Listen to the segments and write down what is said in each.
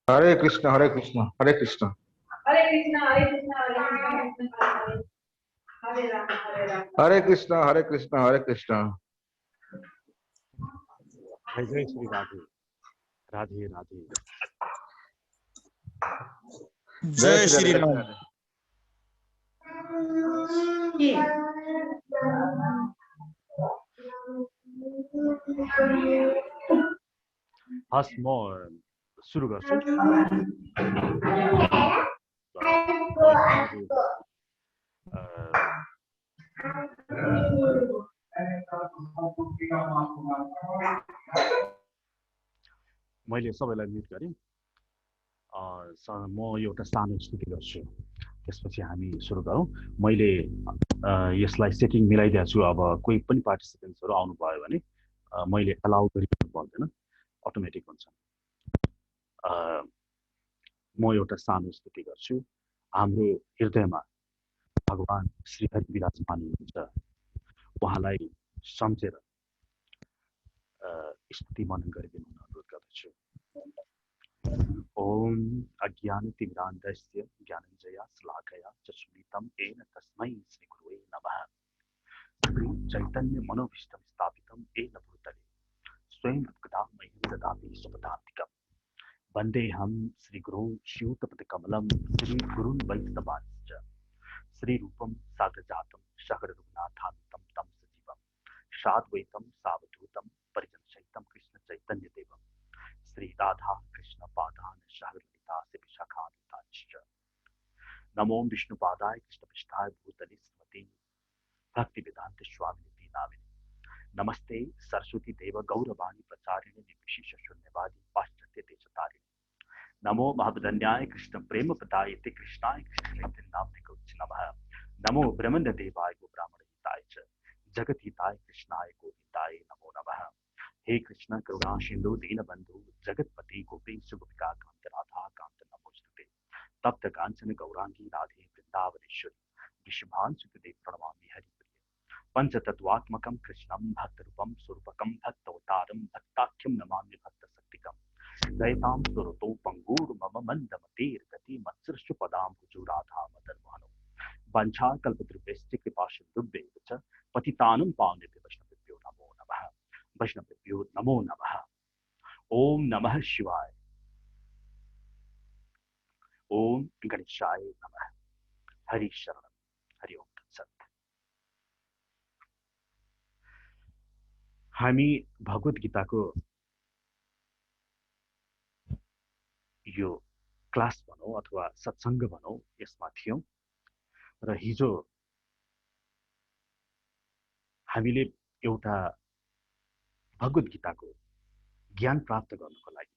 हरे कृष्ण हरे कृष्ण हरे कृष्ण। हरे कृष्णा हरे कृष्णा हरे कृष्णा हरे राम हरे राम। हरे कृष्ण हरे कृष्ण हरे कृष्ण। जय जय श्री राधे राधे राधे। जय जय श्री श्री राधे जय श्री राम। राधे। हस् म सुरु गर्छु। मैले सबैलाई म्युट गरेँ। म एउटा सानो स्तुति गर्छु, त्यसपछि हामी सुरु गरौँ। मैले यसलाई सेटिङ मिलाइदिएको छु। अब कोही पनि पार्टिसिपेन्ट्सहरू आउनुभयो भने मैले एलाउ गरिदिनु पर्दैन, अटोमेटिक हुन्छ। म एउटा सानो स्तुति गर्छु। हाम्रो हृदयमा भगवान श्रीहरि विराजमान हुनुहुन्छ, उहाँलाई सम्झेर स्तुति मनन गरिदिनु अनुरोध गर्दछु। ओम अज्ञानतिमिरान्धस्य ज्ञानञ्जया श्लाघया चक्षुरुन्मिलितं येन तस्मै श्रीगुरुवे नमः। श्री चैतन्य मनोभीष्टं स्थापितं येन भूतले स्वयं रूपकदा मह्यं ददाति स्वपदान्तिकम्। वन्देऽहं श्रीगुरुं श्रीयुतपदकमलं श्रीगुरुं वैष्णवांश्च श्रीरूपं साग्रजातं शकटरघुनाथान्वितं तं सजीवं साद्वैतं सावधूतं परिजनसहितं कृष्णचैतन्यदेवं श्री राधा कृष्ण पादान सहगणिता विशाखान्वितांश्च। नमो विष्णुपादाय कृष्णपृष्ठाय भूतले श्रीमते भक्तिवेदांत स्वामिनिति नामिने। नमस्ते सरस्वती देव गौरवाणी प्रचारिणे निर्विशेष शून्यवादी पाश्चात्य देशतारिणे। नमो महावदन्याय कृष्ण प्रेम प्रदायते कृष्णाय कृष्ण चैतन्य नामने गौरवाणी नमः। नमो ब्रह्मण्य देवाय गो ब्राह्मण हिताय च जगत हिताय कृष्णाय गोविंदाय नमो नमः। हे कृष्ण करुणा सिंधु दीनबंधु जगतपति गोपेश गोपिका कांत राधा कांत नमोस्तुते। तप्त कांचन गौरांगी राधे वृंदावनेश्वरी वृषभानुसुते प्रणमामि हरिप्रिय। पंचतत्वात्मकं कृष्णं भक्तरूपं स्वरूपकं भक्तवतारं भक्ताख्यं नमामि भक्तशक्तिकम्। दयतां स्वरतो पंगुर्मम मंदमतेर्गति मत्सृष्टपदाम्बुजो राधा मदनमोहनो। वंशाकल्पतरुभ्यश्च कृपासिन्धुभ्यैव च पतितानं पावनेभ्यो वैष्णवेभ्यो नमो नमः। वैष्णवेभ्यो नमो नमः। ओम नमः शिवाय। ओम गणेशाय नमः। हरि शरणम। हरि ओम तत्सत। हामी भगवत गीताको यो क्लास भनौँ अथवा सत्सङ्ग भनौँ यसमा थियौँ र हिजो हामीले एउटा भगवत गीताको ज्ञान प्राप्त गर्नको लागि,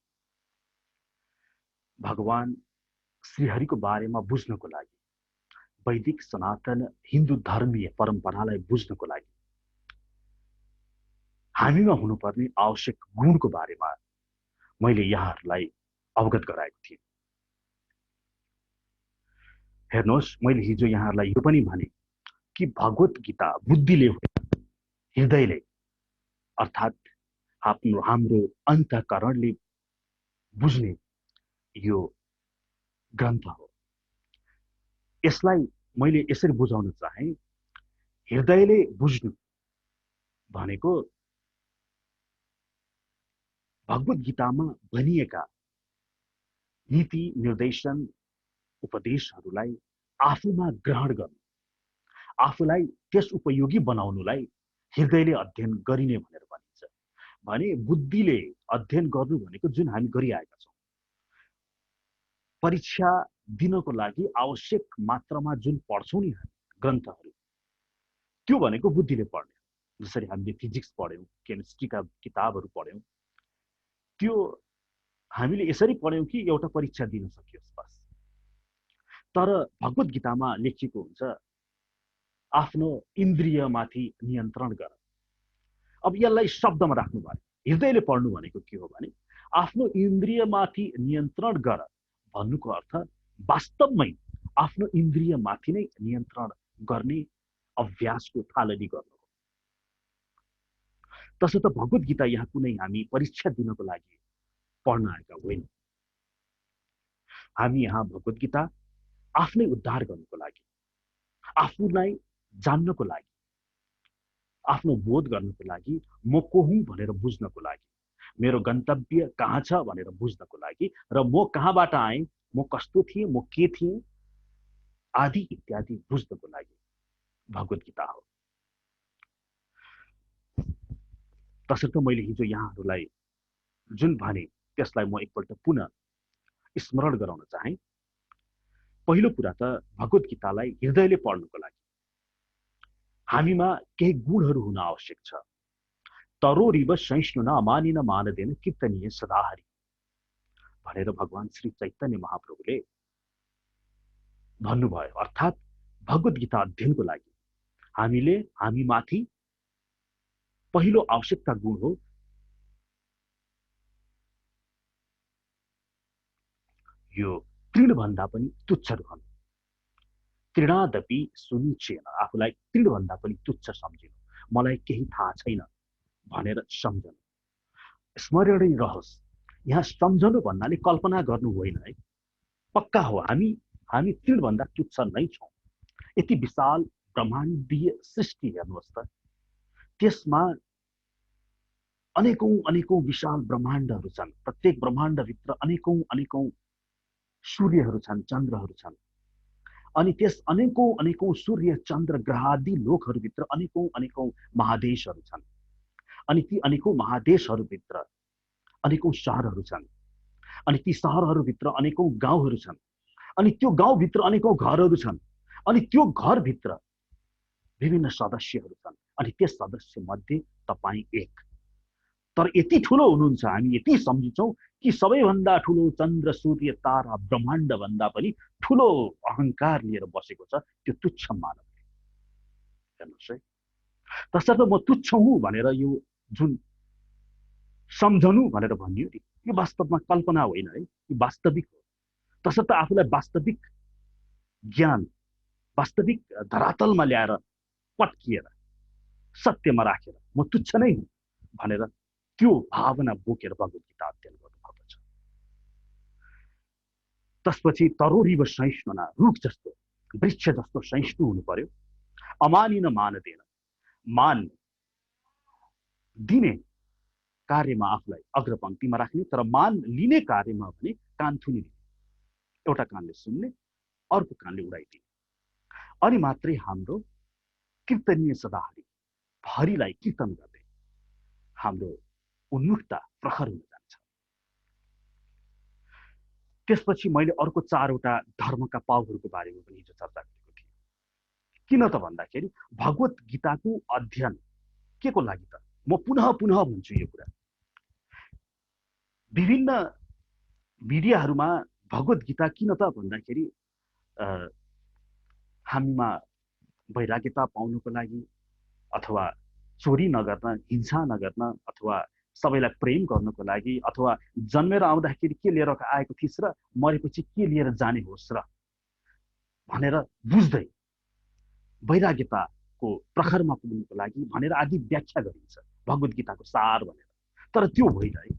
भगवान श्रीहरिको बारेमा बुझ्नको लागि, वैदिक सनातन हिन्दू धर्मीय परम्परालाई बुझ्नको लागि हामीमा हुनुपर्ने आवश्यक गुणको बारेमा मैले यहाँहरूलाई अवगत गराएको थिएँ। हेर्नुहोस्, मैले हिजो यहाँहरूलाई यो पनि भने कि भगवत गीता बुद्धिले होइन, हृदयले अर्थात् हाम्रो अन्तःकरणले बुझ्ने यो ग्रन्थ हो। यसलाई मैले यसरी बुझाउन चाहे, हृदयले बुझ्नु भनेको भगवत गीतामा भनिएका नीति निर्देशन उपदेशहरूलाई आफूमा ग्रहण गर्नु, आफूलाई त्यस उपयोगी बनाउनुलाई हृदयले अध्ययन गरिने भनेर भनिन्छ। भने बुद्धिले अध्ययन गर्नु भनेको जुन हामी गरिआएका छौँ, परीक्षा दिनको लागि आवश्यक मात्रामा जुन पढ्छौँ नि हामी ग्रन्थहरू, त्यो भनेको बुद्धिले पढ्ने। जसरी हामीले फिजिक्स पढ्यौँ, केमिस्ट्रीका किताबहरू पढ्यौँ, त्यो हामीले यसरी पढ्यौँ कि एउटा परीक्षा दिन सकियोस् बस। तर भगवत गीतामा लेखिएको हुन्छ आफ्नो इन्द्रियमाथि नियन्त्रण गर। अब यसलाई शब्दमा राख्नु भयो, हृदयले पढ्नु भनेको के हो भने आफ्नो इन्द्रियमाथि नियन्त्रण गर भन्नुको अर्थ वास्तवमै आफ्नो इन्द्रियमाथि नै नियन्त्रण गर्ने अभ्यासको थालनी गर्नु हो। तसर्थ भगवत गीता यहाँ कुनै हामी परीक्षा दिनको लागि पढ्न आएका होइनौँ। हामी यहाँ भगवत गीता आफ्नै उद्धार गर्नको लागि, आफूलाई जान्नको लागि, आफ्नो बोध गर्नको लागि, म को हुँ भनेर बुझ्नको लागि, मेरो गन्तव्य कहाँ छ भनेर बुझ्नको लागि, र म कहाँबाट आएँ, म कस्तो थिएँ, म के थिएँ आदि इत्यादि बुझ्नको लागि भगवत गीता हो। तसर्थ मैले हिजो यहाँहरूलाई जुन भने त्यसलाई म एकपल्ट पुनः स्मरण गराउन चाहे। पहिलो कुरा त भगवत गीतालाई हृदयले पढ्नको लागि हामीमा केही गुणहरू हुन आवश्यक छ। तरोरिव सहिष्णुना अमानिन मानदेन कीर्तनीय सदाहरि भनेर भगवान श्री चैतन्य महाप्रभुले भन्नुभयो। अर्थात् भगवत गीता अध्ययनको लागि हामीमाथि पहिलो आवश्यकता गुण हो यो तृणभन्दा पनि तुच्छ रहनु। तृणादपि सुनिचेन, आफूलाई तृणभन्दा पनि तुच्छ सम्झिनु, मलाई केही थाहा छैन भनेर सम्झनु। स्मरणीय रहोस्, यहाँ सम्झनु भन्नाले कल्पना गर्नु होइन है, पक्का हो हामी तृणभन्दा तुच्छ नै छौँ। यति विशाल ब्रह्माण्डीय सृष्टि हेर्नुहोस् त, त्यसमा अनेकौं विशाल ब्रह्माण्डहरू छन्। प्रत्येक ब्रह्माण्डभित्र अनेकौं सूर्यहरू छन्, चन्द्रहरू छन्। अनि त्यस अनेकौं सूर्य चन्द्र ग्रहादि लोकहरूभित्र अनेकौं महादेशहरू छन्। अनि ती अनेकौं महादेशहरूभित्र अनेकौं शहरहरू छन्। अनि ती शहरहरूभित्र अनेकौं गाउँहरू छन्। अनि त्यो गाउँभित्र अनेकौं घरहरू छन्। अनि त्यो घरभित्र विभिन्न सदस्यहरू छन्। अनि त्यस सदस्य मध्ये तपाईँ एक। तर यति ठुलो हुनुहुन्छ, हामी यति सम्झिन्छौँ कि सबैभन्दा ठुलो चन्द्र सूर्य तारा ब्रह्माण्ड भन्दा पनि ठुलो अहंकार लिएर बसेको छ त्यो तुच्छ मानवले। हेर्नुहोस् है, तसर्थ म तुच्छ हुँ भनेर यो जुन सम्झनु भनेर भनियो नि, यो वास्तवमा कल्पना होइन है, यो वास्तविक हो। तसर्थ आफूलाई वास्तविक ज्ञान, वास्तविक धरातलमा ल्याएर पट्किएर सत्यमा राखेर म तुच्छ नै हुँ भनेर त्यो भावना बोकेर भगवत गीता अध्ययन गर्नुभएको छ। त्यसपछि तरोरिव सहिष्णुना, रुख जस्तो, वृक्ष जस्तो सहिष्णु हुनु पर्यो। अमानिन मानदेन, मान दिने कार्यमा आफूलाई अग्रपङ्क्तिमा राख्ने, तर मान लिने कार्यमा भने कान थुनिने, एउटा कानले सुन्ने अर्को कानले उडाइदिने। अनि मात्रै हाम्रो कीर्तनीय सदाहरि, हरिलाई कीर्तन गर्दै हाम्रो उन्मुखता प्रखर हुन जान्छ। त्यसपछि मैले अर्को 4वटा धर्मका पाउहरूको बारेमा पनि हिजो चर्चा गरेको थिएँ। किन त भन्दाखेरि भगवत गीताको अध्ययन के को लागि त, म पुनः भन्छु यो कुरा। विभिन्न मिडियाहरूमा भगवत गीता किन त भन्दाखेरि हामीमा वैराग्यता पाउनको लागि, अथवा चोरी नगर्न, हिंसा नगर्न, अथवा सबैलाई प्रेम गर्नको लागि, अथवा जन्मेर आउँदाखेरि के लिएर आएको थिइस् र मरेपछि के लिएर जाने होस् र भनेर बुझ्दै वैराग्यताको प्रखरमा पुग्नको लागि भनेर आदि व्याख्या गरिन्छ भगवत गीताको सार भनेर। तर त्यो होइन है।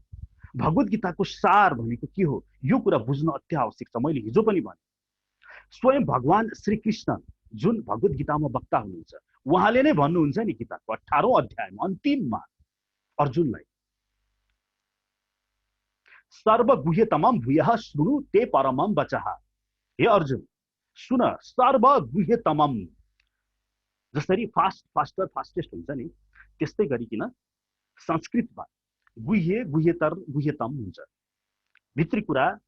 भगवत गीताको सार भनेको के हो यो कुरा बुझ्न अति आवश्यक छ। मैले हिजो पनि भने, स्वयं भगवान श्री कृष्ण जुन भगवत गीतामा वक्ता हुनुहुन्छ, उहाँले नै भन्नुहुन्छ नि गीताको 18औं अध्यायमा अन्तिममा अर्जुनलाई, सर्वगुह्यतमं भूयः शृणु ते परमं वचः। हे अर्जुन, सुन, सर्वगुह्यतमं, जसरी फास्टर फास्टेस्ट हुन्छ नि, त्यस्तै गरिकन संस्कृतमा गुह्य, गुह्यतर, गुह्यतम हुन्छ। भित्री कुरा,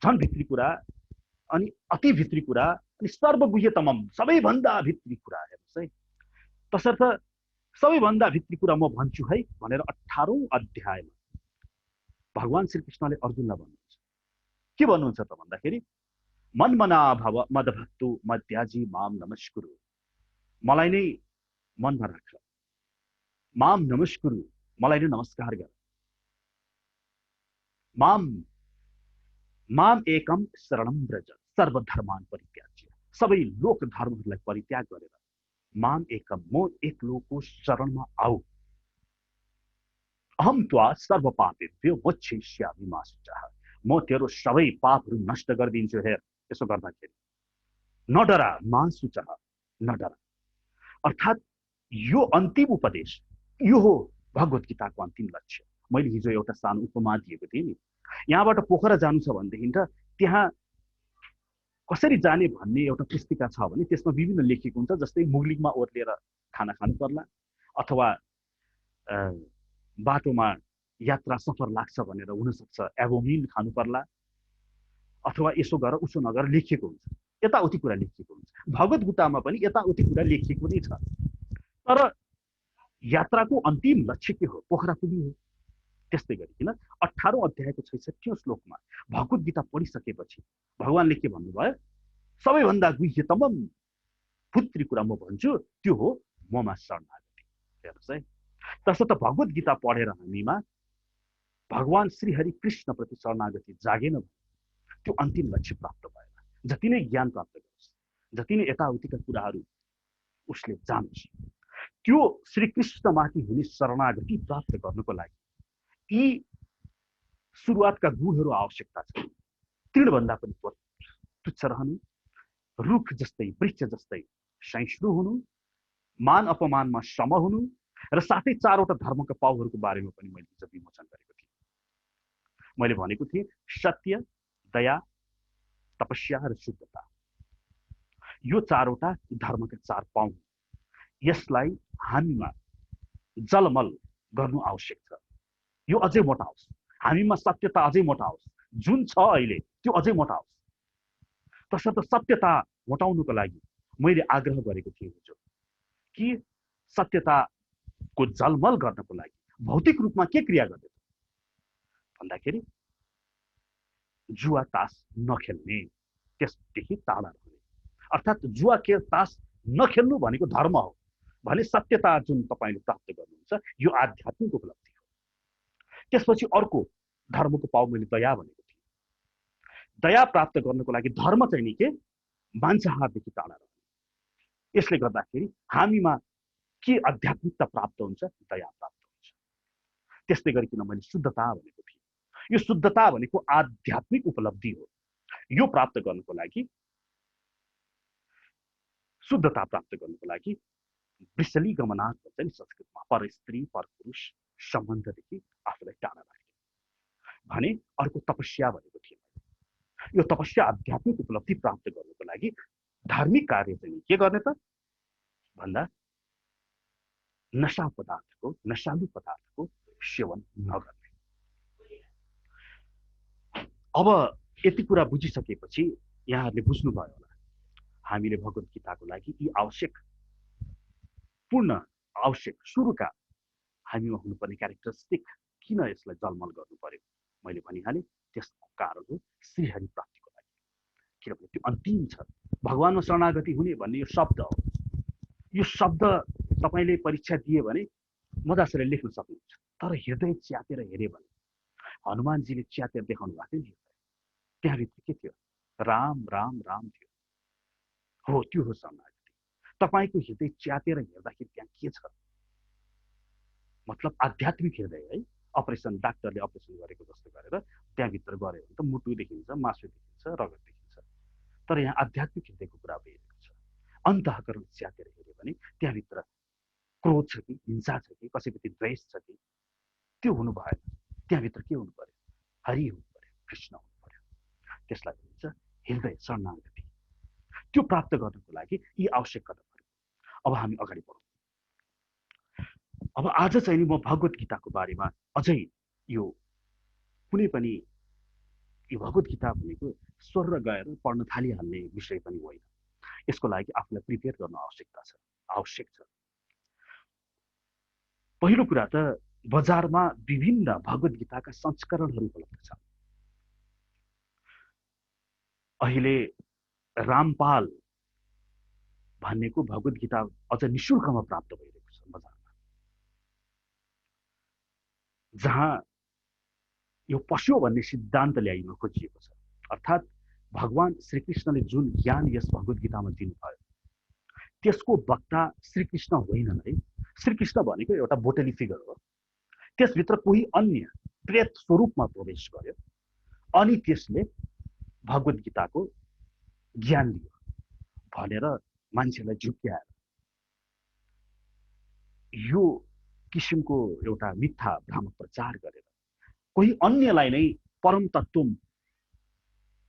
झन् भित्री कुरा, अनि अति भित्री कुरा, अनि सर्वगुह्यतमम, सबैभन्दा भित्री कुरा। हेर्नुहोस् है, तसर्थ सबैभन्दा भित्री कुरा म भन्छु है भनेर 18औं अध्यायमा भगवान श्रीकृष्णले अर्जुनलाई भन्नुहुन्छ। के भन्नुहुन्छ त भन्दाखेरि, मनमना भव मदभक्तु मद्याजी माम नमस्कुरु, मलाई नै मनमा राख, माम नमस्कुरु, मलाई नै नमस्कार गर, माम एकम शरणम व्रज सर्वधर्मान परित्याज्य, सबै लोक धर्महरूलाई परित्याग गरेर माम एकम, म एक लोकको शरणमा आऊ, अहम त्वा सर्व पापेभ्यो मोक्षयिष्यामि मा शुचः, म तेरो सबै पापहरू नष्ट गरिदिन्छु। हेर, यसो गर्दाखेरि नडरा मासुचः, नडरा। अर्थात् यो अन्तिम उपदेश, यो हो भगवत गीताको अन्तिम लक्ष्य। मैले हिजो एउटा सानो उपमा दिएको थिएँ नि, यहाँबाट पोखरा जानु छ भनेदेखि त त्यहाँ कसरी जाने भन्ने एउटा पुस्तिका छ भने त्यसमा विभिन्न लेखिएको हुन्छ। जस्तै मुगलिङमा ओर्लिएर खाना खानु पर्ला, अथवा बाटोमा यात्रा सफर लाग्छ भनेर हुनसक्छ एभोमिन खानु पर्ला, अथवा यसो गर उसो नगर लेखिएको हुन्छ, यताउति कुरा लेखिएको हुन्छ। भगवत गीतामा पनि यताउति कुरा लेखिएको नै छ। तर यात्राको अन्तिम लक्ष्य के हो? पोखरा पुग्नु हो। त्यस्तै गरिकन 18औं अध्यायको 66औं श्लोकमा भगवत गीता पढिसकेपछि भगवानले के भन्नुभयो? सबैभन्दा गुह्यतम पुत्री कुरा म भन्छु, त्यो हो ममा शरणागति। हेर्नुहोस् है, तसर्थ भगवत गीता पढेर हामीमा भगवान श्री हरि कृष्ण प्रति शरणागति जागेन भने त्यो अन्तिम लक्ष्य प्राप्त भएन। जति नै ज्ञान प्राप्त गरोस्, जति नै यताउतिका कुराहरू उसले जानोस्, त्यो श्री कृष्णमाथि हुने शरणागति प्राप्त गर्नको लागि यी सुरुवातका गुणहरू आवश्यकता छ। तृणभन्दा पनि तुच्छ रहनु, रुख जस्तै वृक्ष जस्तै सहिष्णु हुनु, मान अपमानमा सम हुनु, र साथै 4वटा धर्मका पाउहरूको बारेमा पनि मैले हिजो विमोचन गरेको थिएँ। मैले भनेको थिएँ सत्य, दया, तपस्या र शुद्धता, यो 4वटा धर्मका 4 पाउ। यसलाई हामीमा जलमल गर्नु आवश्यक छ। यो अझै मोटाओस्, हामीमा सत्यता अझै मोटाओस्, जुन छ अहिले त्यो अझै मोटाओस्। तसर्थ सत्यता मोटाउनुको लागि मैले आग्रह गरेको थिएँ हिजो कि सत्यताको जलमल गर्नको लागि भौतिक रूपमा के क्रिया गर्ने भन्दाखेरि जुवा तास नखेल्ने, त्यसदेखि टाढा रहने। अर्थात् जुवा तास नखेल्नु भनेको धर्म हो भने सत्यता जुन तपाईले प्राप्त गर्नुहुन्छ यो आध्यात्मिक उपलब्धि हो। त्यसपछि अर्को धर्मको पाउ मैले दया भनेको थिएँ। दया प्राप्त गर्नको लागि धर्म चाहिँ नि के मांसाहारदेखि टाढा रहने। यसले गर्दाखेरि हामीमा के आध्यात्मिकता प्राप्त हुन्छ? दया प्राप्त हुन्छ। त्यस्तै गरिकन मैले शुद्धता भनेको थिएँ। यो शुद्धता भनेको आध्यात्मिक उपलब्धि हो। यो प्राप्त गर्नको लागि, शुद्धता प्राप्त गर्नको लागि विसली गमनाथ भन्छ नि संस्कृतमा, पर स्त्री पर पुरुष सम्बन्धदेखि आफूलाई टाढा राख्ने भने। अर्को तपस्या भनेको थिएँ। यो तपस्या आध्यात्मिक उपलब्धि प्राप्त गर्नको लागि धार्मिक कार्य चाहिँ के गर्ने त भन्दा नशालु पदार्थको सेवन नगर्ने। अब यति कुरा बुझिसकेपछि यहाँहरूले बुझ्नुभयो होला हामीले भगवत गीताको लागि यी आवश्यक सुरुका हामीमा हुनुपर्ने क्यारेक्टरिस्टिक किन यसलाई जलमल गर्नु पर्यो मैले भनिहालेँ। त्यसको कारण हो श्रीहरि प्राप्तिको लागि, किनभने त्यो अन्तिम छ। भगवानमा शरणागति हुने भन्ने यो शब्द हो। यो शब्द तपाईले परीक्षा दिए भने मजाले लेख्न सक्नुहुन्छ। तर हृदय च्यातेर हेरे भने हनुमानजीले च्यातेर देखाउनु भएको थियो नि, त्यहाँभित्र के थियो? राम राम राम थियो। हो, त्यो हो शरणागति। तपाईको हृदय च्यातेर हेर्दाखेरि त्यहाँ के छ? मतलब आध्यात्मिक हृदय है। डाक्टरले अपरेसन गरेको जस्तो गरेर त्यहाँभित्र गऱ्यो भने त मुटु देखिन्छ, मासु देखिन्छ, रगत देखिन्छ। तर यहाँ आध्यात्मिक हृदयको कुरा भइरहेको छ। अन्तःकरण च्यातेर हेऱ्यो भने त्यहाँभित्र क्रोध छ कि, हिंसा छ कि, कसैप्रति द्वेष छ कि, त्यो हुनु भएन। त्यहाँभित्र के हुनु पर्यो? हरि हुनु पर्यो, कृष्ण हुनु पर्यो। त्यसलाई भनिन्छ हृदय शरणागति। त्यो प्राप्त गर्नको लागि यी आवश्यक कदमहरू। अब हामी अगाडि बढौँ। अब आज चाहिँ म भगवत गीताको बारेमा अझै यो कुनै पनि यो भगवत गीता भनेको स्वर गएर पढ्न थालिहाल्ने विषय पनि होइन। यसको लागि आफूलाई प्रिपेयर गर्न आवश्यक छ। पहिलो कुरा त बजारमा विभिन्न भगवत गीताका संस्करणहरू उपलब्ध छन्। अहिले रामपाल भन्नेको भगवत गीता अझ निशुल्कमा प्राप्त भइरहेको छ बजारमा, जहाँ यो पस्यो भन्ने सिद्धान्त ल्याइन खोजिएको छ। अर्थात् भगवान श्रीकृष्णले जुन ज्ञान यस भगवत गीतामा दिनुभयो त्यसको वक्ता श्रीकृष्ण होइनन् है। श्रीकृष्ण भनेको एउटा बोटली फिगर हो। त्यसभित्र कोही अन्य प्रेत स्वरूपमा प्रवेश गर्यो, अनि त्यसले भगवत गीताको ज्ञान लियो भनेर मान्छेलाई झुक्क्याएर यो किसिमको एउटा मिथ्या भ्रम प्रचार गरेर कोही अन्यलाई नै परम तत्त्व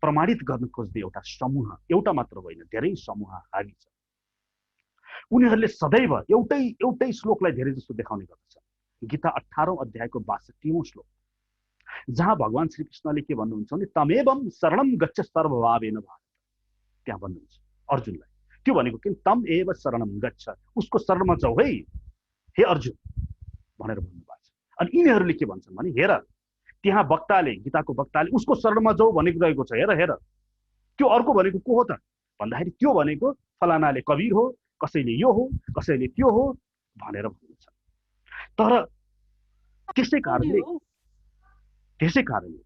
प्रमाणित गर्न खोज्दै एउटा समूह, एउटा मात्र होइन धेरै समूह हावी छ। उनीहरूले सदैव एउटै श्लोकलाई धेरै जस्तो देखाउने गर्दछ। गीता 18औं अध्यायको 62औं श्लोक, जहाँ भगवान श्रीकृष्णले के भन्नुहुन्छ भने तमेवम शरणम गच्छ सर्वभावेन भारत, त्यहाँ भन्नुहुन्छ अर्जुनलाई। त्यो भनेको के? तम एव शरणम गच्छ, उसको शरणमा जाऊ है हे अर्जुन भनेर भन्नुभएको छ। अनि यिनीहरूले के भन्छन् भने हेर त्यहाँ वक्ताले, गीताको वक्ताले उसको शरणमा जाऊ भनेको रहेको छ, हेर हेर त्यो अर्को भनेको को हो त भन्दाखेरि त्यो भनेको फलानाले कबीर हो, कसैले यो हो, कसैले त्यो हो भनेर भन्नुहुन्छ। तर त्यसै कारणले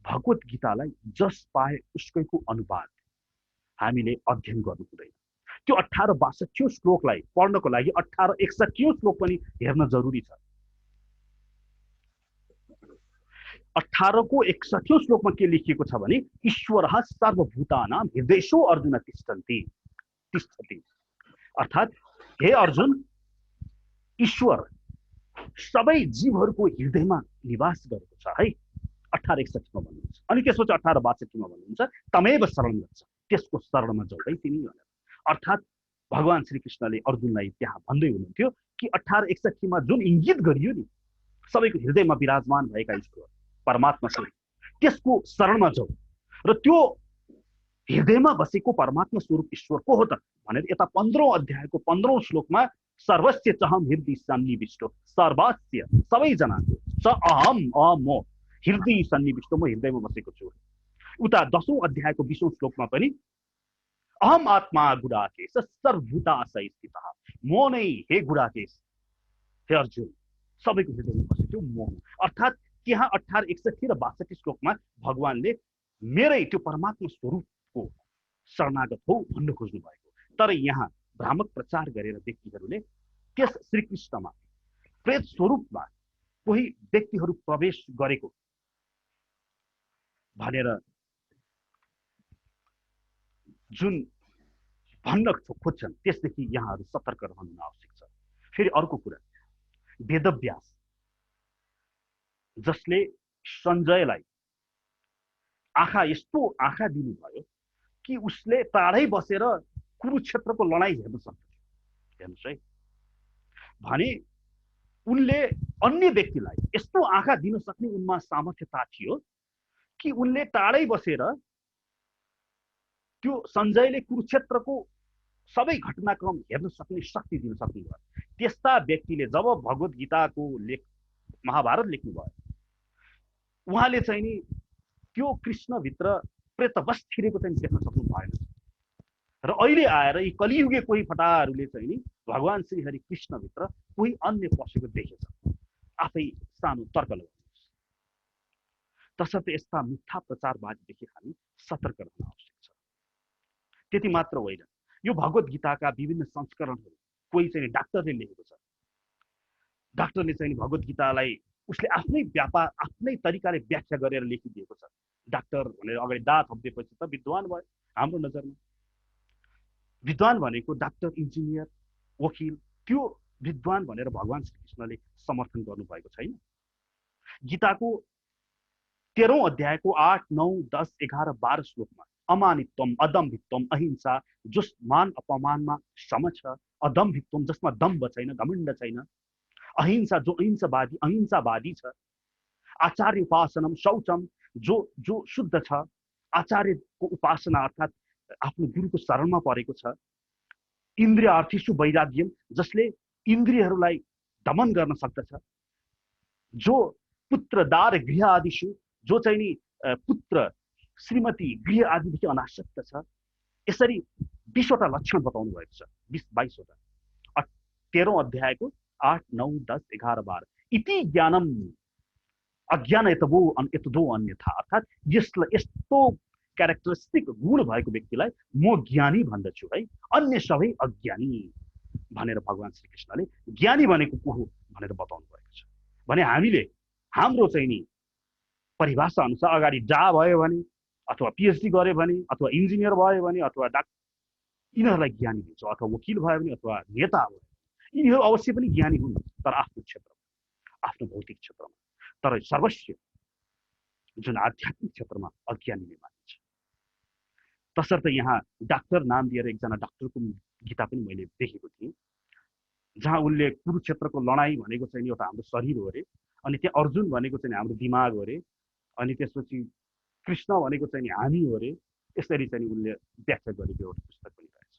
भगवत गीतालाई जस पाए उसकैको अनुवाद हामीले अध्ययन गर्नु हुँदैन। त्यो 18-62 श्लोकलाई पढ्नको लागि 18-61 श्लोक पनि हेर्न जरुरी छ। 18को 61 श्लोकमा के लेखिएको छ भने ईश्वरः सर्वभूतानां हृदयेषु अर्जुन तिष्ठति, अर्थात् हे अर्जुन ईश्वर सबै जीवहरूको हृदयमा निवास गरेको छ है, 18-61 मा भन्नुहुन्छ। अनि त्यसपछि 18-62 मा भन्नुहुन्छ तमेव शरण गच्छ, त्यसको शरणमा जाऊ है तिमी भनेर। अर्थात् भगवान श्रीकृष्णले अर्जुनलाई त्यहाँ भन्दै हुनुहुन्थ्यो कि 18-61 मा जुन इङ्गित गरियो नि सबैको हृदयमा विराजमान भएका ईश्वर परमात्मा स्वरूप, त्यसको शरणमा जाऊ। र त्यो हृदयमा बसेको परमात्मा स्वरूप ईश्वर को हो त भनेर यता 15औं अध्यायको 15औं श्लोकमा सर्वस्य चहम हृदय सन्निविष्टो, सर्वस्य सबैजनाको स अहम अहम हृदय सन्निविष्टो, म हृदयमा बसेको छु। उता 10औं अध्यायको 20औं श्लोकमा पनि अहम आत्मा गुडाकेश सर्वभूताशय स्थितः, म नै हे गुडाकेश हे अर्जुन सबैको हृदयमा बसेको म हुँ। अर्थात् त्यहाँ 18-61 र 62 श्लोकमा भगवानले मेरै त्यो परमात्मा स्वरूपको शरणागत हो भन्न खोज्नु भएको। तर यहाँ भ्रामक प्रचार गरेर व्यक्तिहरूले त्यस श्रीकृष्णमा प्रेत स्वरूपमा कोही व्यक्तिहरू प्रवेश गरेको भनेर जुन भन्न खोज्छन् त्यसदेखि यहाँहरू सतर्क रहनु आवश्यक छ। फेरि अर्को कुरा, वेदव्यास जसले सञ्जयलाई यस्तो आँखा दिनुभयो कि उसले टाढै बसेर कुरुक्षेत्रको लडाईँ हेर्न सक्दथ्यो। हेर्नुहोस् है, भने उनले अन्य व्यक्तिलाई यस्तो आँखा दिन सक्ने उनमा सामर्थ्यता थियो कि उनले टाढै बसेर त्यो सञ्जयले कुरुक्षेत्रको सबै घटनाक्रम हेर्न सक्ने शक्ति दिन सक्नुभयो। त्यस्ता व्यक्तिले जब भगवत गीताको महाभारत लेख्नुभयो उहाँले चाहिँ नि त्यो कृष्णभित्र प्रेतवश छिरेको चाहिँ देख्न सक्नु भएन। र अहिले आएर यी कलियुगे कोही फटाहरूले चाहिँ नि भगवान श्री हरि कृष्णभित्र कोही अन्य पसेको देखेछ। आफै सानो तर्क लगाउनुहोस्। तसर्थ यस्ता मिथ्या प्रचारवादीदेखि हामी सतर्क रहन आवश्यक छ। त्यति मात्र होइन, यो भगवत गीताका विभिन्न संस्करणहरू कोही चाहिँ डाक्टरले लेखेको छ। डाक्टरले चाहिँ भगवत गीतालाई उसले आफ्नै आफ्नै तरिकाले व्याख्या गरेर लेखिदिएको छ। डाक्टर भनेर अगाडि डा थपिदिएपछि त विद्वान भयो हाम्रो नजरमा। विद्वान भनेको डाक्टर, इन्जिनियर, वकिल, त्यो विद्वान भनेर भगवान श्रीकृष्णले समर्थन गर्नुभएको छैन। गीताको 13औं अध्यायको 8, 9, 10, 11, 12 श्लोकमा अमानित्वम, अदम्भित्वम, अहिंसा, जस मान अपमानमा सम छ, अदम्भित्वम जसमा दम्भ छैन, घमण्ड छैन, अहिंसा जो अहिंसावादी छ, आचार्य उपासनम, शौचम जो शुद्ध छ, आचार्यको उपासना अर्थात् आफ्नो गुरुको शरणमा परेको छ, इन्द्रिय अर्थीसु वैराग्यम जसले इन्द्रियहरूलाई दमन गर्न सक्दछ, जो पुत्रदार गृह आदिसु जो चाहिँ नि पुत्र श्रीमती गृह आदिदेखि अनासक्त छ। यसरी 20वटा लक्षण बताउनु भएको छ, 22वटा 13औं अध्यायको 8, 9, 10, 11, 12। इति ज्ञानम अज्ञान यतदो अन्यथा, अर्थात् यस्तो क्यारेक्टरिस्टिक गुण भएको व्यक्तिलाई म ज्ञानी भन्दछु है, अन्य सबै अज्ञानी भनेर भगवान श्रीकृष्णले ज्ञानी भनेको को हो भनेर बताउनु भएको छ। भने हामीले हाम्रो चाहिँ नि परिभाषा अनुसार अगाडि डा भयो भने अथवा पिएचडी गरे भने अथवा इन्जिनियर भयो भने अथवा यिनीहरूलाई ज्ञानी भन्छ, अथवा वकिल भयो भने अथवा नेता भयो, यिनीहरू अवश्य पनि ज्ञानी हुन्, तर आफ्नो क्षेत्रमा, आफ्नो भौतिक क्षेत्रमा। तर सर्वस्व जुन आध्यात्मिक क्षेत्रमा अज्ञानी नै मानिन्छ। तसर्थ यहाँ डाक्टर नाम दिएर एकजना डाक्टरको गीता पनि मैले देखेको थिएँ, जहाँ उनले कुरुक्षेत्रको लडाइँ भनेको चाहिँ एउटा हाम्रो शरीर हो अरे, अनि त्यहाँ अर्जुन भनेको चाहिँ हाम्रो दिमाग हो अरे, अनि त्यसपछि कृष्ण भनेको चाहिँ हामी हो अरे। यसरी चाहिँ उनले व्याख्या गरेको एउटा पुस्तक पनि रहेछ।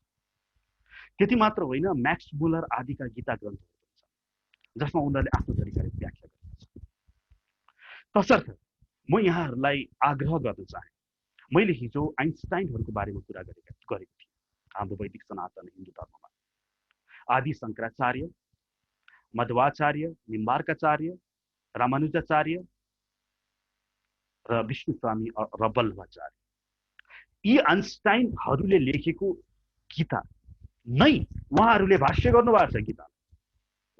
त्यति मात्र होइन, म्याक्स मुलर आदिका गीता ग्रन्थहरू छन् जसमा उनीहरूले आफ्नो तरिकाले व्याख्या गरेका छन्। तसर्थ म यहाँहरूलाई आग्रह गर्न चाहे, मैले हिजो आइन्स्टाइनहरूको बारेमा कुरा गरेको थिएँ। हाम्रो वैदिक सनातन हिन्दू धर्ममा आदि शङ्कराचार्य, मध्वाचार्य, निम्बार्काचार्य, रामानुजाचार्य र विष्णु स्वामी र वल्लभाचार्य, यी आइन्स्टाइनहरूले लेखेको गीता नै उहाँहरूले भाष्य गर्नुभएको छ गीता।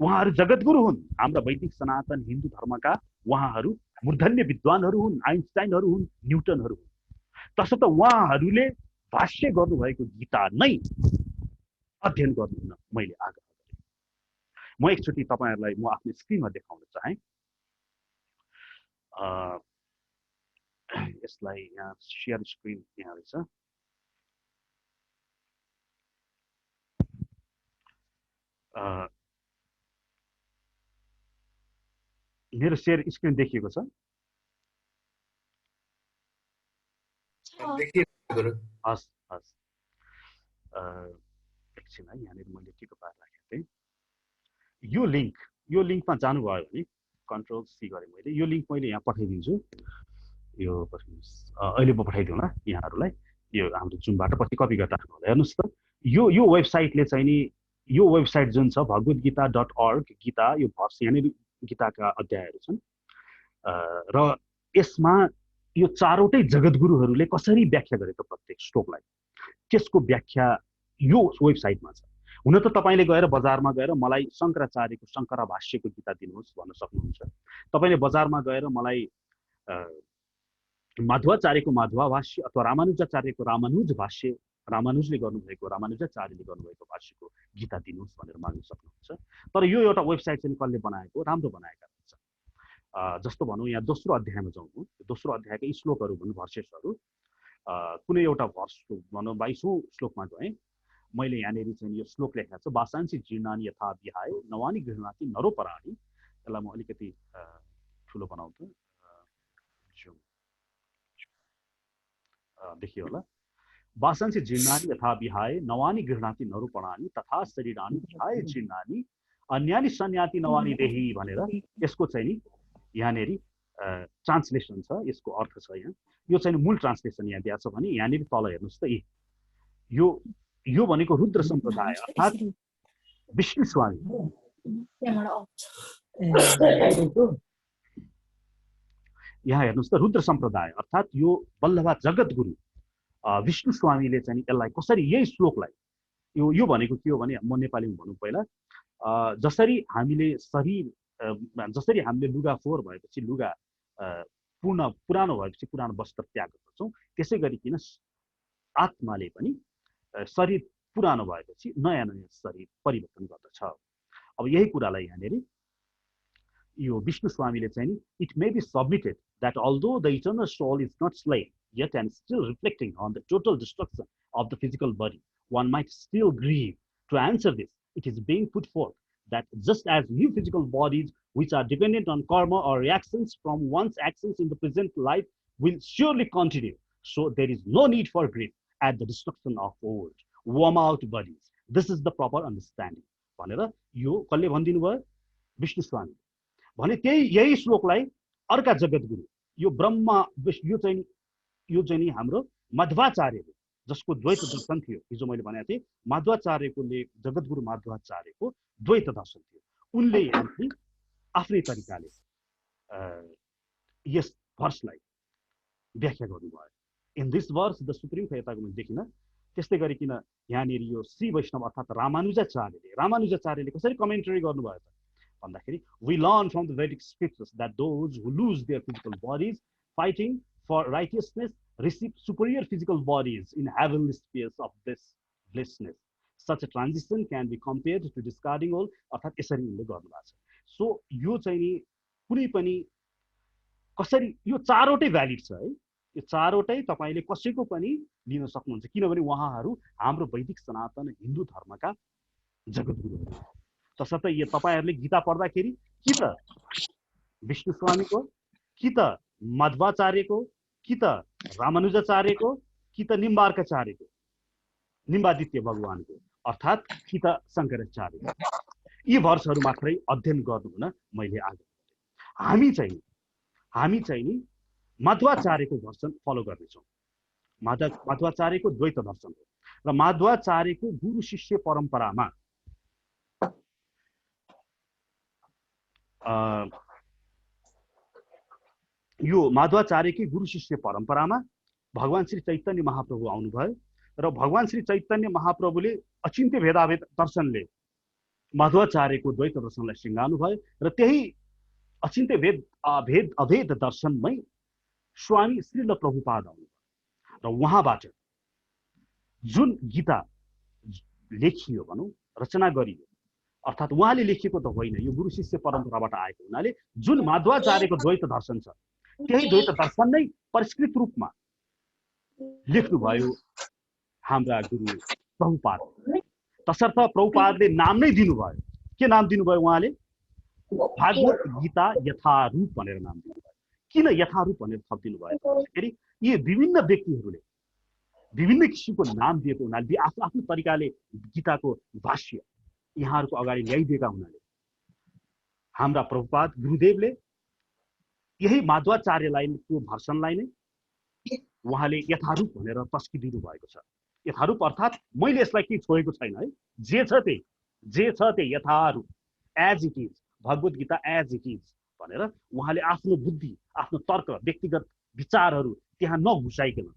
उहाँहरू जगतगुरु हुन्, हाम्रा वैदिक सनातन हिन्दू धर्मका उहाँहरू मूर्धन्य विद्वानहरू हुन्, आइन्स्टाइनहरू हुन्, न्युटनहरू हुन्। तसर्थ उहाँहरूले भाष्य गर्नुभएको गीता नै अध्ययन गर्नुहुन मैले आग्रह गरेँ। म एकचोटि तपाईँहरूलाई म आफ्नो स्क्रिनमा देखाउन चाहे। यसलाई यहाँ सेयर स्क्रिन यहाँ रहेछ। मेरो सेयर स्क्रिन देखिएको छ? हस् हस्, एकछिन है, यहाँनिर मैले टिको पार राखेको थिएँ। यो लिङ्कमा जानुभयो भने कन्ट्रोल सी गरेँ मैले। यो लिङ्क मैले यहाँ पठाइदिन्छु। यो अहिले म पठाइदिउँ ल यहाँहरूलाई। यो हाम्रो जुमबाट पछि कपी गरेर राख्नु होला। हेर्नुहोस् त, यो वेबसाइटले चाहिँ नि, यो वेबसाइट जुन छ भगवद्गीता.org, गीता यो भर्स यहाँनिर गीताका अध्यायहरू छन् र यसमा यो चारवटै जगतगुरुहरूले कसरी व्याख्या गरेको प्रत्येक श्लोकलाई, त्यसको व्याख्या यो वेबसाइटमा छ। हुन त तपाईँले गएर बजारमा गएर मलाई शङ्कराचार्यको शङ्करा भाष्यको गीता दिनुहोस् भन्न सक्नुहुन्छ। तपाईँले बजारमा गएर मलाई माध्वाचार्यको माध्वा भाष्य अथवा रामानुजाचार्यको रामानुज भाष्य, रामानुजले गर्नुभएको, रामानुजाचार्यले गर्नुभएको भाष्यको गीता दिनुहोस् भनेर माग्न सक्नुहुन्छ। तर यो एउटा वेबसाइट चाहिँ कसले बनाएको, राम्रो बनाएका हुन्छ। जस्तो भनौँ, यहाँ दोस्रो अध्यायमा जाउँ। दोस्रो अध्यायका यी श्लोकहरू भनौँ, भर्सेसहरू, कुनै एउटा भर्स भनौँ 22औं श्लोकमा गएँ मैले। यहाँनिर चाहिँ यो श्लोक लेखेको छ, वासांसि जीर्णानि यथा विहाय नवानि गृह्णाति नरोपराणि। यसलाई म अलिकति ठुलो बनाउँछु, देखियो होला। वासांसि जीर्णानि यथा विहाय नवानि गृह्णाति नरोपराणि तथा शरीराणि विहाय जीर्णानि अन्यानि संयाति नवानि देहि भनेर यसको चाहिँ नि यहाँनिर ट्रान्सलेसन छ, यसको अर्थ छ यहाँ। यो चाहिँ मूल ट्रान्सलेसन यहाँ दिएको छ भने यहाँनिर तल हेर्नुहोस् त, यो भनेको रुद्र सम्प्रदाय अर्थात् विष्णु स्वामी। यहाँ हेर्नुहोस् त, रुद्र सम्प्रदाय अर्थात् यो वल्लभा जगतगुरु विष्णु स्वामीले चाहिँ यसलाई कसरी, यही श्लोकलाई, यो भनेको के हो भने, म नेपालीमा भनौँ पहिला, जसरी हामीले जसरी हामीले लुगा फोहोर भएपछि लुगा पुरानो भएपछि पुरानो वस्त्र त्याग गर्छौँ, त्यसै गरिकन आत्माले पनि शरीर पुरानो भएपछि नयाँ नयाँ शरीर परिवर्तन गर्दछ। अब यही कुरालाई यहाँनिर यो विष्णु स्वामीले चाहिँ, it may be submitted that although the eternal soul is not slain yet and still reflecting on the total destruction of the physical body, one might still grieve. To answer this, it is being put forth that just as new physical bodies which are dependent on karma or reactions from one's actions in the present life will surely continue, so there is no need for grief at the destruction of old worn out bodies. This is the proper understanding. भनेर यो कसले भनिदिनु भयो? विष्णु स्वामी भने। यही श्लोकलाई अर्का जगतगुरु, यो ब्रह्मा, यो चाहिँ हाम्रो मध्वाचार्यले, जसको द्वैत दर्शन थियो, हिजो मैले भनेको थिएँ मध्वाचार्यको जगतगुरु मध्वाचार्यको द्वैत दर्शन थियो, उनले आफ्नै तरिकाले यस भर्सलाई व्याख्या गर्नुभयो। In this verse the supreme यताको मैले देखिनँ। त्यस्तै गरिकन यहाँनिर यो श्री वैष्णव अर्थात् रामानुजाचार्यले कसरी कमेन्ट्री गर्नुभयो त भन्दाखेरि, we learn from the Vedic scriptures that those who lose their physical bodies fighting for righteousness, receive superior physical bodies in heavenly spheres of this blessedness. Such a transition can be compared to discarding all, अर्थात् यसरी उनले गर्नुभएको छ. So यो चाहिँ नि कुनै पनि कसरी यो चारवटै भ्यालिड छ है. यो चारवटै तपाईले कसैको पनि लिन सक्नुहुन्छ, किनभने उहाँहरू हाम्रो वैदिक सनातन हिन्दू धर्मका जगतगुरुहरू. तसर्थ यो तपाईहरूले गीता पढ्दाखेरि कि त विष्णु स्वामीको, कि त मध्वाचार्यको, कि त रामानुजाचार्यको, कि त निम्बार्काचार्यको, निम्बादित्य भगवानको, अर्थात् कि त शङ्कराचार्यको, यी भर्सहरू मात्रै अध्ययन गर्नु हुन मैले आग्रह गरेँ. हामी चाहिँ नि मध्वाचार्यको दर्शन फलो गर्नेछौँ. मध्वाचार्यको द्वैत दर्शन हो र मध्वाचार्यको गुरु शिष्य परम्परामा यो माधवाचार्यकै गुरु शिष्य परम्परामा भगवान श्री चैतन्य महाप्रभु आउनुभयो र भगवान श्री चैतन्य महाप्रभुले अचिन्त्य भेदाभेद दर्शनले माधवाचार्यको द्वैत दर्शनलाई सिंगार्नु भयो र त्यही अचिन्त्य अभेद दर्शनमै स्वामी श्रील प्रभुपाद आउनुभयो र उहाँबाट जुन गीता लेखियो भनौँ, रचना गरियो, अर्थात् उहाँले लेखेको त होइन, यो गुरु शिष्य परम्पराबाट आएको हुनाले जुन माधवाचार्यको द्वैत दर्शन छ त्यही द्वैत दर्शन नै परिष्कृत रूपमा लेख्नुभयो हाम्रा गुरु प्रभुपाद. तसर्थ प्रभुपादले नाम नै दिनुभयो. के नाम दिनुभयो? उहाँले भागवत गीता यथारूप भनेर नाम दिनुभयो. किन यथारूप भनेर थप दिनुभयो? फेरि यी विभिन्न व्यक्तिहरूले विभिन्न किसिमको नाम दिएको हुनाले आफ्नो आफ्नो तरिकाले गीताको भाष्य यहाँहरूको अगाडि ल्याइदिएका हुनाले हाम्रा प्रभुपाद गुरुदेवले यही माधवाचार्यलाई भर्सनलाई नै उहाँले यथारूप भनेर तस्किदिनु भएको छ. यथारूप अर्थात् मैले यसलाई केही छोडेको छैन है, जे छ त्यही यथारूप, as it is, Bhagavad Gita as it is भनेर उहाँले आफ्नो बुद्धि, आफ्नो तर्क, व्यक्तिगत विचारहरू त्यहाँ नघुसाइकन,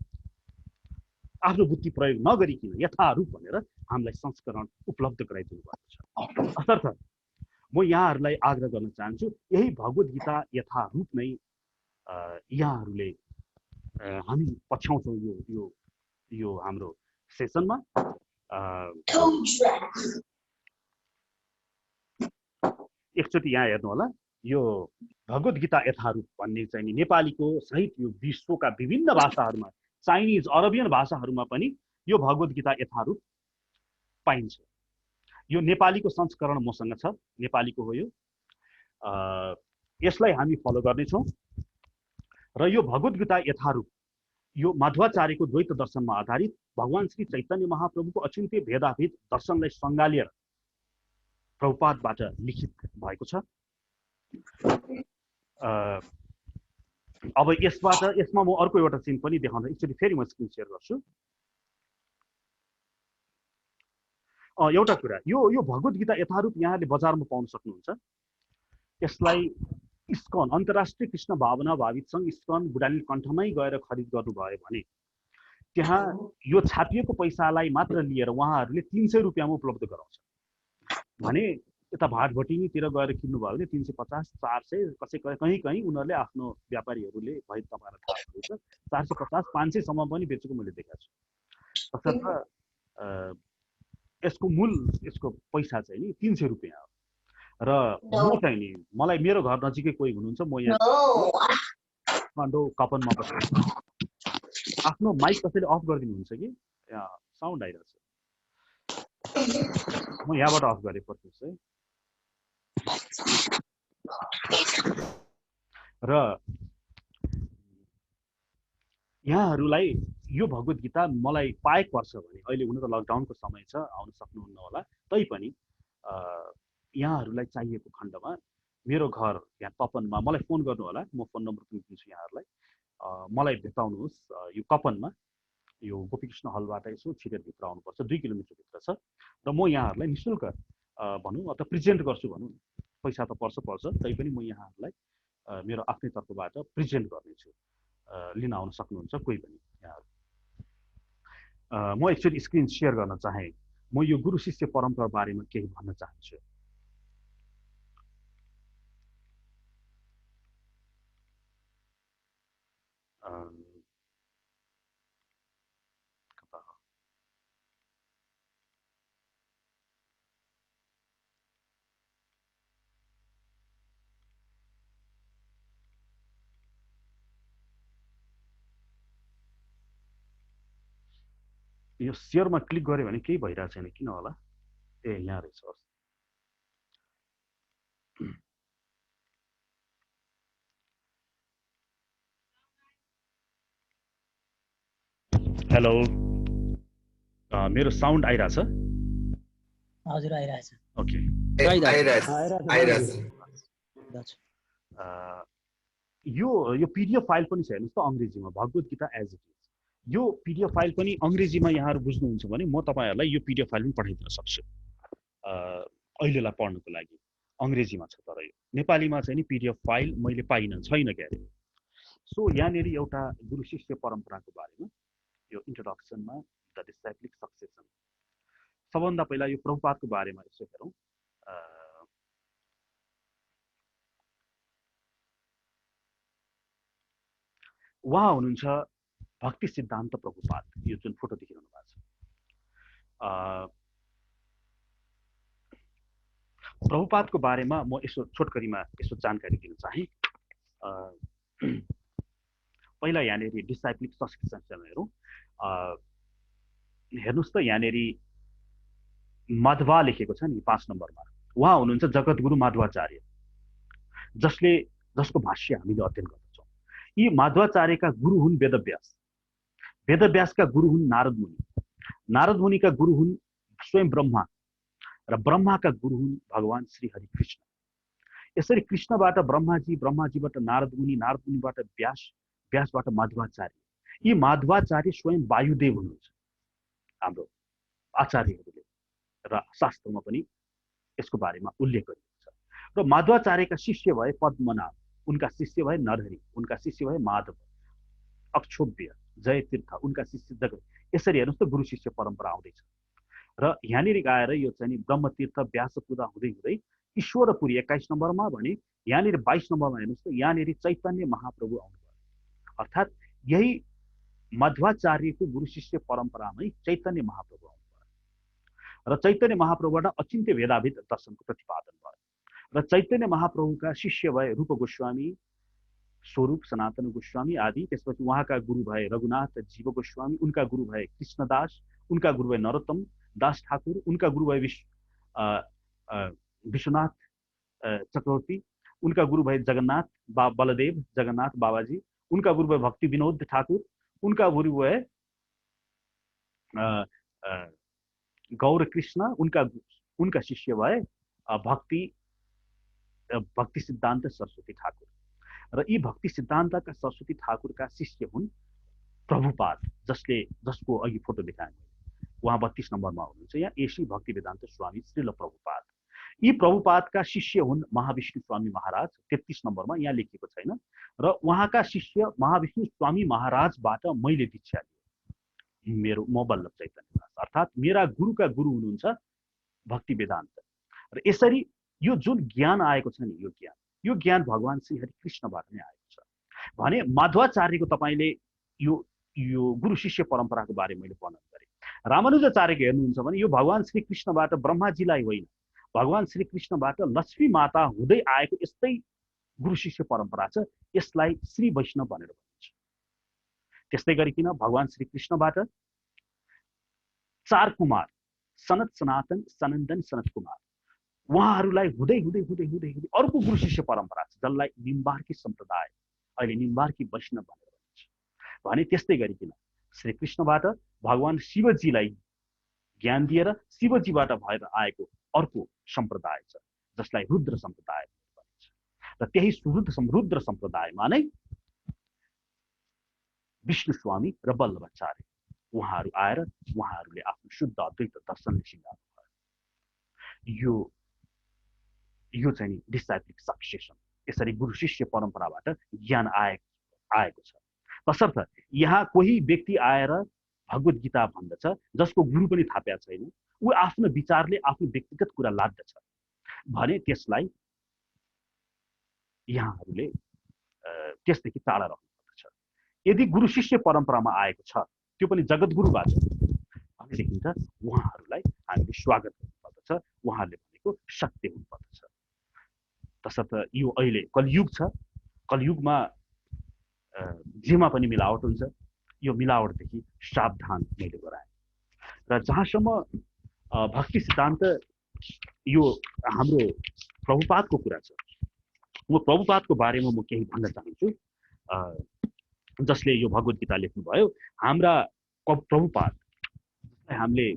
आफ्नो बुद्धि प्रयोग नगरिकन यथारूप भनेर हामीलाई संस्करण उपलब्ध गराइदिनु भएको छ. तसर्थ म यहाँहरूलाई आग्रह गर्न चाहन्छु, यही भगवत गीता यथारूप नै यहाँहरूले हामी पछ्याउँछौँ यो हाम्रो सेसनमा. एकचोटि यहाँ हेर्नु होला, यो भगवत गीता यथारूप भन्ने चाहिँ नि नेपालीको सहित यो विश्वका विभिन्न भाषाहरूमा, चाइनिज, अरबियन भाषाहरूमा पनि यो भगवत गीता यथारूप पाइन्छ. यो नेपालीको संस्करण मसँग छ, नेपालीको हो यो. यसलाई हामी फलो गर्नेछौँ र यो भगवत गीता यथारूप यो मध्वाचार्यको द्वैत दर्शनमा आधारित भगवान श्री चैतन्य महाप्रभुको अचिन्त्य भेदाभेद दर्शनलाई सङ्गालेर प्रभुपादबाट लिखित भएको छ. अब यसमा म अर्को एउटा सिन पनि देखाउँदा एकचोटि फेरि म स्क्रिन सेयर गर्छु. एउटा कुरा, यो भगवत गीता यथारूप यहाँले बजारमा पाउन सक्नुहुन्छ. यसलाई इस्कन, अन्तर्राष्ट्रिय कृष्ण भावना भावित सङ्घ इस्कन बुढानी कण्ठमै गएर खरिद गर्नुभयो भने त्यहाँ यो छापिएको पैसालाई मात्र लिएर उहाँहरूले 300 रुपियाँमा उपलब्ध गराउँछ भने यता भाटभटिनीतिर गएर किन्नुभयो भने 350, 400, कहीँ उनीहरूले आफ्नो व्यापारीहरूले भए तपाईँलाई थाहा हुन्छ 450, 500 सम्म पनि बेचेको मैले देखाएको छु. तसर्थ यसको पैसा चाहिँ नि 300 रुपियाँ हो. र म चाहिँ नि मलाई मेरो घर नजिकै कोही हुनुहुन्छ, म यहाँ कपनमा आफ्नो माइक कसैले अफ गरिदिनुहुन्छ कि यहाँ साउन्ड आइरहेछ. म यहाँबाट अफ गरेँ पर्छ है. र यहाँहरूलाई यो भगवत गीता मलाई पाएको पर्छ भने, अहिले हुन त लकडाउनको समय छ, आउन सक्नुहुन्न होला, तैपनि यहाँहरूलाई चाहिएको खण्डमा मेरो घर यहाँ कपनमा मलाई फोन गर्नु होला. म फोन नम्बर पनि दिन्छु यहाँहरूलाई. मलाई भेटाउनुहोस्. यो कपनमा, यो गोपीकृष्ण हलबाट यसो छिरेर भित्र आउनुपर्छ, 2 किलोमिटर भित्र छ. र म यहाँहरूलाई निःशुल्क भनौँ अथवा प्रेजेन्ट गर्छु भनौँ, पैसा त पर्छ, तैपनि म यहाँहरूलाई मेरो आफ्नै तर्फबाट प्रेजेन्ट गर्नेछु. लिन आउन सक्नुहुन्छ कोही पनि यहाँहरू. म एकचोटि स्क्रिन सेयर गर्न चाहेँ. म यो गुरु शिष्य परम्परा बारेमा केही भन्न चाहन्छु. अम, कता हो? यो सेयरमा क्लिक गऱ्यो भने केही भइरहेको छैन किन होला? ए यहाँ रहेछ। हेलो, मेरो साउन्ड आइरहेछ? हजुर आइरहेछ। ओके, दाजु यो पीडीएफ फाइल पनि छ हेर्नुहोस् त अङ्ग्रेजीमा, भगवत गीता एज इट इज। यो पीडीएफ फाइल पनि अङ्ग्रेजीमा यहाँहरू बुझ्नुहुन्छ भने म तपाईँहरूलाई यो पीडीएफ फाइल पनि पठाइदिन सक्छु अहिलेलाई पढ्नको लागि। अङ्ग्रेजीमा छ, तर यो नेपालीमा चाहिँ नि पीडीएफ फाइल मैले पाइनँ, छैन क्या अरे। सो यहाँनिर एउटा गुरु शिष्य परम्पराको बारेमा यो इन्ट्रोडक्सनमा द डिसाइप्लिक सक्सेसन, सबभन्दा पहिला यो प्रभुपादको बारेमा यसो हेरौँ। उहाँ हुनुहुन्छ भक्ति सिद्धान्त प्रभुपाद, यो जुन फोटो देखिरहनु भएको छ। प्रभुपादको बारेमा म यसो छोटकरीमा यसो जानकारी दिन चाहे। पहिला यहाँनिर डिसाइप्लिक सक्सेसन हेरौँ। हेर्नुहोस् त यहाँनिर माधवा लेखेको छ नि 5 नम्बरमा। उहाँ हुनुहुन्छ जगतगुरु माधवाचार्य, जसको भाष्य हामीले अध्ययन गर्दछौँ। यी माधवाचार्यका गुरु हुन् वेदव्यास, वेदव्यासका गुरु हुन् नारद मुनि, नारद मुनिका गुरु हुन् स्वयं ब्रह्मा, र ब्रह्माका गुरु हुन् भगवान श्री हरि कृष्ण। यसरी कृष्णबाट ब्रह्माजी, ब्रह्माजीबाट नारद मुनि, नारद मुनिबाट व्यास, व्यासबाट माधवाचार्य। यी माधवाचार्य स्वयं वायुदेव हुनुहुन्छ हाम्रो आचार्यहरूले, र शास्त्रमा पनि यसको बारेमा उल्लेख गरिएको छ। र माधवाचार्यका शिष्य भए पद्मनाभ, उनका शिष्य भए नरहरि, उनका शिष्य भए माधव, अक्षोभ्य, जयतीर्थ, उनका शिष्य जगत। यसरी हेर्नुहोस् त गुरु शिष्य परम्परा आउँदैछ। र यहाँनिर गएर यो चाहिँ नि ब्रह्मतीर्थ व्यासपुरा हुँदै हुँदै ईश्वरपुरी 21 नम्बरमा भने यहाँनिर 22 नम्बरमा हेर्नुहोस् त यहाँनिर चैतन्य महाप्रभु आउनुभयो। अर्थात् यही मध्वाचार्यको गुरु शिष्य परम्परामै चैतन्य महाप्रभु आउनुभयो, र चैतन्य महाप्रभुबाट अचिन्त्य भेदाभेद दर्शनको प्रतिपादन भयो। र चैतन्य महाप्रभुका शिष्य भए रूप गोस्वामी, स्वरूप सनातन गोस्वामी आदि। त्यसपछि उहाँका गुरु भए रघुनाथ जीव गोस्वामी, उनका गुरु भए कृष्णदास, उनका गुरु भए नरोत्तम दास ठाकुर, उनका गुरु भए विश्वनाथ चक्रवर्ती, उनका गुरु भए जगन्नाथ बलदेव जगन्नाथ बाबाजी, उनका गुरु भए भक्ति विनोद ठाकुर, उनका गुरु भए गौर कृष्ण, उनका शिष्य भए भक्ति सिद्धान्त सरस्वती ठाकुर। र यी भक्ति सिद्धान्तका सरस्वती ठाकुरका शिष्य हुन् प्रभुपाद, जसको अघि फोटो देखाएँ, उहाँ 32 नम्बरमा हुनुहुन्छ। यहाँ एसी भक्ति वेदान्त स्वामी श्रील प्रभुपाद। यी प्रभुपादका शिष्य हुन् महाविष्णु स्वामी महाराज, 33 नम्बरमा, यहाँ लेखिएको छैन। र उहाँका शिष्य महाविष्णु स्वामी महाराजबाट मैले दीक्षा लिएँ, म वल्लभ चैतन्य दास, अर्थात् मेरा गुरुका गुरु हुनुहुन्छ भक्ति वेदान्त। र यसरी यो जुन ज्ञान आएको छ नि, यो ज्ञान भगवान श्री हरि कृष्णबाट नै आएको छ भने माधवाचार्यको तपाईँले यो गुरु शिष्य परम्पराको बारे मैले वर्णन गरेँ। रामानुजाचार्यको हेर्नुहुन्छ भने यो भगवान श्री कृष्णबाट ब्रह्माजीलाई होइन, भगवान श्री कृष्णबाट लक्ष्मी माता हुँदै आएको यस्तै गुरु शिष्य परम्परा छ। यसलाई श्री वैष्णव भनेर भनिन्छ। त्यस्तै गरिकन भगवान श्री कृष्णबाट 4 कुमार सनत सनातन सनन्दन सनत कुमार, उहाँहरूलाई हुँदै हुँदै हुँदै हुँदै हुँदै अर्को गुरु शिष्य परम्परा छ जसलाई निम्बार्की सम्प्रदाय, अहिले निम्बार्की वैष्णव भनेर भनिन्छ। भने त्यस्तै गरिकन श्री कृष्णबाट भगवान शिवजीलाई ज्ञान दिएर शिवजीबाट भएर आएको अर्को सम्प्रदाय छ जसलाई रुद्र सम्प्रदाय भनिन्छ। र त्यही रुद्र सम्प्रदायमा नै विष्णु स्वामी र वल्लभाचार्य उहाँहरू आएर उहाँहरूले आफ्नो शुद्ध अद्वैत दर्शनले सिंगार्नु भयो। यो चाहिँ डिसाइप्लिक सक्सेसन, यसरी गुरु शिष्य परम्पराबाट ज्ञान आएको छ। तसर्थ यहाँ कोही व्यक्ति आएर भगवत गीता भन्दछ जसको गुरु पनि थाहा छैन, ऊ आफ्नो विचारले आफ्नो व्यक्तिगत कुरा लाद्दछ भने त्यसलाई यहाँहरूले त्यसदेखि टाढा राख्नुपर्दछ। यदि गुरु शिष्य परम्परामा आएको छ त्यो पनि जगतगुरुबाट भनेदेखि त उहाँहरूलाई हामीले स्वागत गर्नुपर्दछ, उहाँहरूले भनेको सत्य हुनुपर्दछ। तसर्थ यो अहिले कलियुग छ, कलियुगमा जेमा पनि मिलावट हुन्छ, यो मिलावटदेखि सावधान मैले गराएँ। र जहाँसम्म भक्ति सिद्धान्त यो हाम्रो प्रभुपादको कुरा छ, म प्रभुपादको बारेमा म केही भन्न चाहन्छु। जसले यो भगवत गीता लेख्नुभयो, हाम्रा प्रभुपाद हामीले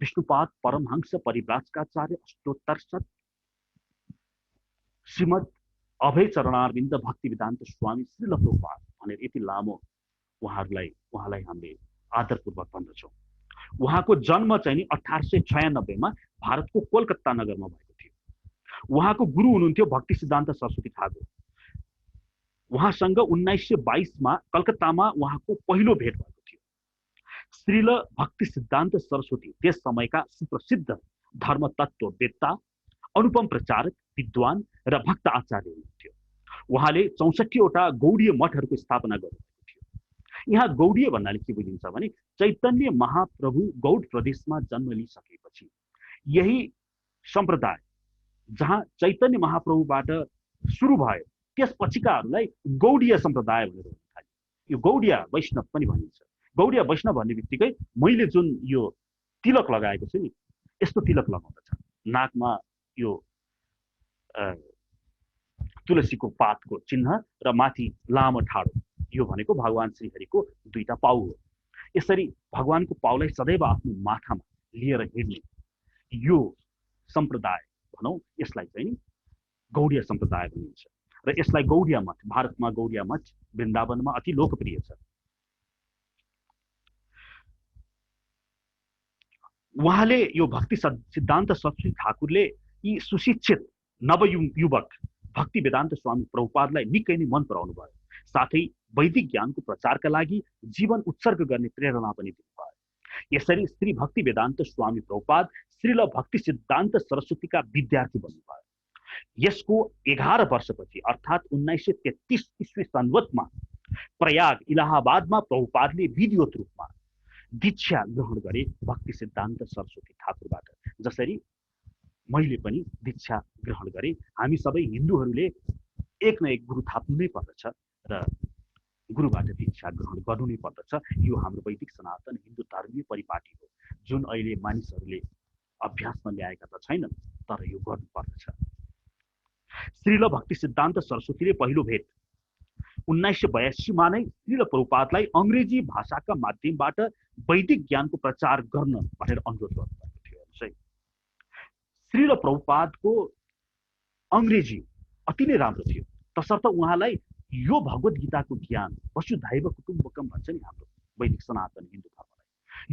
विष्णुपाद परमहंस परिव्राजकाचार्य अष्टोत्तर सत श्रीमद् अभय चरणारविन्द भक्ति वेदान्त स्वामी श्रील प्रभुपाद भनेर यति लामो उहाँलाई हामीले आदरपूर्वक भन्दछौँ। उहाँको जन्म चाहिँ नि 1896 मा भारतको कोलकाता नगरमा भएको थियो। उहाँको गुरु हुनुहुन्थ्यो भक्ति सिद्धान्त सरस्वती ठाकुर। उहाँसँग 1922 मा कलकत्तामा उहाँको पहिलो भेट भएको थियो। श्रील भक्ति सिद्धान्त सरस्वती त्यस समयका सुप्रसिद्ध धर्म तत्त्ववेत्ता, अनुपम प्रचारक, विद्वान र भक्त आचार्य हुनुहुन्थ्यो। उहाँले 64 वटा गौडीय मठहरूको स्थापना गर्नुभएको थियो। यहाँ गौडीय भन्नाले के बुझिन्छ भने चैतन्य महाप्रभु गौड प्रदेशमा जन्म लिइसकेपछि यही सम्प्रदाय जहाँ चैतन्य महाप्रभुबाट सुरु भयो त्यसपछिकाहरूलाई गौडीय सम्प्रदाय भनेर भन्न थाल्यो। यो गौडीय वैष्णव पनि भनिन्छ। गौडीय वैष्णव भन्ने बित्तिकै मैले जुन यो तिलक लगाएको छु नि, यस्तो तिलक लगाउँदछ। नाकमा यो तुलसीको पातको चिन्ह र माथि लामो ठाडो, यो भनेको भगवान श्रीहरिको दुईटा पाउ हो। यसरी भगवानको पाउलाई सदैव आफ्नो माथामा लिएर हिँड्ने यो सम्प्रदाय भनौँ, यसलाई चाहिँ गौडीय सम्प्रदाय भनिन्छ। र यसलाई गौडीय मठ, भारतमा गौडीय मठ वृन्दावनमा अति लोकप्रिय छ। उहाँले यो भक्ति सिद्धान्त सरस्वती ठाकुरले यी सुशिक्षित नवयुवक भक्ति वेदान्त स्वामी प्रभुपादलाई निकै नै मन पराउनु भयो। साथै वैदिक ज्ञानको प्रचारका लागि जीवन उत्सर्ग गर्ने प्रेरणा पनि दिनुभयो। यसरी श्री भक्ति वेदान्त स्वामी प्रभुपाद श्रील भक्ति सिद्धान्त सरस्वतीका विद्यार्थी बन्नुभयो। यसको 11 वर्षपछि अर्थात् 1933 ईस्वी संवतमा प्रयाग इलाहाबादमा प्रभुपादले विधिवत रूपमा दीक्षा ग्रहण गरे भक्ति सिद्धान्त सरस्वती ठाकुरबाट। जसरी मैले पनि दीक्षा ग्रहण गरे। हामी सबै हिन्दूहरूले एक न एक गुरु थाप्नु नै पर्दछ र गुरुबाट दीक्षा ग्रहण गर्नु नै पर्दछ। यो हाम्रो वैदिक सनातन हिन्दू धर्मीय परिपाटी हो, जुन अहिले मानिसहरूले अभ्यासमा ल्याएका त छैनन्, तर यो गर्नु पर्दछ। श्रील भक्ति सिद्धान्त सरस्वतीले पहिलो भेट 1982 मा नै श्रील प्रभुपादलाई अङ्ग्रेजी भाषाका माध्यमबाट वैदिक ज्ञानको प्रचार गर्न भनेर अनुरोध गर्नुभएको थियो। श्रील प्रभुपादको अङ्ग्रेजी अति नै राम्रो थियो। तसर्थ उहाँलाई यो भगवत गीताको ज्ञान वसुधैव कुटुम्बकम भन्छ नि हाम्रो वैदिक सनातन हिन्दू धर्मलाई,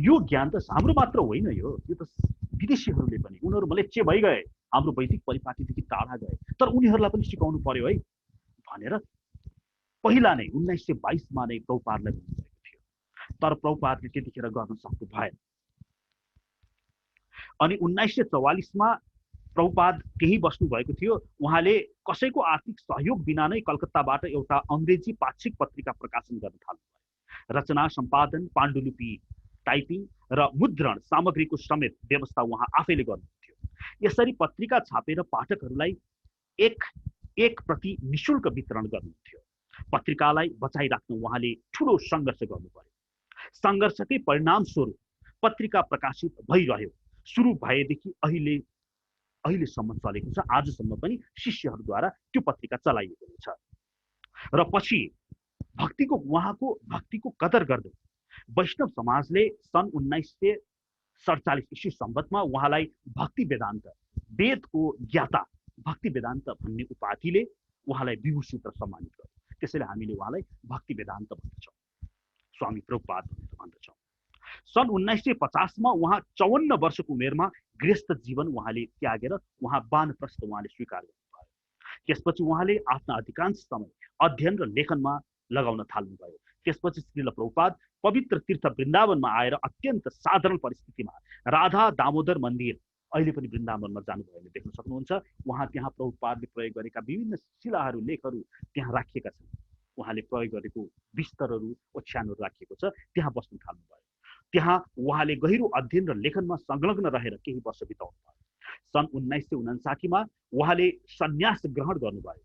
यो ज्ञान त हाम्रो मात्र होइन, यो त विदेशीहरूले पनि, उनीहरू मलेच्चे भइगए, हाम्रो वैदिक परिपाटीदेखि टाढा गए, तर उनीहरूलाई पनि सिकाउनु पर्यो है भनेर पहिला नै 1922 मा नै प्रभुपादलाई भन्नुभएको थियो। तर प्रभुपादले त्यतिखेर गर्न सक्नु भएन। अनि 1944 मा प्रभुपाद त्यही बस्नु भएको थियो। उहाँले कसैको आर्थिक सहयोग बिना नै कलकत्ताबाट एउटा अङ्ग्रेजी पाक्षिक पत्रिका प्रकाशन गर्न थाल्नुभयो। रचना, सम्पादन, पाण्डुलिपि टाइपिङ र मुद्रण सामग्रीको समेत व्यवस्था उहाँ आफैले गर्नुहुन्थ्यो। यसरी पत्रिका छापेर पाठकहरूलाई एक प्रति निशुल्क वितरण गर्नुहुन्थ्यो। पत्रिकालाई बचाइराख्न उहाँले ठुलो सङ्घर्ष गर्नुभयो। सङ्घर्षकै परिणामस्वरूप पत्रिका प्रकाशित भइरह्यो। सुरु भएदेखि अहिलेसम्म चलेको छ। आजसम्म पनि शिष्यहरूद्वारा त्यो पत्रिका चलाइएको छ। र पछि उहाँको भक्तिको कदर गर्दै वैष्णव समाजले सन् 1947 ईस्वी संवतमा उहाँलाई भक्ति वेदान्त, वेदको ज्ञाता भक्ति वेदान्त भन्ने उपाधिले उहाँलाई विभूषित र सम्मानित गर्यो। त्यसैले हामीले उहाँलाई भक्ति वेदान्त भन्दछौँ, स्वामी प्रभुपाद भनेर भन्दछौँ। सन् 1950 मा उहाँ 54 वर्षको उमेरमा गृहस्थ जीवन उहाँले त्यागेर उहाँ वानप्रस्थ उहाँले स्वीकार गर्नुभयो। त्यसपछि उहाँले आफ्ना अधिकांश समय अध्ययन र लेखनमा लगाउन थाल्नुभयो। त्यसपछि श्रील प्रभुपाद पवित्र तीर्थ वृन्दावनमा आएर अत्यन्त साधारण परिस्थितिमा राधा दामोदर मन्दिर, अहिले पनि वृन्दावनमा जानुभयो भने देख्न सक्नुहुन्छ, त्यहाँ प्रभुपादले प्रयोग गरेका विभिन्न शिलाहरू, लेखहरू त्यहाँ राखिएका छन्। उहाँले प्रयोग गरेको बिस्तरहरू ओछ्यानहरू राखिएको छ, त्यहाँ बस्न थाल्नुभयो। त्यहाँ उहाँले गहिरो अध्ययन र लेखनमा संलग्न रहेर केही वर्ष बिताउनु भयो। सन् 1959 मा उहाँले सन्यास ग्रहण गर्नुभयो।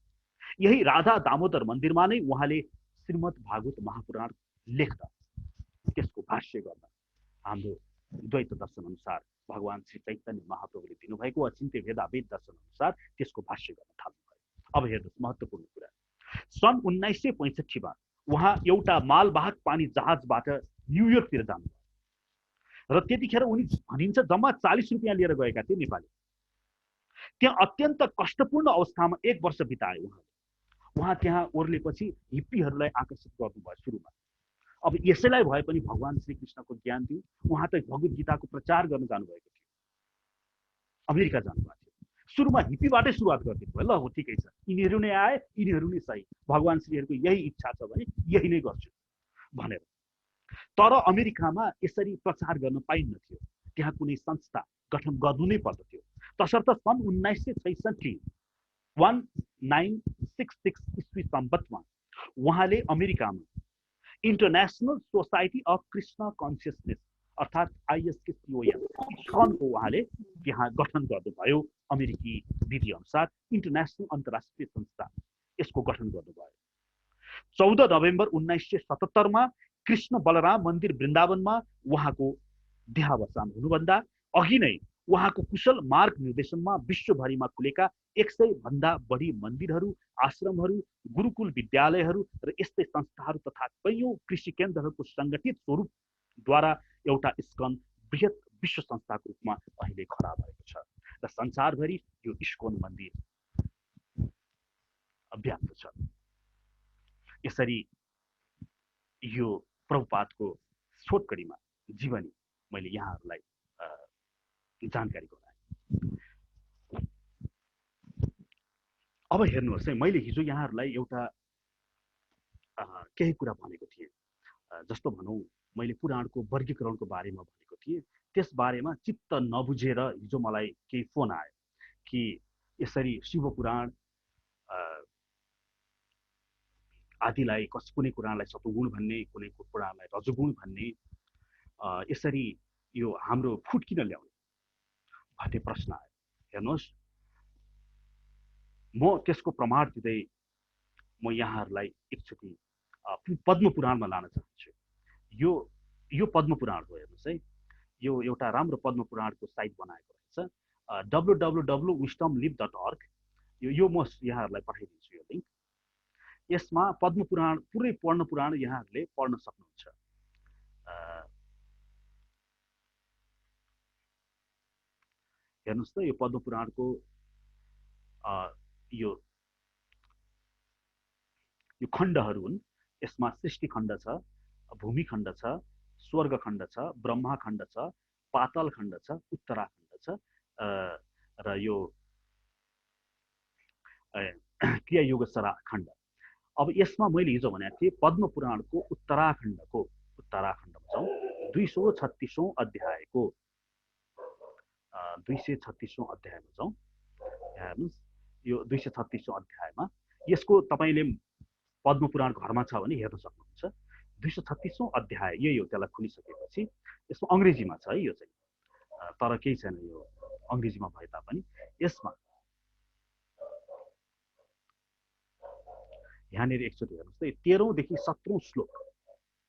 यही राधा दामोदर मन्दिरमा नै उहाँले श्रीमद् भागवत महापुराण लेख्दा त्यसको भाष्य गर्न हाम्रो द्वैत दर्शन अनुसार भगवान श्री चैतन्य महाप्रभुले दिनुभएको अचिन्त्य भेदाभेद दर्शन अनुसार त्यसको भाष्य गर्न थाल्नुभयो। अब हेर्नुहोस् महत्त्वपूर्ण कुरा, सन् 1965 मा उहाँ एउटा मालवाहक पानी जहाजबाट न्युयोर्कतिर जानुभयो र त्यतिखेर उनी भनिन्छ जम्मा 40 रुपियाँ लिएर गएका थिए नेपाली। त्यहाँ अत्यन्त कष्टपूर्ण अवस्थामा 1 वर्ष बिताए उहाँले। उहाँ त्यहाँ ओर्लेपछि हिप्पीहरूलाई आकर्षित गर्नुभयो सुरुमा। अब यसैलाई भए पनि भगवान श्रीकृष्णको ज्ञान दियो। उहाँ त भगवत गीताको प्रचार गर्न जानुभएको थियो, अमेरिका जानुभएको थियो। सुरुमा हिप्पीबाटै सुरुवात गरिदिनु भयो, ल हो ठिकै छ, यिनीहरू नै आए, यिनीहरू नै सही, भगवान श्रीहरूको यही इच्छा छ भने यही नै गर्छु भनेर। तर अमेरिकामा यसरी प्रचार गर्न पाइन्न थियो, त्यहाँ कुनै संस्था गठन गर्नु नै पर्दथ्यो। तसर्थ सन् 1966 ईस्वी सम्बतमा उहाँले अमेरिकामा international society of Krishna consciousness अर्थात् ISKCOM को उहाँले यहाँ गठन गर्नुभयो। अमेरिकी विधि अनुसार इन्टरनेसनल अन्तर्राष्ट्रिय संस्था यसको गठन गर्नुभयो। 14 नोभेम्बर 1977 मा कृष्ण बलराम मन्दिर वृन्दावनमा उहाँको देहावसान हुनुभन्दा अघि नै उहाँको कुशल मार्ग निर्देशनमा विश्वभरिमा खुलेका 100 भन्दा बढी मन्दिरहरू, आश्रमहरू, गुरुकुल विद्यालयहरू र यस्तै संस्थाहरू तथा कैयौं कृषि केन्द्रहरूको सङ्गठित स्वरूपद्वारा एउटा इस्कन बृहत विश्व संस्थाको रूपमा अहिले खडा भएको छ र संसारभरि यो इस्कन मन्दिर व्याप्त छ। यसरी यो प्रभुपादको छोटकरीमा जीवनी मैले यहाँहरूलाई जानकारी गराएँ। अब हेर्नुहोस् है, मैले हिजो यहाँहरूलाई एउटा केही कुरा भनेको थिएँ, जस्तो भनौँ मैले पुराणको वर्गीकरणको बारेमा भनेको थिएँ। त्यस बारेमा चित्त नबुझेर हिजो मलाई केही फोन आयो कि यसरी शिव पुराण आदिलाई कुनै पुराणलाई सतुगुण भन्ने, कुनै पुराणलाई रजोगुण भन्ने, यसरी यो हाम्रो फुट किन ल्याउने भन्ने प्रश्न आयो। हेर्नुहोस्, म त्यसको प्रमाण दिँदै म यहाँहरूलाई एकचोटि पद्म पुराणमा लान चाहन्छु। यो पद्म पुराण हो, हेर्नुहोस् है, यो एउटा राम्रो पद्म पुराणको साइट बनाएको रहेछ, www.wisdomlib.org। यो म यहाँहरूलाई पठाइदिन्छु यो लिङ्क। यसमा पद्म पुराण पुरै पढ्न पुराण यहाँहरूले पढ्न सक्नुहुन्छ। हेर्नुहोस् त, यो पद्म पुराणको यो खण्डहरू हुन्। यसमा सृष्टि खण्ड छ, भूमि खण्ड छ, स्वर्ग खण्ड छ, ब्रह्मा खण्ड छ, पाताल खण्ड छ, उत्तराखण्ड छ र यो क्रियायोगसरा खण्ड। अब यसमा मैले हिजो भनेको थिएँ पद्म पुराणको उत्तराखण्डमा जाउँ, 236औं अध्यायको 236औं अध्यायमा जाउँ। हेर्नुहोस्, यो 236औं अध्यायमा यसको तपाईले पद्म पुराण घरमा छ भने हेर्न सक्नुहुन्छ। 236औं अध्याय यही हो। त्यसलाई खुलिसकेपछि यसमा अंग्रेजीमा छ है, यो चाहिँ, तर केही छैन, यो अंग्रेजीमा भए तापनि यसमा यहाँनिर एकचोटि हेर्नुहोस् त, 13औं देखि 17औं श्लोक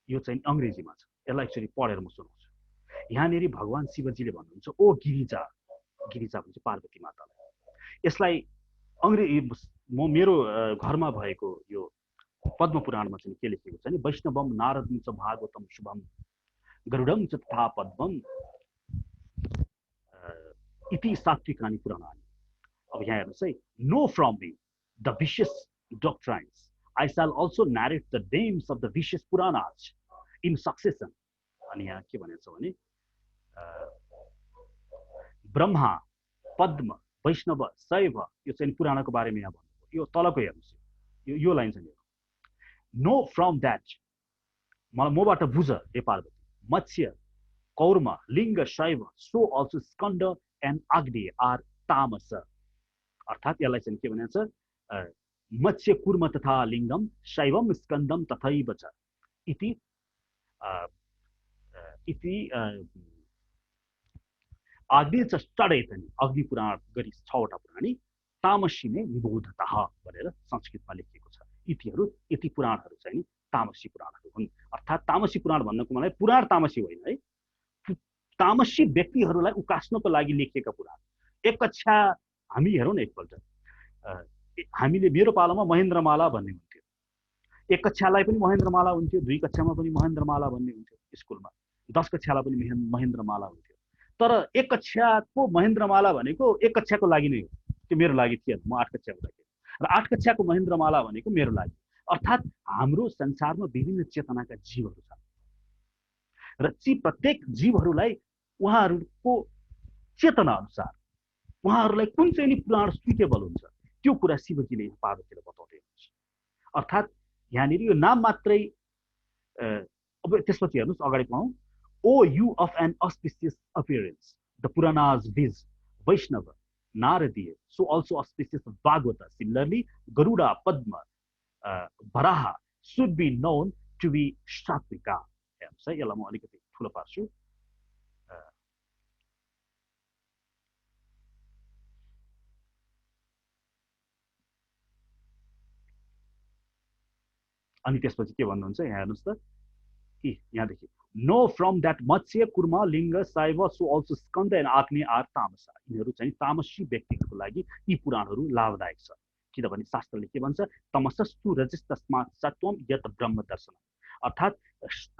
यो चाहिँ अंग्रेजीमा छ। यसलाई एकचोटि पढेर म सुनाउँछु। यहाँनिर भगवान शिवजीले भन्नुहुन्छ, ओ गिरिजा, गिरिजा भन्छ पार्वती मातालाई। यसलाई म मेरो घरमा भएको यो पद्म पुराणमा चाहिँ के लेखेको छ भने, वैष्णवम नारदं च भागवतम शुभम गरुडं च तथा पद्मम इति सात्विकानि पुराणानि। अब यहाँ हेर्नुहोस् है, no from me the vicious doctrines. I shall also narrate the names of the vicious Puranas in succession. अनि यहाँ के भनेको छ भने, ब्रह्मा, पद्म, वैष्णव, शैव, यो चाहिँ पुराणको बारेमा यहाँ भन्नुभयो। यो तलको हेर्नुहोस्, यो लाइन छ नि, नो फ्रम द्याट, मबाट बुझ हे पार्वती, मत्स्य, Kaurma, Linga, Shaiva, so also Skanda and Agni are तामस। अर्थात् यसलाई चाहिँ के भनेको छ, मत्स्य कुर्म तथा लिङ्गम शैवम स्कन्दम तथैव च इति इति आग्नेय च षडेतनि अग्नि पुराण गरी 6वटा पुराणी तामसीमे निबोधतः भनेर संस्कृतमा लेखिएको छ। यति पुराणहरू चाहिँ नि तामसी पुराणहरू हुन्। अर्थात् तामसी पुराण भन्नको मलाई पुराण तामसी होइन है, तामसी व्यक्तिहरूलाई उकास्नको लागि लेखिएका पुराण। एक कक्षा हामी हेरौँ न एकपल्ट, हामीले मेरो पालामा महेन्द्रमाला भन्ने हुन्थ्यो, एक कक्षालाई पनि महेन्द्रमाला हुन्थ्यो, 2 कक्षामा पनि महेन्द्रमाला भन्ने हुन्थ्यो स्कुलमा, 10 कक्षालाई पनि महेन्द्रमाला हुन्थ्यो। तर एक कक्षाको महेन्द्रमाला भनेको एक कक्षाको लागि नै हो, त्यो मेरो लागि थिएन, म 8 कक्षाको लागि, र 8 कक्षाको महेन्द्रमाला भनेको मेरो लागि। अर्थात् हाम्रो संसारमा विभिन्न चेतनाका जीवहरू छन् र प्रत्येक जीवहरूलाई उहाँहरूको चेतना अनुसार उहाँहरूलाई कुन चाहिँ नि पुराण सुइटेबल हुन्छ त्यो कुरा शिवजीले पार्वतीलाई बताउँदै हुनुहुन्छ। अर्थात् यहाँनिर यो नाम मात्रै, अब त्यसपछि हेर्नुहोस् अगाडि पाऊँ, O you of an auspicious appearance, the Puranas viz Vaishnava, Naradiya, so also auspicious of Bhagavata. Similarly, Garuda, Padma, Varaha should be known to be Shatvika. यसलाई म अलिकति ठुलो पार्छु। अनि त्यसपछि के भन्नुहुन्छ यहाँ हेर्नुहोस् त, यहाँदेखि नो फ्रम द्याट मत्स्य कुर्म लिङ्ग Shaiva so also Skanda and आग्नेय आर तामसा। यिनीहरू चाहिँ तामसी व्यक्तिहरूको लागि यी पुराणहरू लाभदायक छ, किनभने शास्त्रले के भन्छ, तमसस्तु रजस्तस्मात् सत्वम यत ब्रह्म दर्शन। अर्थात्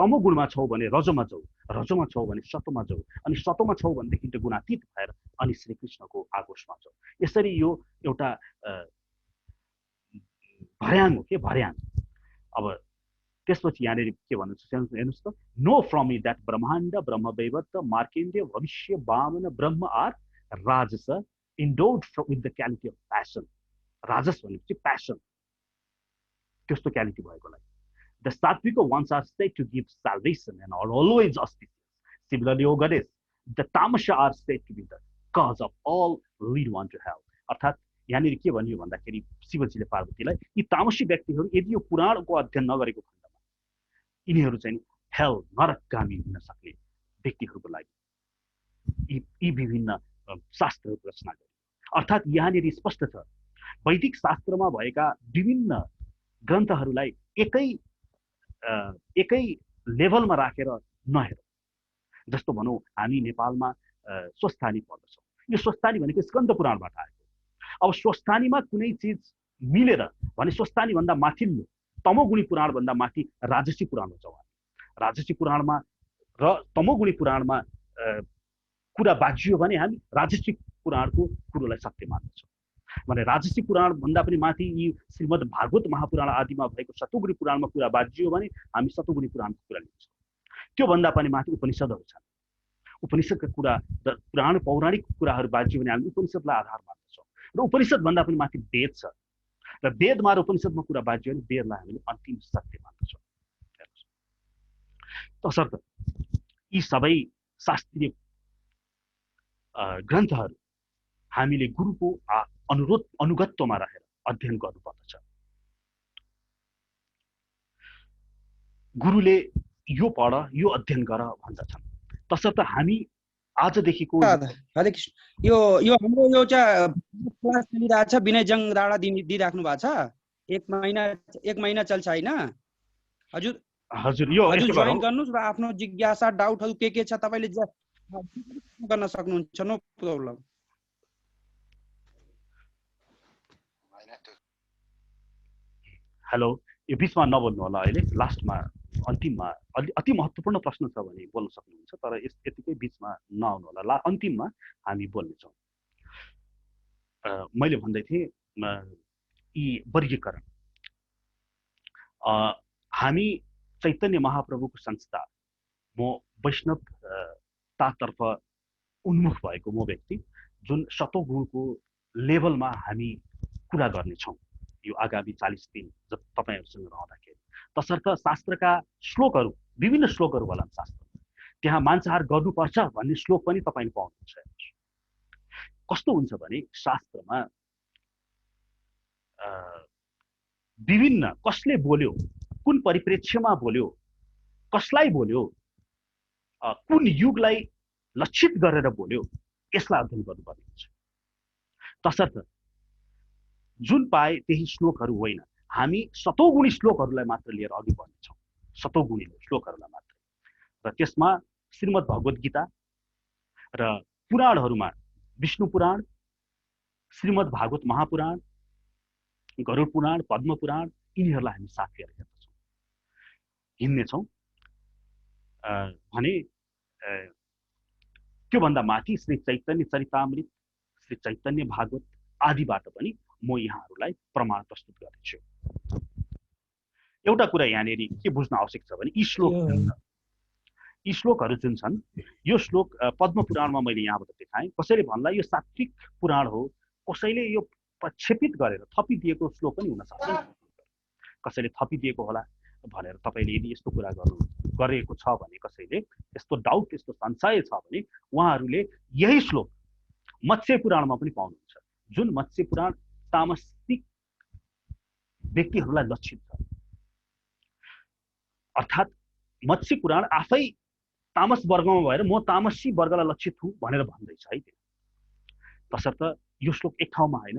तमोगुणमा छौ भने रजोमा जाऊ, रजोमा छौ भने सतोमा जाऊ, अनि सतोमा छौ भनेदेखि त्यो गुणातीत भएर अनि श्रीकृष्णको आगोशमा जाऊ। यसरी यो एउटा भर्याङ हो के, भर्याङ। अब त्यसपछि यहाँनिर के भन्नुहुन्छ हेर्नुहोस् त, नो फ्रम मी द्याट ब्रह्माण्ड ब्रह्म वैवर्त मार्केन्द्य भविष्य वामन ब्रह्म आर राजस endowed with the quality of passion. राजस भनेपछि प्यासन, त्यस्तो क्वालिटी भएकोलाई। The Satvika ones are said to give salvation and are always auspicious. Similarly, O goddess, the Tamasha are said to be the cause of all lead one to hell. अर्थात् यहाँनिर के भन्यो भन्दाखेरि शिवजीले पार्वतीलाई यी तामसी व्यक्तिहरू यदि यो पुराणको अध्ययन नगरेको खण्डमा यिनीहरू चाहिँ हेल नरकगामी हुन सक्ने व्यक्तिहरूको लागि यी विभिन्न शास्त्रहरूको रचना गरे। अर्थात् यहाँनिर स्पष्ट छ, वैदिक शास्त्रमा भएका विभिन्न ग्रन्थहरूलाई एकै लेभलमा राखेर नहेरौँ। जस्तो भनौँ हामी नेपालमा स्वस्थानी पढ्दछौँ, यो स्वस्थानी भनेको स्कन्द पुराणबाट आएको। अब स्वस्थानीमा कुनै चिज मिलेर भने स्वस्थानी भन्दा माथिल्लो तमोगुणी पुराण भन्दा माथि राजसी पुराणमा जाउँ। राजसी पुराणमा र तमोगुणी पुराणमा कुरा बाजियो भने हामी राजसी पुराणको कुरोलाई सत्य मान्दछौँ। भने राजसी पुराण भन्दा पनि माथि यी श्रीमद् भागवत महापुराण आदिमा भएको सतोगुणी पुराणमा कुरा बाजियो भने हामी सतोगुणी पुराणको कुरा लिन्छौँ। त्यो भन्दा पनि माथि उपनिषदहरू छन्, उपनिषदका कुरा र पुराण पौराणिक कुराहरू बाजियो भने हामी उपनिषदलाई आधार मान्दछौँ। र उपनिषद भन्दा पनि माथि वेद छ, र वेदमा र उपनिषदमा कुरा बाजियो भने वेदलाई हामीले अन्तिम सत्य मान्दछौँ। तसर्थ यी सबै शास्त्रीय ग्रन्थहरू हामीले गुरुको अनुगत्वमा रहेर अध्ययन गर्नुपर्दछ। गुरुले यो पढ यो अध्ययन गर भन्दछन्। तसर्थ हामी आजदेखिको हरे कृष्ण यो हाम्रो एउटा क्लास चलिरहेछ, विनयजङ राणा दिइराख्नु भएको छ, एक महिना चल्छ होइन हजुर? हजुर यो जोइन गर्नुस् र आफ्नो जिज्ञासा डाउटहरू के छ तपाईले गर्न सक्नुहुन्छ, नो प्रब्लम। हेलो, यो बिचमा नबोल्नु होला, अहिले लास्टमा अन्तिममा अति महत्त्वपूर्ण प्रश्न छ भने बोल्न सक्नुहुन्छ, तर यतिकै बिचमा नआउनु होला, अन्तिममा हामी बोल्नेछौँ। मैले भन्दै थिएँ यी वर्गीकरण, हामी चैतन्य महाप्रभुको संस्था, म वैष्णवतातर्फ उन्मुख भएको म व्यक्ति जुन सतोगुणको लेभलमा हामी कुरा गर्नेछौँ यो आगामी 40 दिन जब तपाईहरुसँग रहँदाखेरि। तसर्थ शास्त्रका श्लोकहरू, विभिन्न श्लोकहरू होला शास्त्रमा, त्यहाँ मांसाहार गर्नुपर्छ भन्ने श्लोक पनि तपाईले पाउनुहुन्छ। कस्तो हुन्छ भने शास्त्रमा विभिन्न कसले बोल्यो, कुन परिप्रेक्ष्यमा बोल्यो, कसलाई बोल्यो, कुन युगलाई लक्षित गरेर बोल्यो, यसलाई अध्ययन गर्नुपर्ने हुन्छ। तसर्थ जुन पाए त्यही श्लोकहरू होइन, हामी शतौगुणी श्लोकहरूलाई मात्र लिएर अघि बढ्नेछौँ, शतौगुणी श्लोकहरूलाई मात्र। र त्यसमा श्रीमद् भगवत गीता र पुराणहरूमा विष्णु पुराण, श्रीमद् भागवत महापुराण, गरुड पुराण, पद्म पुराण, यिनीहरूलाई हामी साथ लिएर हिँड्नेछौँ भने त्योभन्दा माथि श्री चैतन्य चरितामृत, श्री चैतन्य भागवत आदिबाट पनि म यहाँहरूलाई प्रमाण प्रस्तुत गर्नेछु। एउटा कुरा यहाँनिर के बुझ्न आवश्यक छ भने यी श्लोकहरू जुन छन्, यो श्लोक पद्म पुराणमा मैले यहाँबाट देखाएँ। कसैले भन्ला यो सात्विक पुराण हो, कसैले यो प्रक्षेपित गरेर थपिदिएको श्लोक पनि हुन सक्छ, कसैले थपिदिएको होला भनेर तपाईँले यदि यस्तो कुरा गरेको छ भने, कसैले यस्तो डाउट, यस्तो संशय छ भने उहाँहरूले यही श्लोक मत्स्य पुराणमा पनि पाउनुहुन्छ, जुन मत्स्य पुराण तामसिक व्यक्तिहरूलाई लक्षित छ। अर्थात् मत्स्य पुराण आफै तामस वर्गमा भएर म तामसी वर्गलाई लक्षित हुँ भनेर भन्दैछ है। तसर्थ यो श्लोक एक ठाउँमा होइन,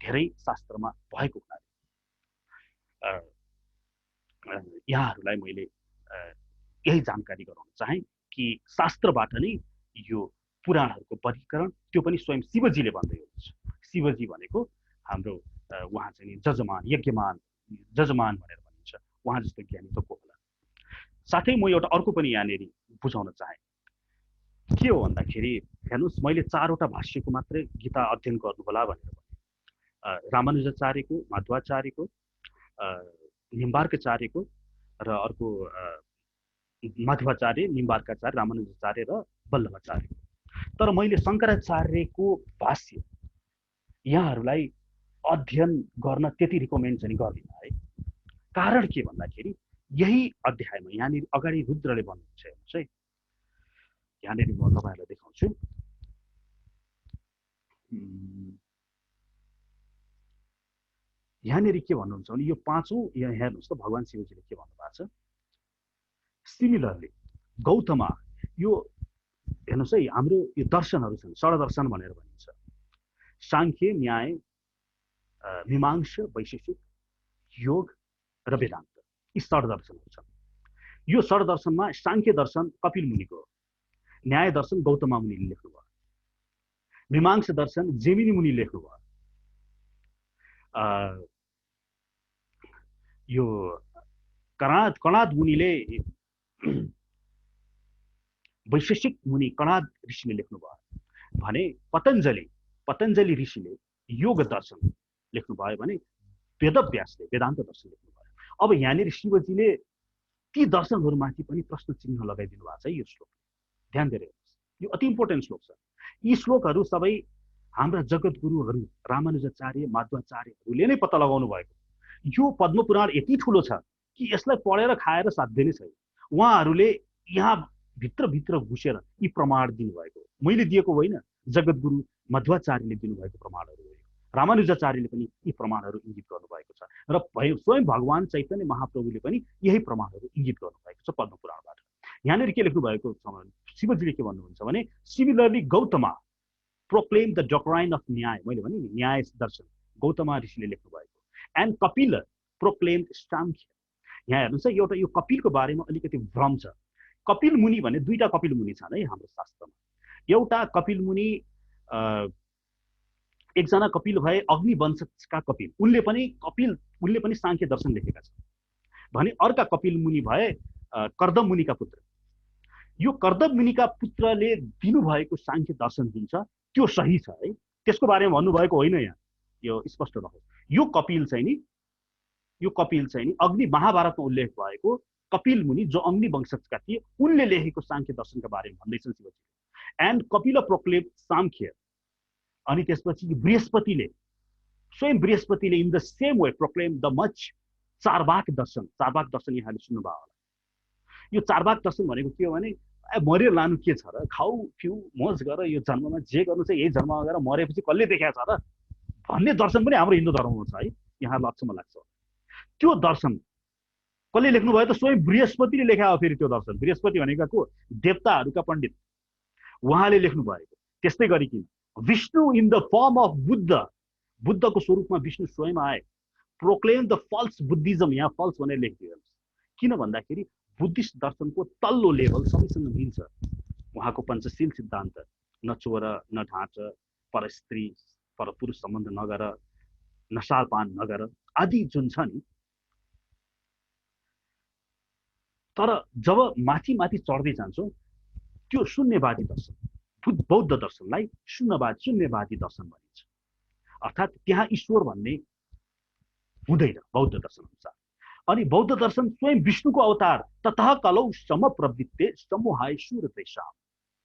धेरै शास्त्रमा भएको हुनाले यहाँहरूलाई मैले यही जानकारी गराउन चाहे कि शास्त्रबाट नै यो पुराणहरूको वर्गीकरण, त्यो पनि स्वयं शिवजीले भन्दै हुनुहुन्छ। शिवजी भनेको हाम्रो उहाँ चाहिँ जजमान, यज्ञमान, जजमान भनेर भनिन्छ, उहाँ जस्तो ज्ञानी त को होला। साथै म एउटा अर्को पनि यहाँनिर बुझाउन चाहे, के हो भन्दाखेरि हेर्नुहोस्, मैले 4वटा भाष्यको मात्रै गीता अध्ययन गर्नु होला भनेर भने, रामानुजाचार्यको, माध्वाचार्यको, निम्बार्काचार्यको र अर्को माध्वाचार्य, निम्बार्काचार्य, रामानुजाचार्य र वल्लभाचार्यको। तर मैले शङ्कराचार्यको भाष्य यहाँहरूलाई अध्ययन गर्न त्यति रिकमेन्ड चाहिँ गर्दिनँ है। कारण के भन्दाखेरि यही अध्यायमा यहाँनिर अगाडि रुद्रले भन्नुहुन्छ, हेर्नुहोस् है, यहाँनिर म तपाईँहरूलाई देखाउँछु। यहाँनिर के भन्नुहुन्छ भने यो 5औं, यहाँ हेर्नुहोस् त भगवान शिवजीले के भन्नुभएको छ। सिमिलरली गौतमा, यो हेर्नुहोस् है, हाम्रो यो दर्शनहरू छन्, षड्दर्शन भनेर भनिन्छ। साङ्ख्य, न्याय, मीमांसा, वैशेषिक, योग र वेदान्त, यी षड्दर्शनहरू छन्। यो षड्दर्शनमा साङ्ख्य दर्शन कपिल मुनिको हो, न्याय दर्शन गौतम मुनिले लेख्नुभयो, मीमांसा दर्शन जेमिनी मुनिले लेख्नुभयो, यो कणाद मुनिले, वैशेषिक मुनि कणाद ऋषिले लेख्नुभयो भने पतञ्जलि ऋषिले योग दर्शन लेख्नुभयो भने वेदव्यासले वेदान्त दर्शन लेख्नुभयो। अब यहाँनिर शिवजीले ती दर्शनहरूमाथि पनि प्रश्न चिन्ह लगाइदिनु भएको छ। यो श्लोक ध्यान दिएर हेर्नुहोस्, यो अति इम्पोर्टेन्ट श्लोक छ। यी श्लोकहरू सबै हाम्रा जगतगुरुहरू रामानुजाचार्य, माध्वाचार्यहरूले नै पत्ता लगाउनु भएको। यो पद्मपुराण यति ठुलो छ कि यसलाई पढेर खाएर साध्य नै छैन। उहाँहरूले यहाँ भित्र घुसेर यी प्रमाण दिनुभएको, मैले दिएको होइन, जगतगुरु मध्वाचार्यले दिनुभएको प्रमाणहरू हो। रामानुजाचार्यले पनि यी प्रमाणहरू इङ्गित गर्नुभएको छ र स्वयं भगवान चैतन्य महाप्रभुले पनि यही प्रमाणहरू इङ्गित गर्नुभएको छ पद्मपुराणबाट। यहाँनिर के लेख्नु भएको छ भने शिवजीले के भन्नुहुन्छ भने, similarly Gautama proclaim the डक्ट्राइन of न्याय, मैले भने न्याय दर्शन गौतमा ऋषिले लेख्नु भएको, एन्ड कपिल प्रोक्लेम साङ्ख्य। यहाँ हेर्नुहोस् है, एउटा यो कपिलको बारेमा अलिकति भ्रम छ। कपिल मुनि भने दुईटा कपिल मुनि छन् है हाम्रो शास्त्रमा। एउटा कपिल मुनि एकजना कपिल भए अग्निवंशका कपिल, उनले पनि साङ्ख्य दर्शन लेखेका छन् भने अर्का कपिल मुनि भए कर्दम मुनिका पुत्र। यो कर्दम मुनिका पुत्रले दिनुभएको साङ्ख्य दर्शन जुन छ त्यो सही छ है, त्यसको बारेमा भन्नुभएको होइन। यहाँ यो स्पष्ट रहोस्, यो कपिल चाहिँ नि अग्नि महाभारतमा उल्लेख भएको कपिल मुनि जो अग्नि वंशजका थिए, उनले लेखेको साङ्ख्य दर्शनका बारेमा भन्दैछन् शिवजी। एन्ड कपिल प्रोक्लेम साङ्ख्य, अनि त्यसपछि बृहस्पतिले, स्वयं बृहस्पतिले in the same way proclaim the much Charvaka दर्शन। चारवाक दर्शन यहाँले सुन्नुभयो होला। यो चारवाक दर्शन भनेको के हो भने, मरेर लानु के छ र, खाऊ पिउ मोज गर, यो जन्ममा जे गर्नु छ यही जन्ममा गरेर मरेपछि कसले देखाएको छ र भन्ने दर्शन पनि हाम्रो हिन्दू धर्ममा छ है। यहाँलाई अचम्म लाग्छ। त्यो दर्शन कसले लेख्नुभयो त? स्वयं बृहस्पतिले लेखा हो। फेरि त्यो दर्शन बृहस्पति भनेका को? देवताहरूका पण्डित, उहाँले लेख्नु भएको। त्यस्तै गरिकन Vishnu in the form of Buddha, बुद्धको स्वरूपमा विष्णु स्वयं आए। प्रोक्लेम द फल्स बुद्धिज्म, यहाँ फल्स भनेर लेखिदियो। किन भन्दाखेरि बुद्धिस्ट दर्शनको तल्लो लेभल सबैसँग मिल्छ। उहाँको पञ्चशील सिद्धान्त, न चोर न ढाँच, पर स्त्री पर पुरुष सम्बन्ध नगर, नशालपान नगर आदि जुन छ नि। तर जब माथि माथि चढ्दै जान्छौँ त्यो शून्यवादी दर्शन, बौद्ध दर्शनलाई शून्यवादी दर्शन भनिन्छ। अर्थात् त्यहाँ ईश्वर भन्ने हुँदैन बौद्ध दर्शन अनुसार। अनि बौद्ध दर्शन स्वयं विष्णुको अवतार, ततः कलौ सम प्रवृत्ते समोहाय शूर द्वेषा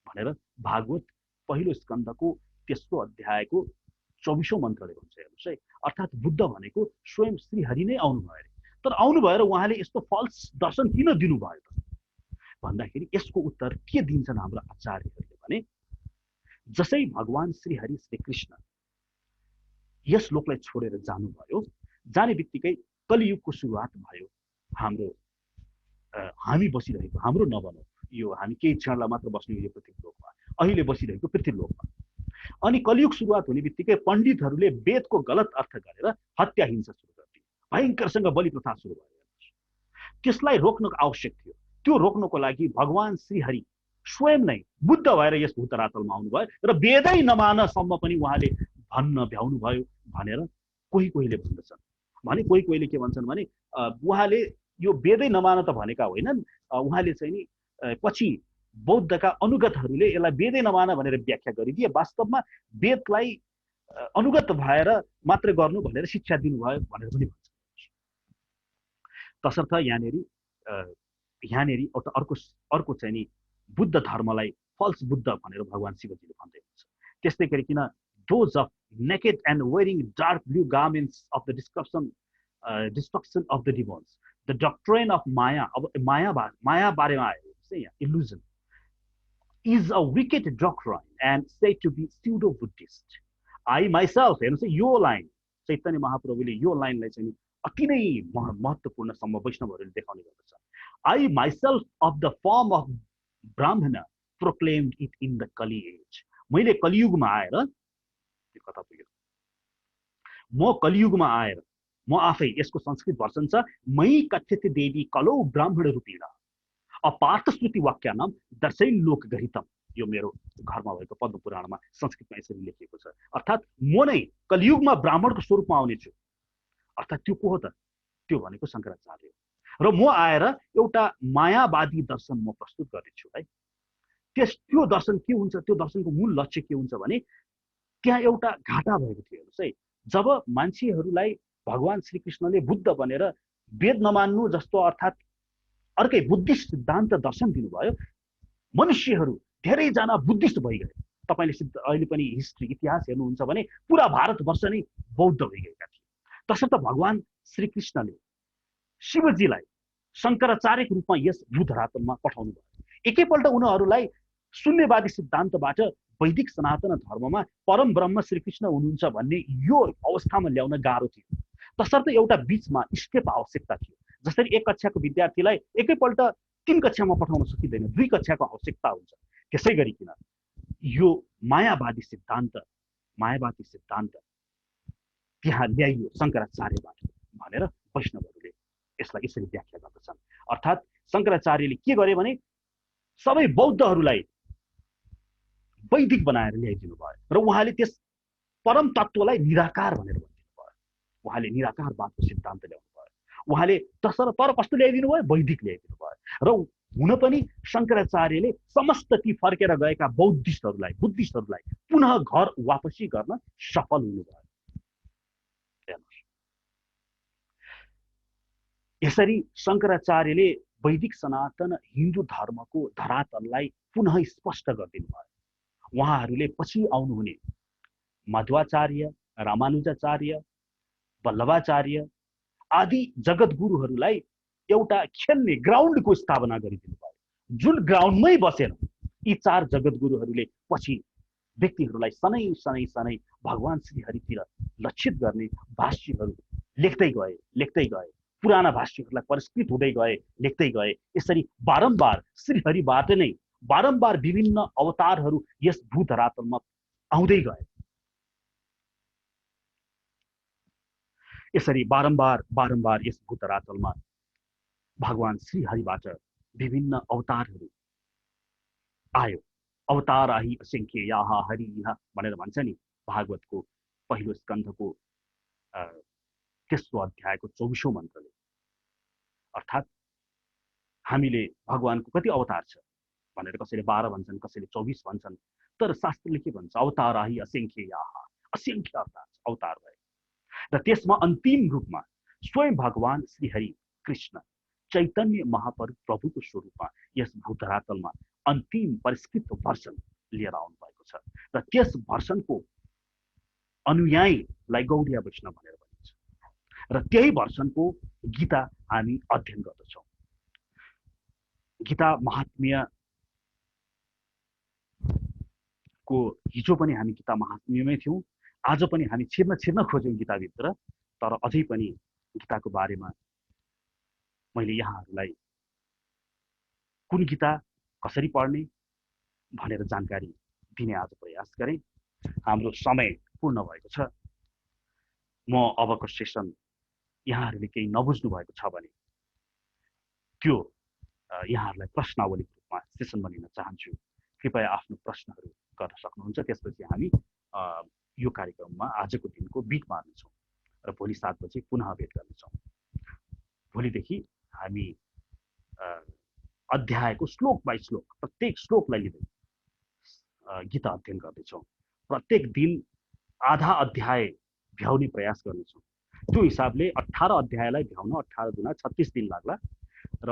भनेर भागवत पहिलो स्कन्धको तेस्रो अध्यायको 24औं मन्त्रले भन्छ। हेर्नुहोस् है, अर्थात् बुद्ध भनेको स्वयं श्रीहरि नै आउनुभयो अरे। तर आउनु भएर उहाँले यस्तो फल्स दर्शन किन दिनुभयो त भन्दाखेरि यसको उत्तर के दिन्छन् हाम्रो आचार्यहरूले भने, जसै भगवान श्रीहरि श्रीकृष्ण यस लोकलाई छोडेर जानुभयो, जाने बित्तिकै कलियुगको सुरुवात भयो। हामी बसिरहेको, हाम्रो नभनौँ, यो हामी केही क्षणलाई मात्र बस्ने यो पृथ्वी लोकमा, अहिले बसिरहेको पृथ्वी लोकमा। अनि कलियुग सुरुवात हुने बित्तिकै पण्डितहरूले वेदको गलत अर्थ गरेर हत्या हिंसा सुरु गरिदिए, भयङ्करसँग बलि प्रथा सुरु भयो। त्यसलाई रोक्न आवश्यक थियो। त्यो रोक्नको लागि भगवान श्रीहरि स्वयं नै बुद्ध भएर यस भूतरातलमा आउनुभयो र वेदै नमानसम्म पनि उहाँले भन्न भ्याउनु भयो भनेर कोहीले भन्दछन्। भने कोहीले के भन्छन् भने उहाँले यो वेदै नमान त भनेका होइनन्, उहाँले चाहिँ नि पछि बौद्धका अनुगतहरूले यसलाई वेदै नमान भनेर व्याख्या गरिदिए। वास्तवमा वेदलाई अनुगत भएर मात्र गर्नु भनेर शिक्षा दिनुभयो भनेर पनि भन्छ। तसर्थ यहाँनेरि अर्को चाहिँ नि बुद्ध धर्मलाई फल्स बुद्ध भनेर भगवान शिवजीले भन्दै हुनुहुन्छ। त्यस्तै गरिकन those of naked and wearing dark blue garments of the destruction of the demons, the doctrine of Maya बारेमा आयो यहाँ, illusion is a wicked doctrine and said to be pseudo Buddhist. I myself, हेर्नुहोस् है, यो line Chaitanya महाप्रभुले यो लाइनलाई चाहिँ अति नै महत्त्वपूर्ण सम्म वैष्णवहरूले देखाउने गर्दछ। I myself of the form of Brahmana proclaimed it in the Kali age. मैले कलियुगमा आएर कता पुग्यो, म कलियुगमा आएर म आफै, यसको संस्कृत भर्सन छ, मयि कथ्यते देवी कलौ ब्राह्मण रूपिणा अपार्थ श्रुति वाक्यानाम दर्शै लोक गहितम। यो मेरो घरमा भएको पद्म पुराणमा संस्कृतमा यसरी लेखिएको छ। अर्थात् म नै कलियुगमा ब्राह्मणको स्वरूपमा आउने छु। अर्थात् त्यो को हो त? त्यो भनेको शङ्कराचार्य हो। र म आएर एउटा मायावादी दर्शन म प्रस्तुत गर्नेछु है। त्यो दर्शन के हुन्छ? त्यो दर्शनको मूल लक्ष्य के हुन्छ भने त्यहाँ एउटा घाटा भएको थियो। हेर्नुहोस् है, जब मान्छेहरूलाई भगवान श्रीकृष्णले बुद्ध बनेर वेद नमान्नु जस्तो अर्थात् अर्कै बुद्धिस्ट सिद्धान्त दर्शन दिनुभयो, मनुष्यहरू धेरैजना बुद्धिस्ट भइगए। तपाईँले अहिले पनि हिस्ट्री इतिहास हेर्नुहुन्छ भने पुरा भारतवर्ष नै बौद्ध भइगएका थिए। तसर्थ भगवान श्रीकृष्णले शिवजीलाई शङ्कराचार्यको रूपमा यस भूधरातलमा पठाउनु भयो। एकैपल्ट उनीहरूलाई शून्यवादी सिद्धान्तबाट वैदिक सनातन धर्ममा परम ब्रह्म श्रीकृष्ण हुनुहुन्छ भन्ने यो अवस्थामा ल्याउन गाह्रो थियो। तसर्थ एउटा बीचमा स्टेप आवश्यकता थियो। जसरी एक कक्षाको विद्यार्थीलाई एकैपल्ट 3 कक्षामा पठाउन सकिँदैन, 2 कक्षाको आवश्यकता हुन्छ। त्यसै गरिकन यो मायावादी सिद्धान्त त्यहाँ ल्याइयो शङ्कराचार्यबाट भनेर वैष्णवहरूले यसलाई यसरी व्याख्या गर्दछन्। अर्थात् शङ्कराचार्यले के गरे भने सबै बौद्धहरूलाई वैदिक बनाएर ल्याइदिनु भयो र उहाँले त्यस परम तत्त्वलाई निराकार भनेर भनिदिनु भयो। उहाँले निराकारवादको सिद्धान्त ल्याउनु भयो। उहाँले तर कस्तो ल्याइदिनु भयो? वैदिक ल्याइदिनु भयो। र हुन पनि शङ्कराचार्यले समस्त ती फर्केर गएका बुद्धिस्टहरूलाई पुनः घर वापसी गर्न सफल हुनुभयो। यसरी शङ्कराचार्यले वैदिक सनातन हिन्दू धर्मको धरातललाई पुनः स्पष्ट गरिदिनु भयो। उहाँहरूले पछि आउनुहुने मध्वाचार्य, रामानुजाचार्य, वल्लभाचार्य आदि जगतगुरुहरूलाई एउटा खेल्ने ग्राउन्डको स्थापना गरिदिनु भयो, जुन ग्राउन्डमै बसेर यी 4 जगतगुरुहरूले पछि व्यक्तिहरूलाई सनै भगवान श्रीहरितिर लक्षित गर्ने भाष्यहरू लेख्दै गए। पुराना भाष्यहरूलाई परिष्कृत हुँदै गए, लेख्दै गए। यसरी बारम्बार श्रीहरिबाट नै बारम्बार विभिन्न अवतारहरू यस भूधरातलमा आउँदै गए। यसरी बारम्बार बारम्बार यस भूधरातलमा भगवान श्रीहरिबाट विभिन्न अवतारहरू आयो। अवतार आही असंख्य याहा हरिहा भनेर भन्छ नि भागवतको पहिलो स्कन्धको तेस्रो अध्यायको 24औं मन्त्रले। अर्थात् हामीले भगवानको कति अवतार छ भनेर कसैले 12 भन्छन्, कसैले 24 भन्छन्, तर शास्त्रले के भन्छ? अवतार आही असंख्य याहा, असंख्य अवतार भए। र त्यसमा अन्तिम रूपमा स्वयं भगवान श्रीहरि कृष्ण चैतन्य महाप्रभुको स्वरूपमा यस भूधरातलमा अन्तिम परिष्कृत भर्सन लिएर आउनु भएको छ। र त्यस भर्सनको अनुयायीलाई गौडिया वैष्णव भनेर भनिन्छ। र त्यही भर्सनको गीता हामी अध्ययन गर्दछौँ। गीता महात्म्य को हिजो पनि हामी गीता महात्म्यमै थियौँ, आज पनि हामी छिर्न खोज्यौँ गीताभित्र। तर अझै पनि गीताको बारेमा मैले यहाँहरूलाई कुन गीता कसरी पढ्ने भनेर जानकारी दिने आज प्रयास गरेँ। हाम्रो समय पूर्ण भएको छ। म अबको सेसन यहाँहरूले केही नबुझ्नु भएको छ भने त्यो यहाँहरूलाई प्रश्नावलीको रूपमा सेसन बनिन चाहन्छु। कृपया आफ्नो प्रश्नहरू गर्न सक्नुहुन्छ। त्यसपछि हामी यो कार्यक्रममा आजको दिनको बिट मार्नेछौँ र भोलि 7 बजे पुनः भेट गर्नेछौँ। भोलिदेखि हामी अध्यायको श्लोक बाई श्लोक प्रत्येक श्लोकलाई लिँदै गीता अध्ययन गर्नेछौँ। प्रत्येक दिन आधा अध्याय भ्याउने प्रयास गर्नेछौँ। त्यो हिसाबले 18 अध्यायलाई भ्याउन 18 गुणा 36 दिन लाग्ला र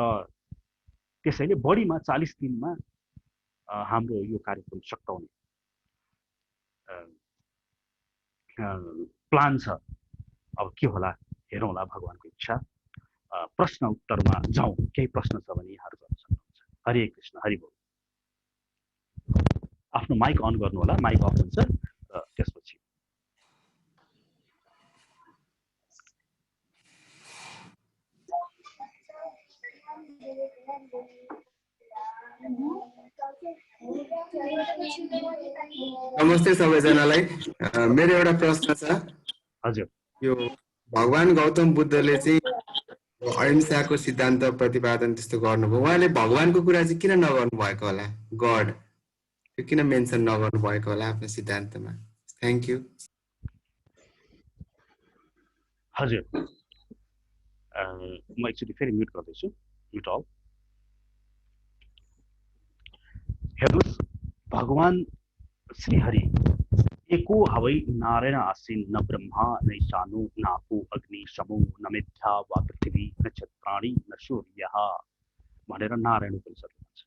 त्यसैले बढीमा 40 दिनमा हाम्रो यो कार्यक्रम सकाउने प्लान छ। अब के होला हेरौँला, भगवानको इच्छा। प्रश्न उत्तरमा जाउँ। केही प्रश्न छ भने यहाँहरू गर्न सक्नुहुन्छ। हरे कृष्ण, हरि बोल। आफ्नो माइक अन गर्नु होला, माइक अफ हुन्छ र त्यसपछि नमस्ते सबैजनालाई। मेरो एउटा प्रश्न छ। हजुर। यो भगवान गौतम बुद्धले चाहिँ अहिंसाको सिद्धान्त प्रतिपादन त्यस्तो गर्नुभयो, उहाँले भगवानको कुरा चाहिँ किन नगर्नु भएको होला? गड त्यो किन मेन्सन नगर्नु भएको होला आफ्नो सिद्धान्तमा? Thank you. हजुर, म एकचोटि फेरि म्युट गर्दैछु। Mute all. हेर्नुहोस्, भगवान श्रीहरि एको हवै नारायण आसीन, न ब्रह्मा न ईशानो नापो अग्नि समो न मिथ्या वा पृथ्वी न छत्राणि न सूर्य भनेर नारायण उपनिषदले भन्छ।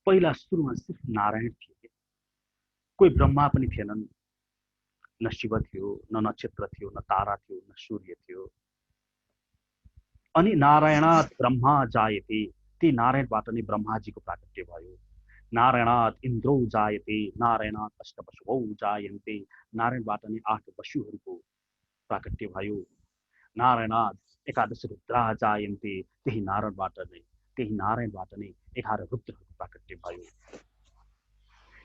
पहिला सुरुमा सिर्फ नारायण थिए। कोही ब्रह्मा पनि थिएनन्, न शिव थियो, न नक्षत्र थियो, न तारा थियो, न सूर्य थियो। अनि नारायणात् ब्रह्मा जायते, ती नारायणबाट नै ब्रह्माजीको प्राकट्य भयो। नारायणात् इन्द्रो जायते, नारायणात् अष्टवसुवौ जायन्ते, नारायणबाट नै 8 वसुहरूको प्राकट्य भयो। नारायणात् 11 रुद्रा जायन्ते, त्यही नारायणबाट नै 11 रुद्रहरूको प्राकट्य भयो।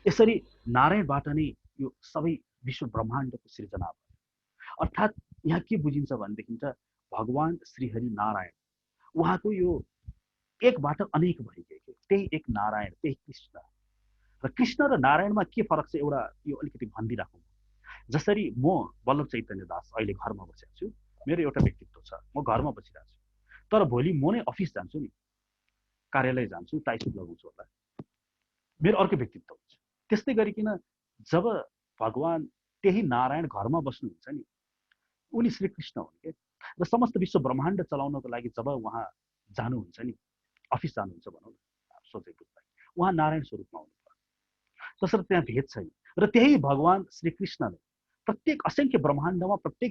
यसरी नारायणबाट नै यो सबै विश्व ब्रह्माण्डको सृजना भयो। अर्थात् यहाँ के बुझिन्छ भनेदेखि त भगवान श्रीहरि नारायण उहाँको यो एकबाट अनेक भइगयो। त्यही एक नारायण, त्यही कृष्ण। र कृष्ण र नारायणमा के फरक छ एउटा यो अलिकति भनिदिइराखौँ। जसरी म वल्लभ चैतन्य दास अहिले घरमा बसेको छु, मेरो एउटा व्यक्तित्व छ, म घरमा बसिरहेको छु। तर भोलि म नै अफिस जान्छु नि, कार्यालय जान्छु, टाइसुट लगाउँछु होला, मेरो अर्को व्यक्तित्व हुन्छ। त्यस्तै गरिकन जब भगवान त्यही नारायण घरमा बस्नुहुन्छ नि, उनी श्रीकृष्ण हुन् के। र समस्त विश्व ब्रह्माण्ड चलाउनको लागि जब उहाँ जानुहुन्छ नि, अफिस जानुहुन्छ भनौँ न, सोचे बुझ्दा उहाँ नारायण स्वरूपमा हुनुहुन्छ। तसर्थ त्यहाँ भेद छैन। र त्यही भगवान श्रीकृष्णले प्रत्येक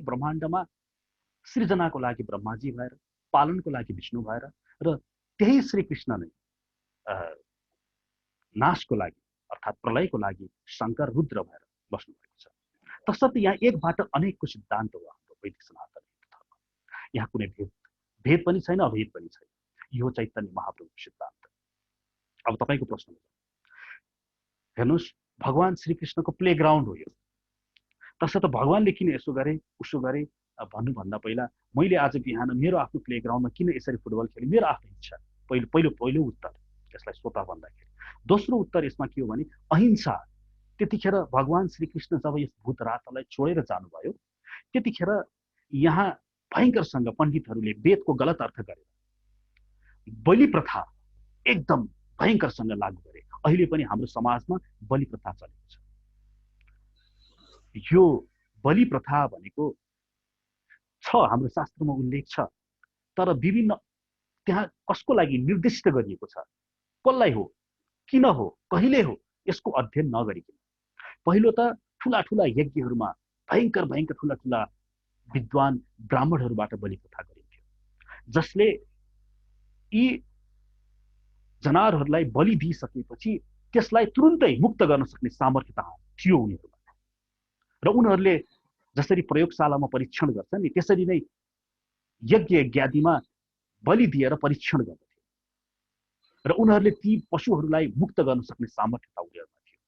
ब्रह्माण्डमा सृजनाको लागि ब्रह्माजी भएर, पालनको लागि विष्णु भएर, र त्यही श्रीकृष्ण नै नाशको लागि अर्थात् प्रलयको लागि शङ्कर रुद्र भएर बस्नु भएको छ। तसर्थ यहाँ एकबाट अनेकको सिद्धान्त हो हाम्रो वैदिक सनातन धर्म। यहाँ कुनै भेद भेद पनि छैन, अभेद पनि छैन। यो चैतन्य महाप्रभुको सिद्धान्त। अब तपाईको प्रश्न हेर्नुहोस्, भगवान श्रीकृष्णको प्लेग्राउन्ड हो यो। तसर्थ भगवानले किन यसो गरे उसो गरे भन्नुभन्दा पहिला मैले आज बिहान मेरो आफ्नो प्लेग्राउन्डमा किन यसरी फुटबल खेलेँ, मेरो आफ्नो इच्छा। पहिलो उत्तर यसलाई स्वतः भन्दाखेरि। दोस्रो उत्तर यसमा के हो भने अहिंसा। त्यतिखेर भगवान श्रीकृष्ण जब यस भूतरातलाई छोडेर जानुभयो, त्यतिखेर यहाँ भयङ्करसँग पण्डितहरूले वेदको गलत अर्थ गरेर बलि प्रथा एकदम भयङ्करसँग लागू गरे। अहिले पनि हाम्रो समाजमा बलि प्रथा चलेको छ। यो बलि प्रथा भनेको छ, हाम्रो शास्त्रमा उल्लेख छ, तर विभिन्न त्यहाँ कसको लागि निर्दिष्ट गरिएको छ, कसलाई हो, किन हो, कहिले हो, यसको अध्ययन नगरिकन पहिलो त ठुला ठुला यज्ञहरूमा भयङ्कर ठुला विद्वान ब्राह्मणहरूबाट बलि प्रथा गरिन्थ्यो, जसले यी जनावरहरूलाई बलि दिइसकेपछि त्यसलाई तुरुन्तै मुक्त गर्न सक्ने सामर्थ्यता थियो उनीहरूमा। र उनीहरूले जसरी प्रयोगशालामा परीक्षण गर्छन् नि, त्यसरी नै यज्ञ यज्ञादिमा बलि दिएर परीक्षण गर्दथे र उनीहरूले ती पशुहरूलाई मुक्त गर्न सक्ने सामर्थ्यता उनीहरूमा थियो।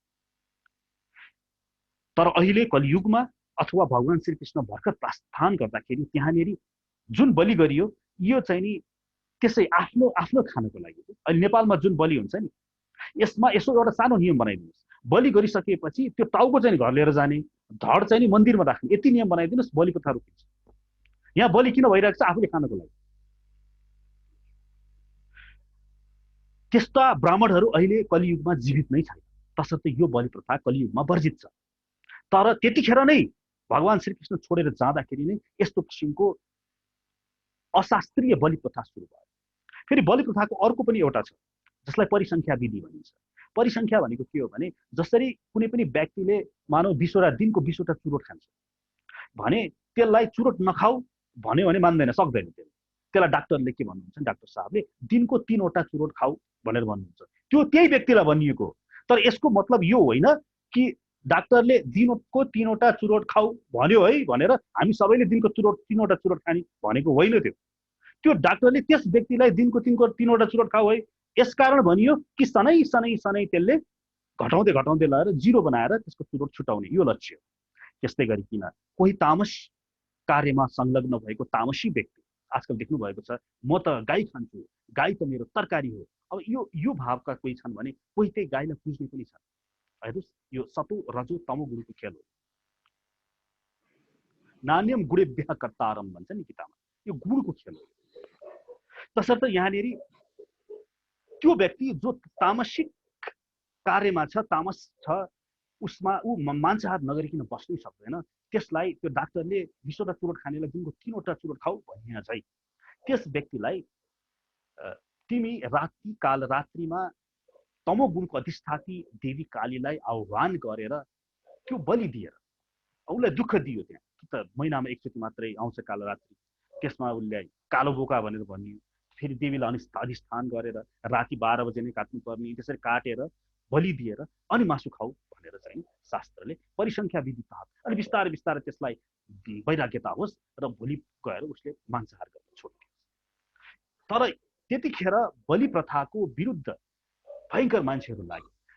तर अहिले कलियुगमा अथवा भगवान श्रीकृष्ण भर्खर प्रस्थान गर्दाखेरि त्यहाँनिर जुन बलि गरियो यो चाहिँ नि त्यसै आफ्नो आफ्नो खानको लागि। अहिले नेपालमा जुन बलि हुन्छ नि, यसमा यसो एउटा सानो नियम बनाइदिनुहोस्, बलि गरिसकेपछि त्यो टाउको चाहिँ घर लिएर जाने, धड चाहिँ नि मन्दिरमा राख्ने, यति नियम बनाइदिनुहोस्, बलि प्रथा रोकिन्छ। यहाँ बलि किन भइरहेको छ? आफूले खानको लागि। त्यस्ता ब्राह्मणहरू अहिले कलियुगमा जीवित नै छैन, तसर्थ यो बलि प्रथा कलियुगमा वर्जित छ। तर त्यतिखेर नै भगवान श्रीकृष्ण छोडेर जाँदाखेरि नै यस्तो किसिमको अशास्त्रीय बलि प्रथा सुरु भयो। फेरि बलि प्रथाको अर्को पनि एउटा छ जसलाई परिसङ्ख्या विधि भनिन्छ। परिसङ्ख्या भनेको के हो भने जसरी कुनै पनि व्यक्तिले मानव 20 दिनको 20 चुरोट खान्छ भने त्यसलाई चुरोट नखाऊ भन्यो भने मान्दैन, सक्दैन। त्यसलाई डाक्टरले के भन्नुहुन्छ, डाक्टर साहबले दिनको 3 चुरोट खाऊ भनेर भन्नुहुन्छ। त्यो त्यही व्यक्तिलाई भनिएको। तर यसको मतलब यो होइन कि डाक्टरले दिनको 3 चुरोट खाऊ भन्यो है भनेर हामी सबैले दिनको 3 चुरोट खाने भनेको होइन। त्यो डाक्टरले त्यस व्यक्तिलाई दिनको 3 चुरोट खाऊ है यसकारण भनियो कि सनै त्यसले घटाउँदै लगेर 0 बनाएर त्यसको चुरोट छुटाउने यो लक्ष्य। त्यस्तै गरिकन कोही तामस कार्यमा संलग्न भएको तामसी व्यक्ति आजकल देख्नु भएको छ, म त गाई खान्छु, गाई त मेरो तरकारी हो। अब यो भावका कोही छन् भने कोही त्यही गाईलाई पुज्ने पनि छन्। हेर्नुहोस्, यो सतो रजो तमो गुणको खेल हो। नान्यम गुणेभ्यः कर्तारम भन्छ नि किताबमा, यो गुणको खेल हो। तसर्थ यहाँनिर त्यो व्यक्ति जो तामसिक कार्यमा छ, तामस छ, उसमा ऊ मांसाहार नगरिकन बस्नै सक्दैन। त्यसलाई त्यो डाक्टरले 20 चुरोट खानेलाई दिनको 3 चुरोट खाऊ भन्ने चाहिँ त्यस व्यक्तिलाई तिमी कालरात्रिमा तमोगुणको अधिष्ठाती देवी कालीलाई आह्वान गरेर त्यो बलि दिएर उसलाई दुःख दियो। त्यहाँ त महिनामा एकचोटि मात्रै आउँछ कालरात्रि, त्यसमा उसलाई कालो बोका भनेर भनियो। फेरि देवीलाई अधिष्ठान गरेर राति 12 बजे नै काट्नुपर्ने, त्यसरी काटेर बलि दिएर अनि मासु खाऊ भनेर चाहिँ शास्त्रले परिसङ्ख्या विधि तहत अनि बिस्तारै त्यसलाई वैराग्यता होस् र भोलि गएर उसले मांसाहार गर्न छोड्यो। तर त्यतिखेर बलि प्रथाको विरुद्ध भयङ्कर मान्छेहरू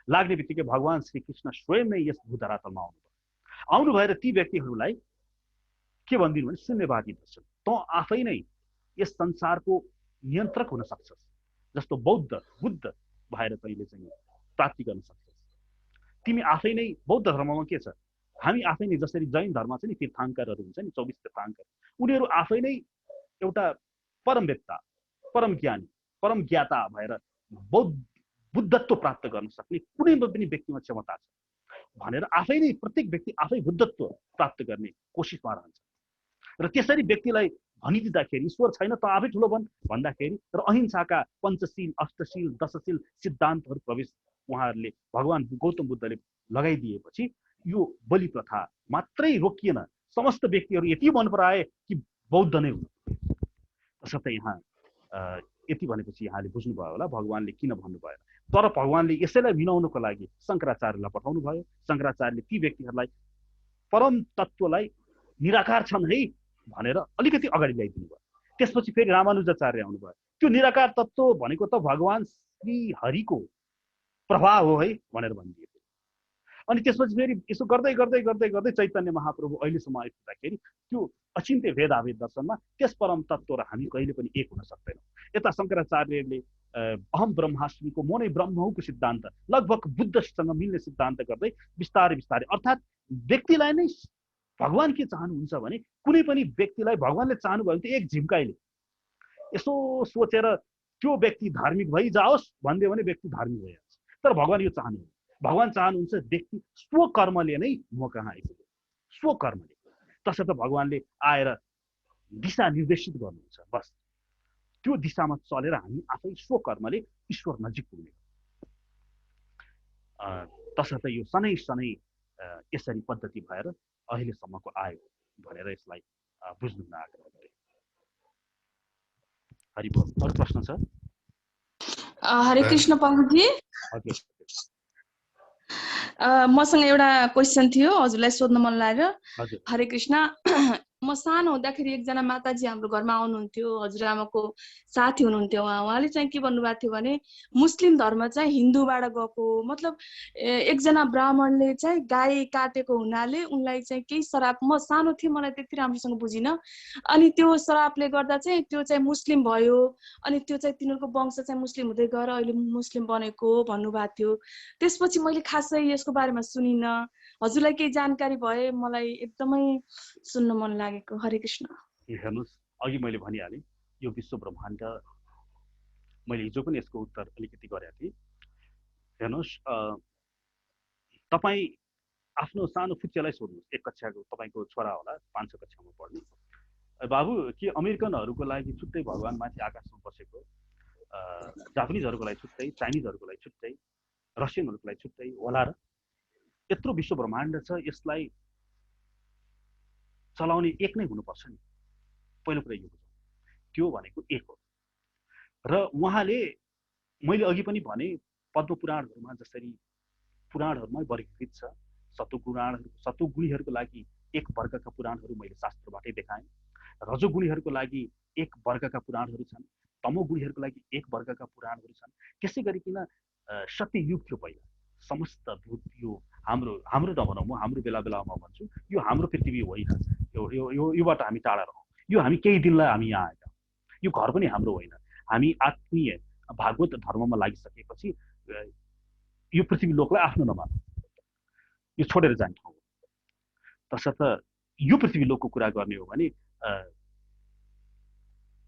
लाग्ने बित्तिकै भगवान श्रीकृष्ण स्वयं नै यस भूधरातलमा आउनु भएर ती व्यक्तिहरूलाई के भनिदिनु भने शून्यवादी दर्शन, त आफै नै यस संसारको नियन्त्रक हुन सक्छस्। जस्तो बुद्ध भएर तैँले चाहिँ प्राप्ति गर्न सक्छस्। तिमी आफै नै बौद्ध धर्ममा के छ, हामी आफै नै जसरी जैन धर्म छ नि तीर्थाङ्करहरू हुन्छ नि 24 तीर्थाङ्कर, उनीहरू आफै नै एउटा परमवेत्ता, परम ज्ञानी, परम ज्ञाता भएर बुद्धत्व प्राप्त गर्न सक्ने कुनै पनि व्यक्तिमा क्षमता छ भनेर आफै नै प्रत्येक व्यक्ति आफै बुद्धत्व प्राप्त गर्ने कोसिसमा रहन्छ। र त्यसरी व्यक्तिलाई भनिदिँदाखेरि ईश्वर छैन त आफै ठुलो भन्दाखेरि र अहिंसाका पञ्चशील, अष्टशील, दशशील सिद्धान्तहरू प्रवेश उहाँहरूले भगवान गौतम बुद्धले लगाइदिएपछि यो बलि प्रथा मात्रै रोकिएन, समस्त व्यक्तिहरू यति मन पराए कि बौद्ध नै हुनु। तसर्थ यहाँ यति भनेपछि यहाँले बुझ्नुभयो होला भगवानले किन भन्नु भएन। तर भगवानले यसैलाई मिलाउनको लागि शङ्कराचार्यलाई पठाउनु भयो। शङ्कराचार्यले ती व्यक्तिहरूलाई परम तत्त्वलाई निराकार छन् है भनेर अलिकति अगाडि ल्याइदिनु भयो। त्यसपछि फेरि रामानुजाचार्य आउनुभयो। त्यो निराकार तत्त्व भनेको त भगवान श्री हरिको प्रभाव हो है भनेर भनिदियो। अनि त्यसपछि फेरि यसो गर्दै गर्दै गर्दै गर्दै चैतन्य महाप्रभु अहिलेसम्म आइपुग्दाखेरि त्यो अचिन्त्य भेदाभेद दर्शनमा त्यस परम तत्त्व र हामी कहिले पनि एक हुन सक्दैनौँ। यता शङ्कराचार्यले अहम ब्रह्मास्मिको म नै ब्रह्म हुँको सिद्धान्त लगभग बुद्धसँग मिल्ने सिद्धान्त गर्दै बिस्तारै बिस्तारै अर्थात् व्यक्तिलाई नै भगवान के चाहनुहुन्छ भने कुनै पनि व्यक्तिलाई भगवानले चाहनुभयो भने त एक झिम्काइले यसो सोचेर त्यो व्यक्ति धार्मिक भइजाओस् भनिदियो भने व्यक्ति धार्मिक भइहाल्छ। तर भगवान यो चाहनुहुन्छ। भगवान चाहनुहुन्छ व्यक्ति स्वकर्मले नै म कहाँ आइपुग्यो, स्वकर्मले। तसर्थ भगवानले आएर दिशा निर्देशित गर्नुहुन्छ। बस त्यो दिशामा चलेर हामी आफै स्वकर्मले ईश्वर नजिक पुग्ने। तसर्थ यो सनै सनै यसरी पद्धति भएर अहिलेसम्मको आयो भनेर यसलाई बुझ्नु आग्रह गरे। हरिबोल। अरू प्रश्न छ? हरे कृष्ण पङ्कजी, हजुर मसँग एउटा क्वेसन थियो हजुरलाई सोध्न मन लाग्यो। हजुर। हरे कृष्ण, म सानो हुँदाखेरि एकजना माताजी हाम्रो घरमा आउनुहुन्थ्यो, हजुरआमाको साथी हुनुहुन्थ्यो। उहाँले चाहिँ के भन्नुभएको थियो भने मुस्लिम धर्म चाहिँ हिन्दूबाट गएको, मतलब एकजना ब्राह्मणले चाहिँ गाई काटेको हुनाले उनलाई चाहिँ केही श्राप, म सानो थिएँ मलाई त्यति राम्रोसँग बुझिनँ, अनि त्यो श्रापले गर्दा चाहिँ त्यो चाहिँ मुस्लिम भयो, अनि त्यो चाहिँ तिनीहरूको वंश चाहिँ मुस्लिम हुँदै गएर अहिले मुस्लिम बनेको भन्नुभएको थियो। त्यसपछि मैले खासै यसको बारेमा सुनिनँ। हजुरलाई केही जानकारी भए मलाई एकदमै सुन्न मन लागेको। हरे कृष्ण। हेर्नुहोस्, अघि मैले भनिहालेँ यो विश्व ब्रह्माण्ड, मैले हिजो पनि यसको उत्तर अलिकति गरेको थिएँ। हेर्नुहोस्, तपाईँ आफ्नो सानो फुच्चेलाई सोध्नुहोस्, एक कक्षाको तपाईँको छोरा होला, 5-6 कक्षामा पढ्ने, बाबु के अमेरिकनहरूको लागि छुट्टै भगवान माथि आकाशमा बसेको, जापानिजहरूको लागि छुट्टै, चाइनिजहरूको लागि छुट्टै, रसियनहरूको लागि छुट्टै होला र? यत्रो विश्व ब्रह्माण्ड छ, यसलाई चलाउने एक नै हुनुपर्छ नि। पहिलो कुरा यो बुझौँ, त्यो भनेको एक हो। र उहाँले, मैले अघि पनि भने, पद्म पुराणहरूमा जसरी पुराणहरूमा वर्गीकृत छ, सतोगुणीहरूको लागि एक वर्गका पुराणहरू मैले शास्त्रबाटै देखाएँ, रजोगुणीहरूको लागि एक वर्गका पुराणहरू छन्, तमोगुणीहरूको लागि एक वर्गका पुराणहरू छन्। त्यसै गरिकन सत्ययुग थियो पहिला। समस्त भूत यो हाम्रो नभनौँ, म हाम्रो बेला बेलामा भन्छु, यो हाम्रो पृथ्वी होइन, योबाट हामी टाढा रहौँ। यो हामी केही दिनलाई हामी यहाँ आएका, यो घर पनि हाम्रो होइन। हामी आत्मीय भागवत धर्ममा लागिसकेपछि यो पृथ्वी लोकलाई आफ्नो नमान्नु, यो छोडेर जाने ठाउँ हो। तसर्थ यो पृथ्वी लोकको कुरा गर्ने हो भने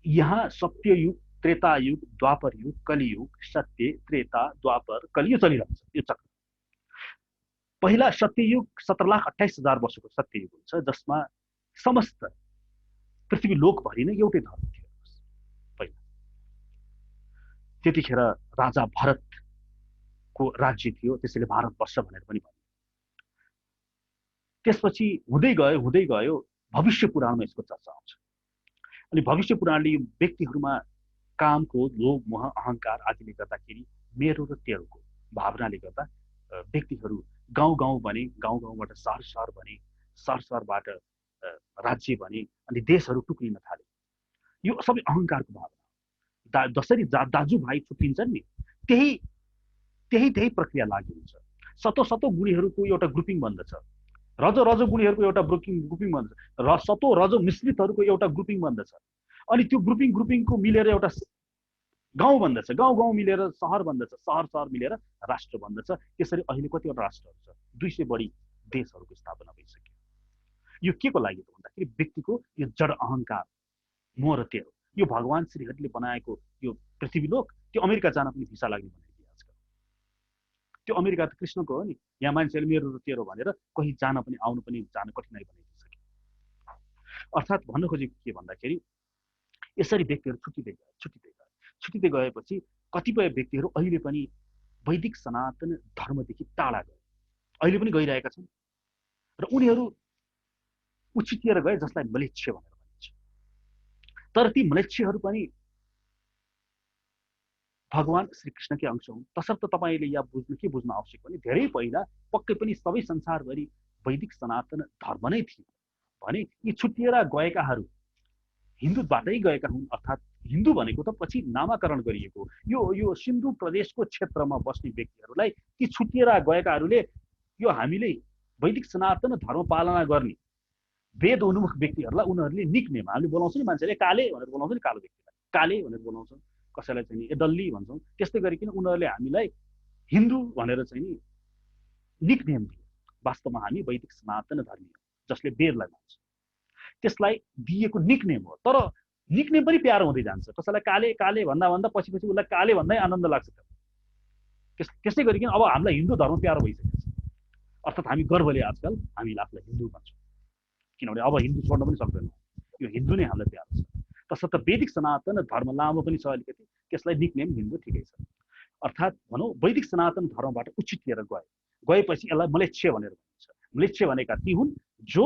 यहाँ सत्ययुग, त्रेतायुग, द्वापर युग, कलियुग, सत्य, त्रेता, द्वापर, कलि यो चलिरहन्छ, यो चक्र। पहिला सत्ययुग 17,28,000 वर्षको सत्ययुग हुन्छ, जसमा समस्त पृथ्वी लोकभरि नै एउटै धर्म थियो पहिला। त्यतिखेर राजा भरतको राज्य थियो, त्यसैले भारतवर्ष भनेर पनि भनियो। त्यसपछि हुँदै गयो भविष्य पुराणमा यसको चर्चा आउँछ। अनि भविष्य पुराणले यो व्यक्तिहरूमा काम, क्रोध, लोभ, मोह, अहङ्कार आदिले गर्दाखेरि मेरो र तेरोको भावनाले गर्दा व्यक्तिहरू गाउँ बने, गाउँबाट सहर बने, सहरबाट राज्य बने, अनि देशहरू टुक्रिन थाले। यो सबै अहङ्कारको भावना। जसरी दाजुभाइ छुट्टिन्छन् नि, त्यही प्रक्रिया लागू हुन्छ। सतो गुणीहरूको एउटा ग्रुपिङ बन्दछ, रजो गुणीहरूको एउटा ग्रुपिङ बन्दछ, र सतो रजो मिश्रितहरूको एउटा ग्रुपिङ बन्दछ। अनि त्यो ग्रुपिङको मिलेर एउटा गाउँ बन्दछ, गाउँ मिलेर सहर बन्दछ, सहर मिलेर राष्ट्र बन्दछ। त्यसरी अहिले कतिवटा राष्ट्रहरू छ, 200 बढी देशहरूको स्थापना भइसक्यो। यो के को लागि त भन्दाखेरि व्यक्तिको यो जड अहङ्कार, म र तेरो, यो भगवान श्रीहरिले बनाएको यो पृथ्वी लोक, त्यो अमेरिका जान पनि भिसा लाग्ने बनाइदिए आजकल। त्यो अमेरिका त कृष्णको हो नि, यहाँ मान्छेले मेरो र तेरो भनेर कहीँ जान कठिनाइ बनाइदिइसक्यो। अर्थात् भन्न खोजेको के भन्दाखेरि यसरी व्यक्तिहरू छुट्टिँदै गएपछि कतिपय व्यक्तिहरू अहिले पनि वैदिक सनातन धर्मदेखि टाढा गए, अहिले पनि गइरहेका छन्। र उनीहरू उछिटिएर गए, जसलाई म्लेच्छ भनेर भनिन्छ। तर ती म्लेच्छहरू पनि भगवान श्रीकृष्णकै अंश हुन्। तसर्थ तपाईँले यहाँ बुझ्न आवश्यक भने धेरै पहिला पक्कै पनि सबै संसारभरि वैदिक सनातन धर्म नै थियो भने यी छुट्टिएर गएकाहरू हिन्दूबाटै गएका हुन्, अर्थात् हिन्दू भनेको त पछि नामाकरण गरिएको यो सिन्धु प्रदेशको क्षेत्रमा बस्ने व्यक्तिहरूलाई ती छुटिएर गएकाहरूले यो हामीले वैदिक सनातन धर्म पालना गर्ने वेद उन्मुख व्यक्तिहरूलाई उनीहरूले निक नेम हामीले बोलाउँछौँ नि, मान्छेले काले भनेर बोलाउँछ नि, कालो व्यक्तिलाई काले भनेर बोलाउँछौँ, कसैलाई चाहिँ नि डल्ली भन्छौँ। त्यस्तै गरिकन उनीहरूले हामीलाई हिन्दू भनेर चाहिँ नि निक नेम दिए। वास्तवमा हामी वैदिक सनातन धर्मी हो जसले वेदलाई मान्छ, त्यसलाई दिएको निक नेम हो। तर निक नेम पनि प्यारो हुँदै जान्छ। कसैलाई काले काले भन्दा भन्दा पछि उसलाई काले भन्दै आनन्द लाग्छ। त्यसै गरिकन अब हामीलाई हिन्दू धर्म प्यारो भइसकेको छ, अर्थात् हामी गर्वले आजकल हामीले आफूलाई हिन्दू भन्छौँ, किनभने अब हिन्दू छोड्न पनि सक्दैनौँ, यो हिन्दू नै हामीलाई प्यारो छ। तसर्थ वैदिक सनातन धर्म लामो पनि छ अलिकति, त्यसलाई निकनेम हिन्दू ठिकै छ। अर्थात् भनौँ वैदिक सनातन धर्मबाट उछिटिएर गएपछि यसलाई म्लेच्छ भनेर भनिन्छ। म्लेच्छ भनेका ती हुन् जो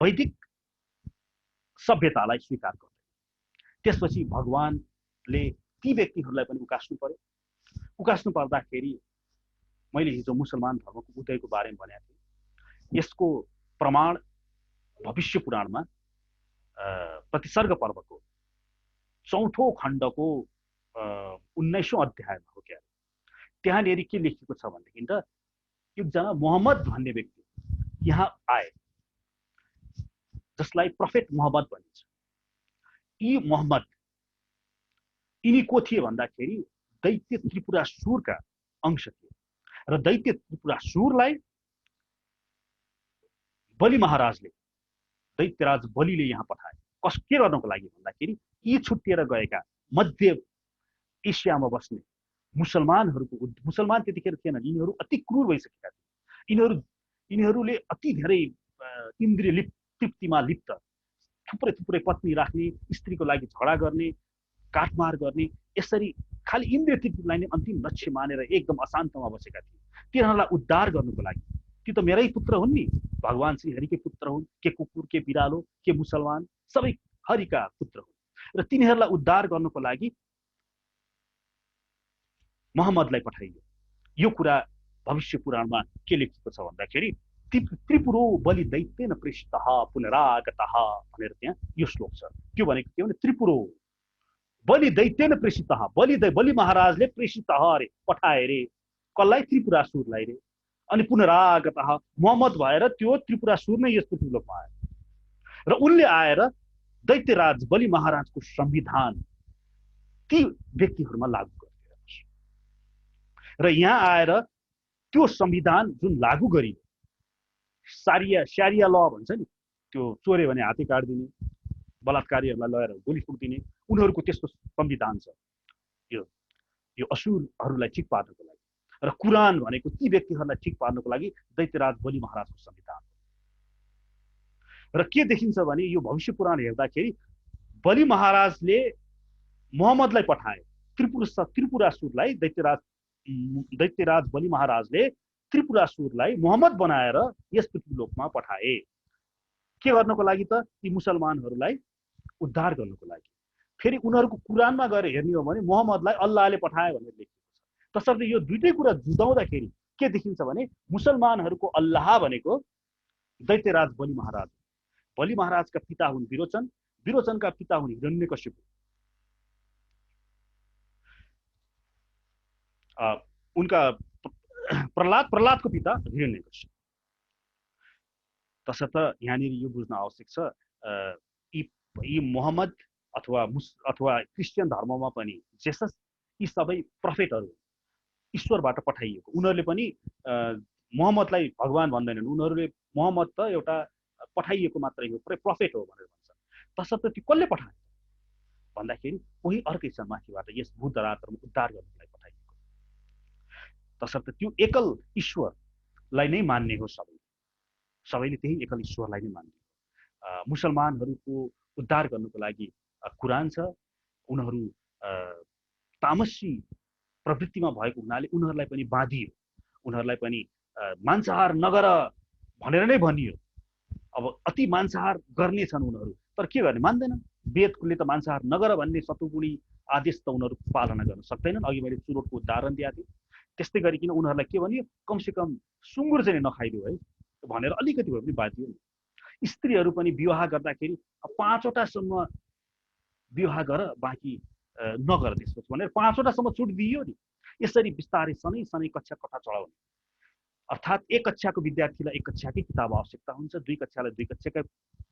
वैदिक सभ्यतालाई स्वीकार गर्दैन। त्यसपछि भगवानले ती व्यक्तिहरूलाई पनि उकास्नु पर्यो। उकास्नु पर्दाखेरि मैले हिजो मुसलमान धर्मको उदयको बारेमा भनेको थिएँ। यसको प्रमाण भविष्य पुराणमा प्रतिसर्ग पर्वको 4औं खण्डको 19औं अध्यायमा हो क्या। त्यहाँनिर के लेखिएको छ भनेदेखि त एकजना मोहम्मद भन्ने व्यक्ति यहाँ आए, जसलाई प्रोफेट मोहम्मद भनिन्छ। यी मोहम्मद यिनी को थिए भन्दाखेरि दैत्य त्रिपुरासुरका अंश थिए र दैत्य त्रिपुरासुरलाई बलि महाराजले, दैत्यराज बलिले यहाँ पठाए। के गर्नको लागि भन्दाखेरि यी छुट्टिएर गएका मध्य एसियामा बस्ने मुसलमान त्यतिखेर थिएनन्, यिनीहरू अति क्रूर भइसकेका थिए। यिनीहरूले अति धेरै इन्द्रिय तृप्तिमा लिप्त, थुप्रै पत्नी राख्ने, स्त्रीको लागि झगडा गर्ने, काटमार गर्ने, यसरी खालि इन्द्रिय तृप्तिलाई नै अन्तिम लक्ष्य मानेर एकदम अशान्तमा बसेका थिए। तिनीहरूलाई उद्धार गर्नुको लागि, ती त मेरै पुत्र हुन् नि, भगवान श्री हरिकै पुत्र हुन्, के कुकुर के बिरालो के मुसलमान सबै हरिका पुत्र हुन्। र तिनीहरूलाई उद्धार गर्नुको लागि मोहम्मदलाई पठाइयो। यो कुरा भविष्य पुराणमा के लेखिएको छ भन्दाखेरि त्रिपुरो बलि दैत्येन प्रेषितः पुनरागतः भनेर त्यहाँ यो श्लोक छ। त्यो भनेको के भने त्रिपुरो बलि दैत्येन प्रेषितः, बलि महाराजले प्रेषितः अरे पठाए रे, कसलाई? त्रिपुरासुरलाई रे। अनि पुनरागतः मोहम्मद भएर त्यो त्रिपुरासुर नै यस पृथ्वीलोकमा आयो र उनले आएर दैत्यराज बलि महाराजको संविधान ती व्यक्तिहरूमा लागू गरिदियो र यहाँ आएर त्यो संविधान जुन लागू गरियो, शारिया ल भन्छ नि, त्यो चोरे भने हाते काट्दिने, बलात्कारीहरूलाई लगेर गोली फुक्दिने, उनीहरूको त्यस्तो संविधान छ। यो असुरहरूलाई ठिक पार्नको लागि, र कुरान भनेको ती व्यक्तिहरूलाई ठिक पार्नको लागि दैत्यराज बलि महाराजको संविधान हो। र के देखिन्छ भने यो भविष्य पुराण हेर्दाखेरि बलि महाराजले मोहम्मदलाई पठाए, त्रिपुरासुरलाई दैत्यराज बलि महाराजले त्रिपुरासुरलाई मोहम्मद बनाएर यस पृथ्वीलोकमा पठाए। के गर्नको लागि त? यी मुसलमानहरूलाई उद्धार गर्नको लागि। फेरि उनीहरूको कुरानमा गएर हेर्ने हो भने मोहम्मदलाई अल्लाहले पठाए भनेर लेखिएको छ। तसर्थ यो दुईटै कुरा जुदाउँदाखेरि के देखिन्छ भने मुसलमानहरूको अल्लाह भनेको दैत्यराज बलि महाराज। बलि महाराजका पिता हुन् विरोचन, विरोचनका पिता हुन् हिरण्यकशिपु। उनका प्रहलादको पिता हिरण्यकशिपु। तसर्थ यहाँनिर यो बुझ्न आवश्यक छ, यी मोहम्मद अथवा क्रिस्चियन धर्ममा पनि जेसस, यी सबै प्रोफेटहरू ईश्वरबाट पठाइएको। उनीहरूले पनि मोहम्मदलाई भगवान भन्दैनन्, उनीहरूले मोहम्मद त एउटा पठाइएको मात्रै हो, प्रोफेट हो भनेर भन्छ। तसर्थ त्यो कसले पठाए भन्दाखेरि कोही अर्कै छ माथिबाट यस भूधरातलमा उद्धार गर्नको लागि पठाइएको। तसर्थ त्यो एकल ईश्वरलाई नै मान्ने हो सबैले त्यही एकल ईश्वरलाई नै मान्ने हो। मुसलमानहरूको उद्धार गर्नको लागि कुरान छ। उनीहरू तामसी प्रवृत्तिमा भएको हुनाले उनीहरूलाई पनि बाँधियो, उनीहरूलाई पनि मांसाहार नगर भनेर नै भनियो। अब अति मांसाहार गर्ने छन् उनीहरू, तर के गर्ने? मान्दैनन्। वेदले त मांसाहार नगर भन्ने सतुगुणी आदेश त उनीहरू पालना गर्न सक्दैनन्। अघि मैले चुरोटको उदाहरण दिएको थिएँ। त्यस्तै गरिकन उनीहरूलाई के भनियो? कमसेकम सुँगुर चाहिँ नखाइदियो है भनेर अलिकति भए पनि बाँधियो नि। स्त्रीहरू पनि विवाह गर्दाखेरि 5वटासम्म विवाह गर बाँकी नगर त्यसपछि भनेर 5वटासम्म छुट दिइयो नि। यसरी बिस्तारै सनै सनै कक्षा कथा चढाउने, अर्थात् एक कक्षाको विद्यार्थीलाई एक कक्षाकै किताब आवश्यकता हुन्छ, 2 कक्षालाई 2 कक्षाका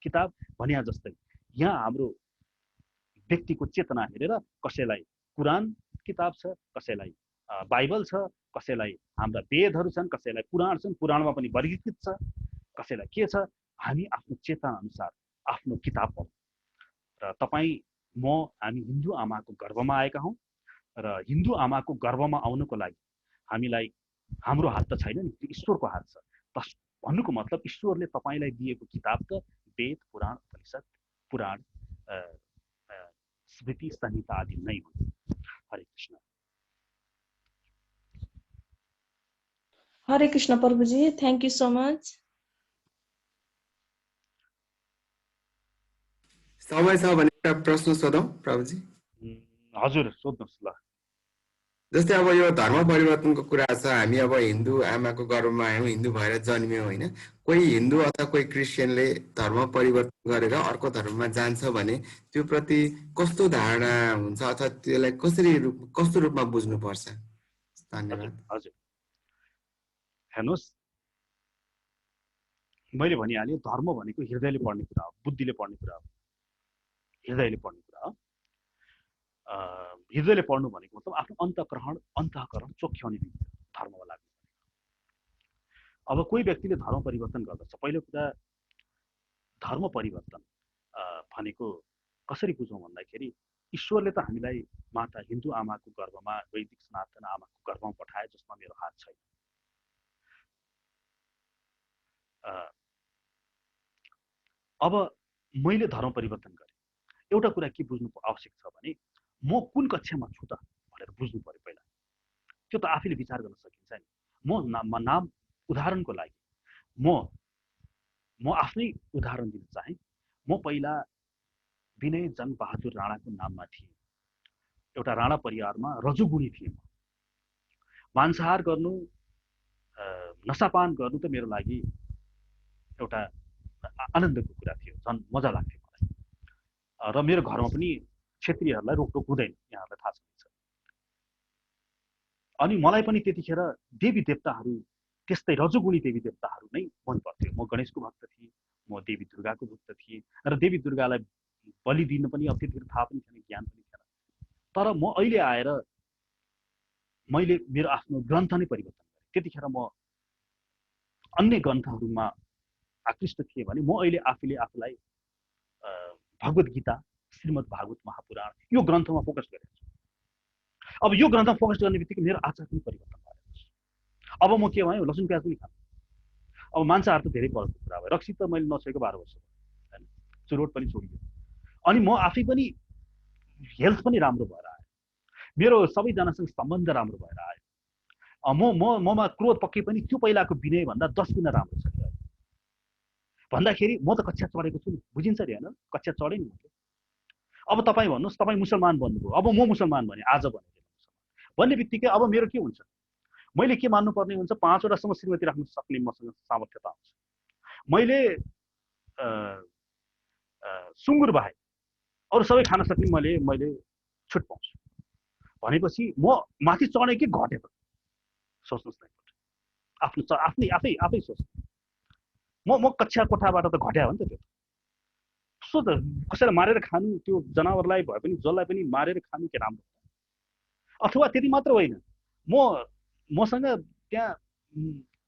किताब भन्या जस्तै यहाँ हाम्रो व्यक्तिको चेतना हेरेर कसैलाई कुरान किताब छ, कसैलाई बाइबल छ, कसैलाई हाम्रा वेदहरू छन्, कसैलाई पुराण छन्, पुराणमा पनि वर्गीकृत छ, कसैलाई के छ। हामी आफ्नो चेतना अनुसार आफ्नो किताब पढौँ। र तपाईँ म हामी हिन्दू आमाको गर्भमा आएका हौँ र हिन्दू आमाको गर्भमा आउनको लागि हामीलाई हाम्रो हात त छैन नि, त्यो ईश्वरको हात छ। भन्नुको मतलब ईश्वरले तपाईँलाई दिएको किताब त वेद, पुराण, उपनिषद, पुराण, स्मृति, संहिता आदि नै हुन्। हरे कृष्ण। हरे कृष्ण प्रभुजी, थ्याङ्क यू सो मच। समय छ भने एउटा प्रश्न सोधौँ प्रभुजी। हजुर सोध्नुहोस् ल। जस्तै अब यो धर्म परिवर्तनको कुरा छ, हामी अब हिन्दू आमाको गर्भमा आयौँ, हिन्दू भएर जन्मियौँ होइन। कोही हिन्दू अथवा कोही क्रिस्चियनले धर्म परिवर्तन गरेर अर्को धर्ममा जान्छ भने त्यो प्रति कस्तो धारणा हुन्छ अथवा त्यसलाई कस्तो रूपमा बुझ्नुपर्छ? धन्यवाद। हजुर हेर्नुहोस्, मैले भनिहालेँ धर्म भनेको हृदयले पढ्ने कुरा हो, बुद्धिले पढ्ने कुरा हो, हृदयले पढ्ने कुरा हो। हृदयले पढ्नु भनेको मतलब आफ्नो अन्तःकरण चोख्याउने धर्ममा लाग्नु। अब कोही व्यक्तिले धर्म परिवर्तन गर्दछ, पहिलो कुरा धर्म परिवर्तन भनेको कसरी बुझौँ भन्दाखेरि ईश्वरले त हामीलाई माता हिन्दू आमाको गर्भमा, वैदिक सनातन आमाको गर्भमा पठाए जसमा मेरो हात छैन। अब मैले धर्म परिवर्तन गरेँ, एउटा कुरा के बुझ्नु आवश्यक छ भने म कुन कक्षामा छु त भनेर बुझ्नु पर्यो पहिला। त्यो त आफैले विचार गर्न सकिन्छ नि। नाम उदाहरणको लागि म आफ्नै उदाहरण दिन चाहे। म पहिला विनय जङ बहादुर राणाको नाममा थिएँ। एउटा राणा परिवारमा रजोगुणी थिएँ। मांसाहार गर्नु, नशापान गर्नु त मेरो लागि एउटा आनन्दको कुरा थियो, झन् मजा लाग्थ्यो मलाई। र मेरो घरमा पनि क्षेत्रीहरूलाई रोकटोक हुँदैन, यहाँहरूलाई थाहा छ। अनि मलाई पनि त्यतिखेर देवी देवताहरू, त्यस्तै रजोगुणी देवी देवताहरू नै मन पर्थ्यो। म गणेशको भक्त थिएँ, म देवी दुर्गाको भक्त थिएँ र देवी दुर्गालाई बलि दिन पनि अब त्यतिखेर थाहा पनि थिएन, ज्ञान पनि थिएन। तर म अहिले आएर मैले मेरो आफ्नो ग्रन्थ नै परिवर्तन गरेँ। त्यतिखेर म अन्य ग्रन्थहरूमा आकृष्ट थिएँ भने म अहिले आफूलाई भगवत गीता, श्रीमद् भागवत महापुराण यो ग्रन्थमा फोकस गरेको छु। अब यो ग्रन्थमा फोकस गर्ने बित्तिकै मेरो आचार पनि परिवर्तन भएको छ। अब म के भयो, लसुन प्याज पनि खानु। अब मांसाहार त धेरै परको कुरा भयो। रक्सी त मैले नछोडेको 12 वर्ष होइन, चुरोट पनि छोडियो। अनि म आफै पनि हेल्थ पनि राम्रो भएर आयो, मेरो सबैजनासँग सम्बन्ध राम्रो भएर आयो। ममा क्रोध पक्कै पनि त्यो पहिलाको विनय भन्दा 10 गुणा राम्रो छ। भन्दाखेरि म त कक्षा चढेको छु नि, बुझिन्छ नि होइन? कक्षा चढेँ नि। अब तपाईँ भन्नुहोस्, तपाईँ मुसलमान बन्नुभयो, अब म मुसलमान भने, आज भने भन्ने बित्तिकै अब मेरो के हुन्छ? मैले के मान्नुपर्ने हुन्छ? 5वटासम्म श्रीमती राख्न सक्ने मसँग सामर्थ्यता हुन्छ। मैले सुँगुर बाहेक अरू सबै खान सक्ने मैले छुट पाउँछु भनेपछि म माथि चढेँ कि घटेँ? सोच्नुहोस् न, आफै सोच्नु। म कक्षा कोठाबाट त घट्या हो नि त। त्यो सो त कसैलाई मारेर खानु, त्यो जनावरलाई भए पनि जसलाई पनि मारेर खानु के राम्रो? अथवा त्यति मात्र होइन, मसँग त्यहाँ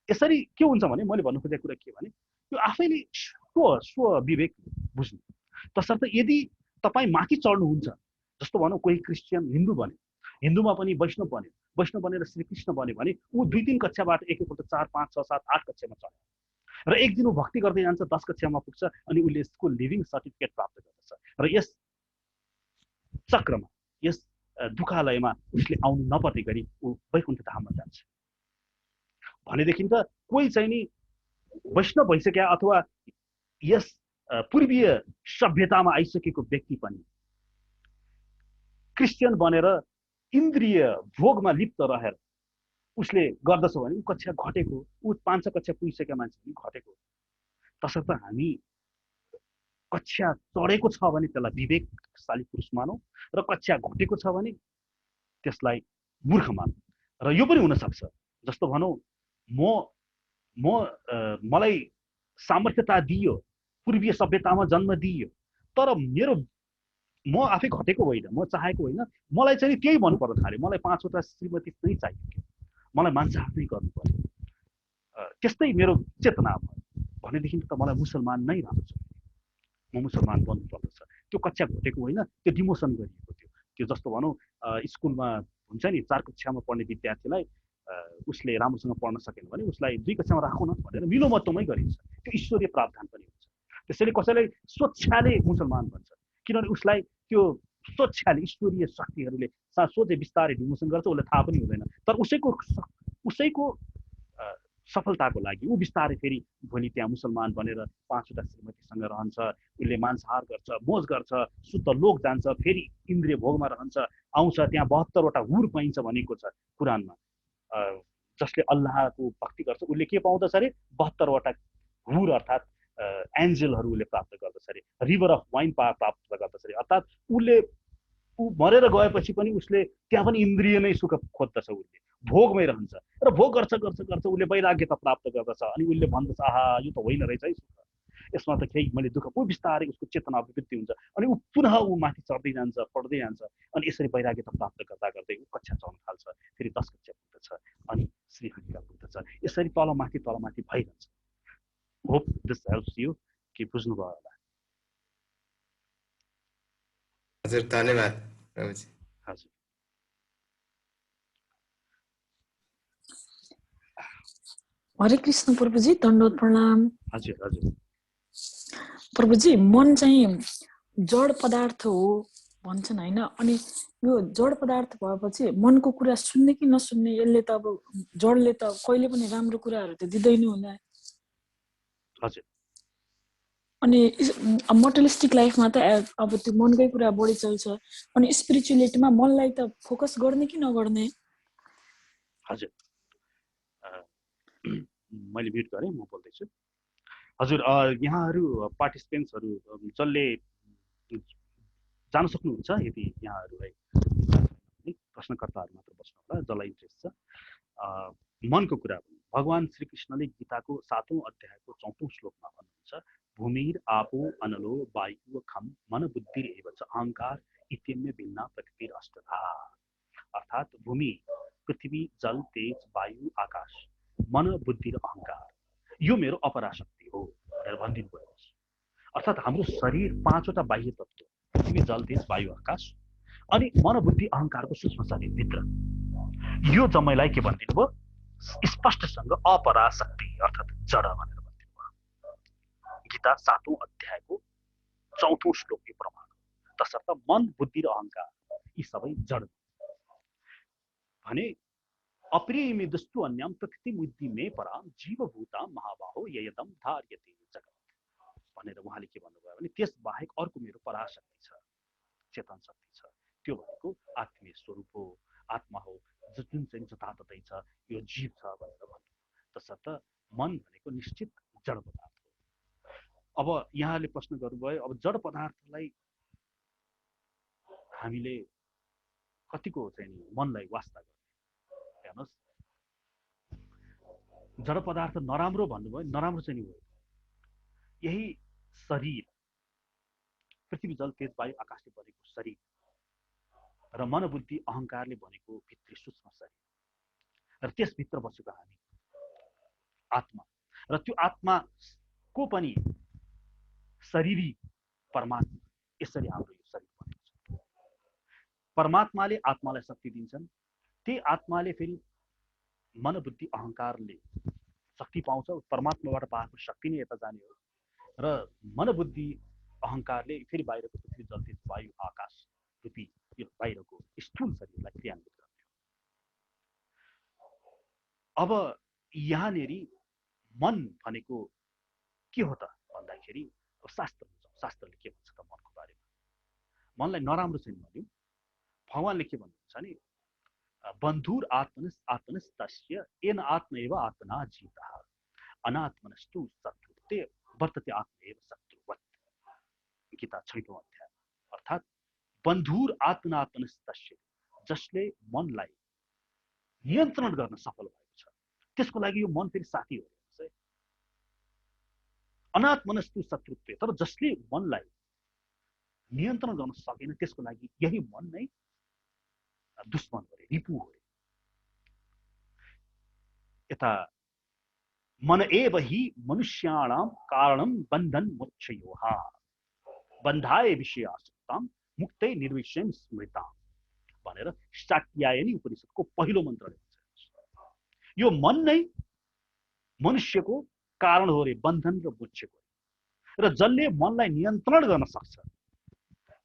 यसरी के हुन्छ भने मैले भन्नु खोजेको कुरा के भने यो आफैले स्व विवेक बुझ्नु। तसर्थ यदि तपाईँ माथि चढ्नुहुन्छ, जस्तो भनौँ कोही क्रिस्चियन हिन्दू बन्यो, हिन्दूमा पनि वैष्णव बन्यो, वैष्णव बनेर श्रीकृष्ण बन्यो भने ऊ 2-3 कक्षाबाट एकैपल्ट 4, 5, 6, 7, 8 कक्षामा चढ्यो र एक दिन ऊ भक्ति गर्दै जान्छ, 10 कक्षामा पुग्छ अनि उसले यसको लिभिङ सर्टिफिकेट प्राप्त गर्दछ र यस चक्रमा, यस दुखालयमा उसले आउनु नपर्ने गरी ऊ वैकुण्ठ धाममा जान्छ। भनेदेखि त कोही चाहिँ नि वैष्णव भइसक्या अथवा यस पूर्वीय सभ्यतामा आइसकेको व्यक्ति पनि क्रिस्चियन बनेर इन्द्रिय भोगमा लिप्त रहेर उसले गर्दछ भने ऊ कक्षा घटेको, ऊ 5 कक्षा पुगिसकेका मान्छे पनि घटेको। तसर्थ हामी कक्षा चढेको छ भने त्यसलाई विवेकशाली पुरुष मानौ र कक्षा घटेको छ भने त्यसलाई मूर्ख मानौ। र यो पनि हुन सक्छ जस्तो भनौँ मलाई सामर्थ्यता दियो, पूर्वीय सभ्यतामा जन्म दियो, तर म आफै घटेको होइन, म चाहेको होइन, मलाई चाहिँ त्यही मन पर्न थाल्यो, मलाई 5वटा श्रीमती नै चाहियो, मलाई मान्छाहार नै गर्नु पर्यो, त्यस्तै मेरो चेतना भयो भनेदेखि त मलाई मुसलमान नै राम्रो छ, म मुसलमान बन्नु पर्दछ। त्यो कक्षा घटेको होइन, त्यो डिमोसन गरिएको थियो। त्यो जस्तो भनौँ स्कुलमा हुन्छ नि 4 कक्षामा पढ्ने विद्यार्थीलाई उसले राम्रोसँग पढ्न सकेन भने उसलाई 2 कक्षामा राखौँ न भनेर मिलोमतोमै गरिन्छ। त्यो ईश्वरीय प्रावधान पनि हुन्छ। त्यसैले कसैलाई स्वच्छाले मुसलमान भन्छ किनभने उसलाई त्यो स्वच्छाले ईश्वरीय शक्तिहरूले सोझै बिस्तारै डिमोसन गर्छ, उसलाई थाहा पनि हुँदैन। तर उसैको सफलताको लागि ऊ बिस्तारै फेरि भोलि त्यहाँ मुसलमान बनेर 5वटा श्रीमतीसँग रहन्छ, उसले मांसाहार गर्छ, मोज गर्छ, शुद्ध लोक जान्छ, फेरि इन्द्रिय भोगमा रहन्छ, आउँछ त्यहाँ 72वटा हुर पाइन्छ भनेको छ कुरानमा। जसले अल्लाहको भक्ति गर्छ उसले के पाउँदछ अरे 72वटा हुर अर्थात् एन्जलहरू उसले प्राप्त गर्दछ अरे, रिभर अफ वाइन प्राप्त गर्दछ अरे। अर्थात् ऊ मरेर गएपछि पनि उसले त्यहाँ पनि इन्द्रिय नै सुख खोज्दछ, उसले भोगमै रहन्छ र भोग गर्छ उसले वैराग्यता प्राप्त गर्दछ। अनि उसले भन्दछ आहा यो त होइन रहेछ है सुख, यसमा त केही मैले दुःख, ऊ बिस्तारै उसको चेतना अभिवृद्धि हुन्छ अनि ऊ पुनः ऊ माथि चढ्दै जान्छ, पढ्दै जान्छ अनि यसरी वैराग्यता प्राप्त गर्दा गर्दै ऊ कक्षा चढ्न थाल्छ, फेरि 10 कक्षा पुग्दछ अनि श्रीहरिका पुग्दछ, यसरी तलमाथि भइरहन्छ। होप दिस हेल्प्स यु कि बुझ्नुभयो होला। हजुर धन्यवाद प्रभुजी। हजुर हरे कृष्ण प्रभुजी, दण्डवत प्रणाम। हजुर हजुर प्रभुजी, मन चाहिँ जड पदार्थ हो भन्छन् होइन, अनि यो जड पदार्थ भएपछि मनको कुरा सुन्ने कि नसुन्ने, यसले त अब जडले त कहिले पनि राम्रो कुराहरू त दिँदैन होला। हजुर अनि मटेरियलिस्टिक लाइफमा त अब त्यो मनकै कुरा बढी चल्छ, अनि स्पिरिचुअलिटीमा मनलाई त फोकस गर्ने कि नगर्ने? हजुर मैले म्युट गरेँ, म बोल्दैछु। हजुर यहाँहरू पार्टिसिपेन्ट्सहरू जसले जान सक्नुहुन्छ, यदि यहाँहरूलाई प्रश्नकर्ताहरू मात्र बस्नु होला जसलाई इन्ट्रेस्ट छ। मनको कुरा भगवान श्रीकृष्णले गीताको 7औं अध्यायको 4औं श्लोकमा भन्नुहुन्छ, भूमिर आपो अनलो वायु खम मन बुद्धि एव च अहंकार इत्यम्य भिन्ना प्रकृतिर अष्टधा। अर्थात् भूमि, पृथ्वी, जल, तेज, वायु, आकाश, मन, बुद्धि र अहंकार यो मेरो अपराशक्ति हो भनेर भनिदिनु भएको छ। अर्थात् हाम्रो शरीर 5वटा बाह्य तत्त्व पृथ्वी, जल, तेज, वायु, आकाश अनि मन, बुद्धि, अहंकारको सूक्ष्म शरीरभित्र यो जम्मैलाई के भनिदिनु भयो? स्पष्टसँग अपराशक्ति अर्थात् जड भनेर भनिदिनु भयो। गीता 7औं अध्यायको 4औं श्लोक यो प्रमाण हो। तसर्थ मन, बुद्धि र अहंकार यी सबै जड भने अप्रियमिदस्तु अन्यम प्रकृति बुद्धि मे पराम जीवभूता महाबाहो ययदम धार्यते जगत भनेर उहाँले के भन्नुभयो भने त्यस बाहेक अर्को मेरो पराशक्ति छ, चेतन शक्ति छ, त्यो भनेको आत्मीय स्वरूप हो, आत्मा हो, जुन चाहिँ जताततै छ, यो जीव छ भनेर भन्नु। तसर्थ मन भनेको निश्चित जड पदार्थ हो। अब यहाँले प्रश्न गर्नुभयो, अब जड पदार्थलाई हामीले कतिको चाहिँ मनलाई वास्ता गर्ने? हेर्नुहोस्, जड पदार्थ नराम्रो भन्नुभयो, नराम्रो चाहिँ नि हो। यही शरीर पृथ्वी, जल, तेज, वायु, आकाशले बनेको शरीर र मन, बुद्धि, अहंकारले बनेको भित्री सूक्ष्म शरीर र त्यसभित्र बसेको हामी आत्मा र त्यो आत्माको पनि शरीरी परमात्मा, यसरी हाम्रो यो शरीर बनेको छ। परमात्माले आत्मालाई शक्ति दिन्छन्, त्यही आत्माले फेरि मन, बुद्धि, अहंकारले शक्ति पाउँछ, परमात्माबाट पाएको शक्ति नै यता जाने हो र मन, बुद्धि, अहंकारले फेरि बाहिरको पृथ्वी, जल, तेज, वायु, आकाश रूपी यो बाहिरको स्थूल शरीरलाई क्रियान्वित गर्ने हो। अब यहाँनेरि मन भनेको के हो त भन्दाखेरि शास्त्रले के भन्छ त मनको बारेमा? मनलाई नराम्रो चाहिँ भन्यो, भगवानले के भन्नुहुन्छ भने बन्धुर आत्मनस्तस्य येन आत्मैव आत्मना जीतः अनात्मनस्तु शत्रुते वर्तते आत्मैव शत्रुवत्। गीता 6औं अध्याय, अर्थात् बन्धुर आत्मनात्मनस्तस्य, जसले मनलाई नियन्त्रण गर्न सफल भएको छ त्यसको लागि यो मन फेरि साथी हो। अनात्मनस्तु शत्रुत्व, तर जसले मनलाई नियन्त्रण गर्न सकेन त्यसको लागि यही मन नै दुश्मन हो, रिपु हो। यता मन एव हि मनुष्याणां कारणं बन्धन मोक्षयोः बन्धाय विषयासक्तां मुक्ते निर्विषयं स्मृताम् भनेर शाक्यायनी उपनिषदको पहिलो मन्त्रले भन्छ। यो मन नै मनुष्यको कारण हो रे, बन्धन र मोक्षको। र जसले मनलाई नियन्त्रण गर्न सक्छ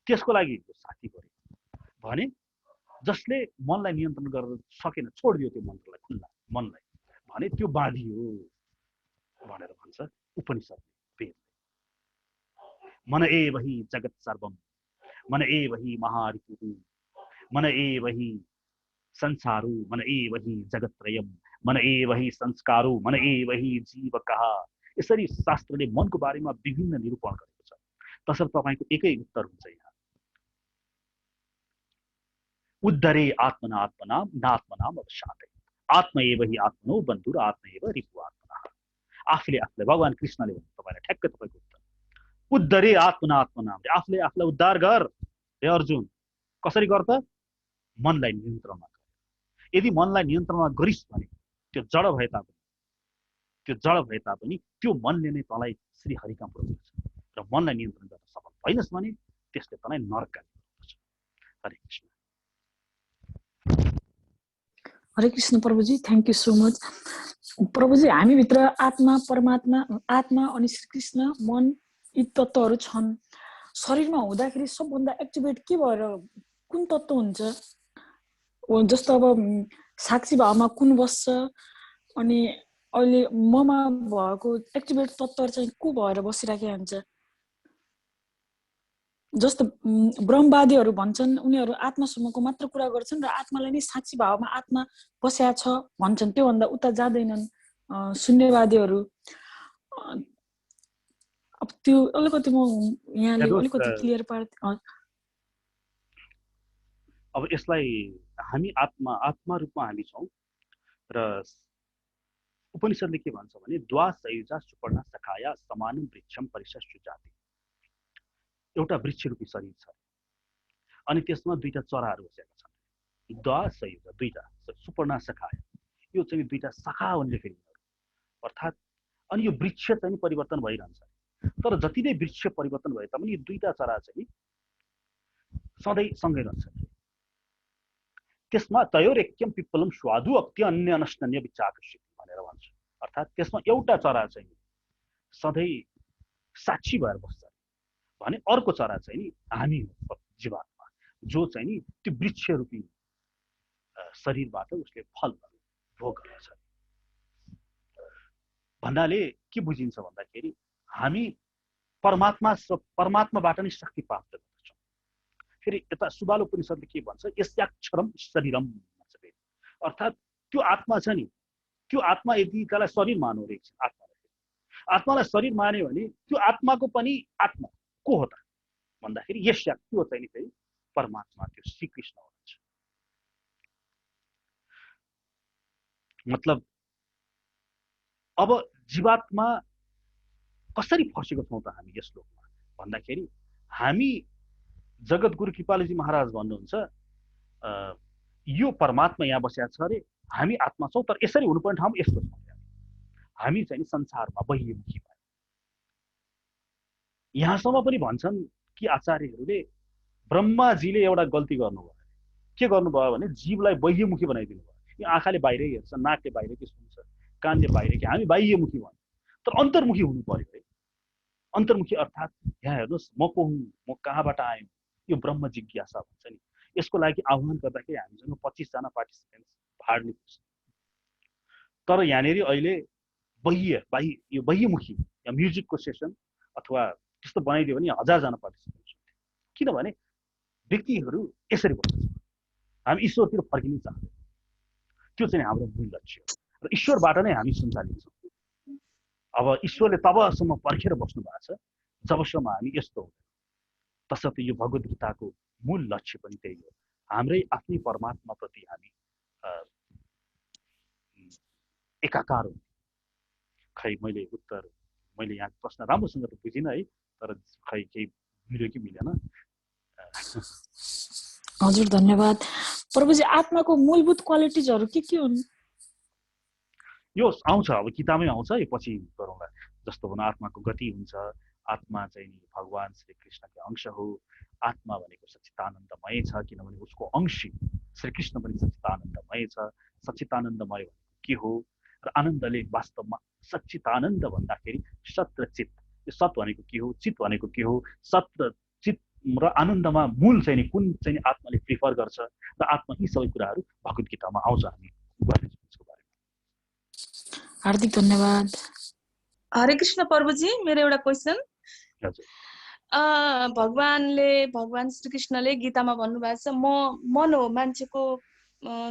त्यसको लागि यो साथी हो रे भने जसले मनलाई नियन्त्रण गर्न सकेन, छोडिदियो त्यो मन्त्रलाई, खुल्ला मनलाई भने त्यो बाँधियो भनेर भन्छ उपनिषदले, वेदले। मन एव हि जगत् सर्वम, मन एव हि महारिपुः, मन एव हि संसारो, मन एव हि जगत्रयम, मन एव हि संस्कारो, मन एव हि जीवकः। यसरी शास्त्रले मनको बारेमा विभिन्न निरूपण गरेको छ। तसर्थ तपाईको एकै उत्तर हुन्छ यहाँ, उद्धरे आत्मना आत्मनाम नात्मनाम अवसादे, आत्मा एव हि आत्मनो बन्धुर आत्मा एव रिपु आत्मना। आफूले आफूलाई, भगवान कृष्णले भन्नु तपाईलाई ठ्याक्कै तपाईको उत्तर, उद्धरे आत्मना आत्मनाम, आफूले आफूलाई उद्धार गर हे अर्जुन। कसरी गर त? मनलाई नियन्त्रणमा गर। यदि मनलाई नियन्त्रणमा गरिस् भने त्यो जड भए तापनि त्यो मनले नै तँलाई श्री हरिकहाँ पुर्याउँछ। र मनलाई नियन्त्रण गर्न सफल भइनस् भने त्यसले तँलाई नरकका पुर्याउँछ। हरे कृष्ण। हरे कृष्ण प्रभुजी, थ्याङ्क यू सो मच। प्रभुजी, हामीभित्र आत्मा, परमात्मा, आत्मा अनि श्रीकृष्ण, मन, यी तत्त्वहरू छन्। शरीरमा हुँदाखेरि सबभन्दा एक्टिभेट के भएर कुन तत्त्व हुन्छ? जस्तो अब साक्षी भावमा कुन बस्छ, अनि अहिले ममा भएको एक्टिभेट तत्त्वहरू चाहिँ को भएर बसिराखेको हुन्छ? जस्तो ब्रह्मवादीहरू भन्छन् उनीहरू आत्मासम्मको मात्र कुरा गर्छन् र आत्मालाई नै साक्षी भावमा आत्मा बस्या छ भन्छन्, त्योभन्दा उता जाँदैनन्। शून्यवादीहरू अब त्यो अलिकति म यहाँले अलिकति क्लियर पार्थे। अब यसलाई हामी आत्मा रूपमा हामी छौँ र उपनिषदले के भन्छ भने द्वा सयुजा सुपर्णा सखाया समानं वृक्षम परिशस्यु जाति। एउटा वृक्ष रूपी शरीर छ अनि त्यसमा दुईटा चराहरू बसेका छन्। द्वा सयुजा, दुईटा, सुपर्णा सखाया, यो चाहिँ दुईटा शाखा भन्ने फेरि अर्थात् अनि यो वृक्ष चाहिँ परिवर्तन भइरहन्छ। तर जति नै वृक्ष परिवर्तन भए तापनि यो दुईटा चरा चाहिँ सधैँ सँगै रहन्छ। त्यसमा तयोरेक्यम पिप्पलम स्वादु अक्ति अन्य अनस्नन्य विचाकर्षित भनेर भन्छ। अर्थात् त्यसमा एउटा चरा चाहिँ सधैँ साक्षी भएर बस्छ भने अर्को चरा चाहिँ नि हामी जीवात्मा, जो चाहिँ नि त्यो वृक्ष रूपी शरीरबाट उसले फलहरू भोग गर्छ। भन्नाले के बुझिन्छ भन्दाखेरि हामी परमात्माबाट नै शक्ति प्राप्त गर्छौँ। फेरि यता सुबालो उपनिषदले के भन्छ, यस्याक्षरम शरीरम भन्छ। अर्थात् त्यो आत्मा छ नि, त्यो आत्मा यदि त्यसलाई शरीर मान्यो रे, आत्मालाई शरीर मान्यो भने त्यो आत्माको पनि आत्मा को हो त भन्दाखेरि यस्या, त्यो चाहिँ फेरि परमात्मा, त्यो श्रीकृष्ण हुनुहुन्छ। मतलब अब जीवात्मा कसरी फसेको छौँ त हामी यस लोकमा भन्दाखेरि हामी जगतगुरु कृपालुजी महाराज भन्नुहुन्छ यो परमात्मा यहाँ बसेको छ अरे, हामी आत्मा छौँ, तर यसरी हुनुपर्ने ठाउँमा यस्तो छौँ। हामी चाहिँ संसारमा बहिर्मुखी भयौँ। यहाँसम्म पनि भन्छन् कि आचार्यहरूले ब्रह्माजीले एउटा गल्ती गर्नुभयो। के गर्नुभयो भने जीवलाई बहिर्मुखी बनाइदिनु भयो। यो आँखाले बाहिरै हेर्छ, नाकले बाहिरै सुन्छ, कानले बाहिरै, कि हामी बाह्यमुखी भयौँ। तर अन्तर्मुखी हुनु पर्यो है। अन्तर्मुखी अर्थात् यहाँ हेर्नुहोस्, म को हुँ, म कहाँबाट आएँ, यो ब्रह्म जिज्ञासा भन्छ नि। यसको लागि आह्वान गर्दाखेरि हामीसँग 25 जना पार्टिसिपेन्ट्स भाग लिन्छ। तर यहाँनिर अहिले यो बहिर्मुखी या म्युजिकको सेसन अथवा त्यस्तो बनाइदियो भने 1000 जना पार्टिसिपेन्ट्स हुन्थ्यो। किनभने व्यक्तिहरू यसरी बस्छ, हामी ईश्वरतिर फर्किन चाहन्छौँ। त्यो चाहिँ हाम्रो मूल लक्ष्य हो र ईश्वरबाट नै हामी सञ्चालित छौँ। अब ईश्वरले तबसम्म पर्खेर बस्नु भएको छ जबसम्म हामी यस्तो हुँदैन। तसर्थ यो भगवत गीताको मूल लक्ष्य पनि त्यही हो, हाम्रै आफ्नै परमात्माप्रति हामी एकाकार हुनु। खै मैले यहाँ प्रश्न राम्रोसँग त बुझिनँ है, तर खै केही मिल्यो कि मिलेन। हजुर धन्यवाद। प्रभुजी आत्माको मूलभूत क्वालिटिजहरू के हुन्? यो आउँछ, अब किताबमै आउँछ, यो पछि गरौँला। जस्तो भनौँ आत्माको गति हुन्छ, आत्मा चाहिँ नि भगवान श्री कृष्णको अंश हो। आत्मा भनेको सच्चिदानन्दमय छ, किनभने उसको अंश श्री कृष्ण पनि सच्चिदानन्दमय छ। सच्चिदानन्दमय भनेको के हो र आनन्दले वास्तवमा सच्चिदानन्द भन्दाखेरि सत र चित, यो सत भनेको के हो, चित भनेको के हो, सत र चित र आनन्दमा मूल चाहिँ नि कुन चाहिँ आत्माले प्रिफर गर्छ र आत्मा, यी सबै कुराहरू भगवत गीतामा आउँछ। हामी गर्नेछौँ। हार्दिक धन्यवाद। हरे कृष्ण प्रभुजी, मेरो एउटा क्वेसन। हजुर। भगवान श्री कृष्णले गीतामा भन्नुभएको छ मन हो मान्छेको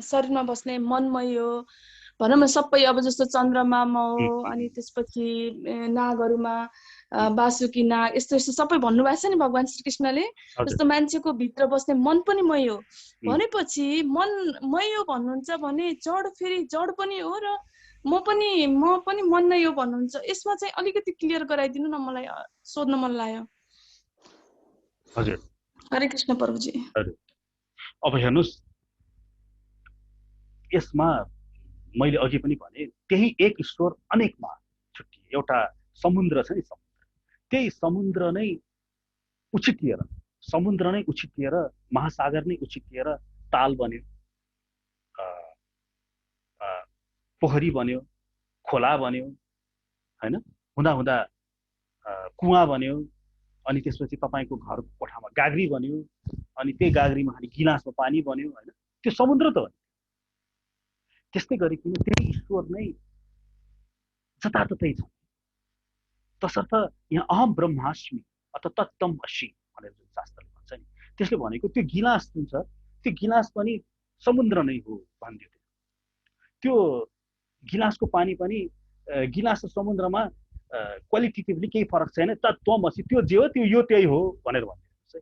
शरीरमा बस्ने मनमय हो भनौँ न, सबै अब जस्तो चन्द्रमामा हो, अनि त्यसपछि नागहरूमा बासुकी नाग, यस्तो यस्तो सबै भन्नुभएको छ नि भगवान श्री कृष्णले। जस्तो मान्छेको भित्र बस्ने मन पनि मय हो भनेपछि मन मय हो भन्नुहुन्छ भने जड फेरि जड पनि हो र म पनि मन नै हो भन्नुहुन्छ। यसमा चाहिँ अलिकति क्लियर गराइदिनु न, मलाई सोध्न मन लाग्यो। हजुर। हरे कृष्ण प्रभुजी। अब हेर्नुहोस्, यसमा मैले अघि पनि भने त्यही एक ईश्वर अनेकमा छुट्टिए। एउटा समुद्र छ नि, त्यही समुद्र नै उछिटिएर महासागर नै उछिटिएर ताल बन्यो, पोखरी बन्यो, खोला बन्यो, हैन, हुँदा कुवा बन्यो, अनि त्यसपछि तपाईको घरको कोठामा गाग्री बन्यो, अनि त्यही गाग्रीमा खाली गिलासमा पानी बन्यो, हैन, त्यो समुद्र त हो। त्यस्तै गरिकन त्यही ईश्वर नै जताततै छ। तसर्थ यहाँ अहम ब्रह्मास्मि अथवा तत्तम असि भनेर जुन शास्त्रले भन्छ नि, त्यसले भनेको त्यो गिलास जुन छ, त्यो गिलास पनि समुद्र नै हो भन्दियो। त्यो गिलासको पानी पनि गिलास र समुद्रमा क्वालिटेटिभली केही फरक छैन, तत्त्वम असि, त्यो जे हो त्यो यो त्यही हो भनेर भनिदिनुहुन्छ।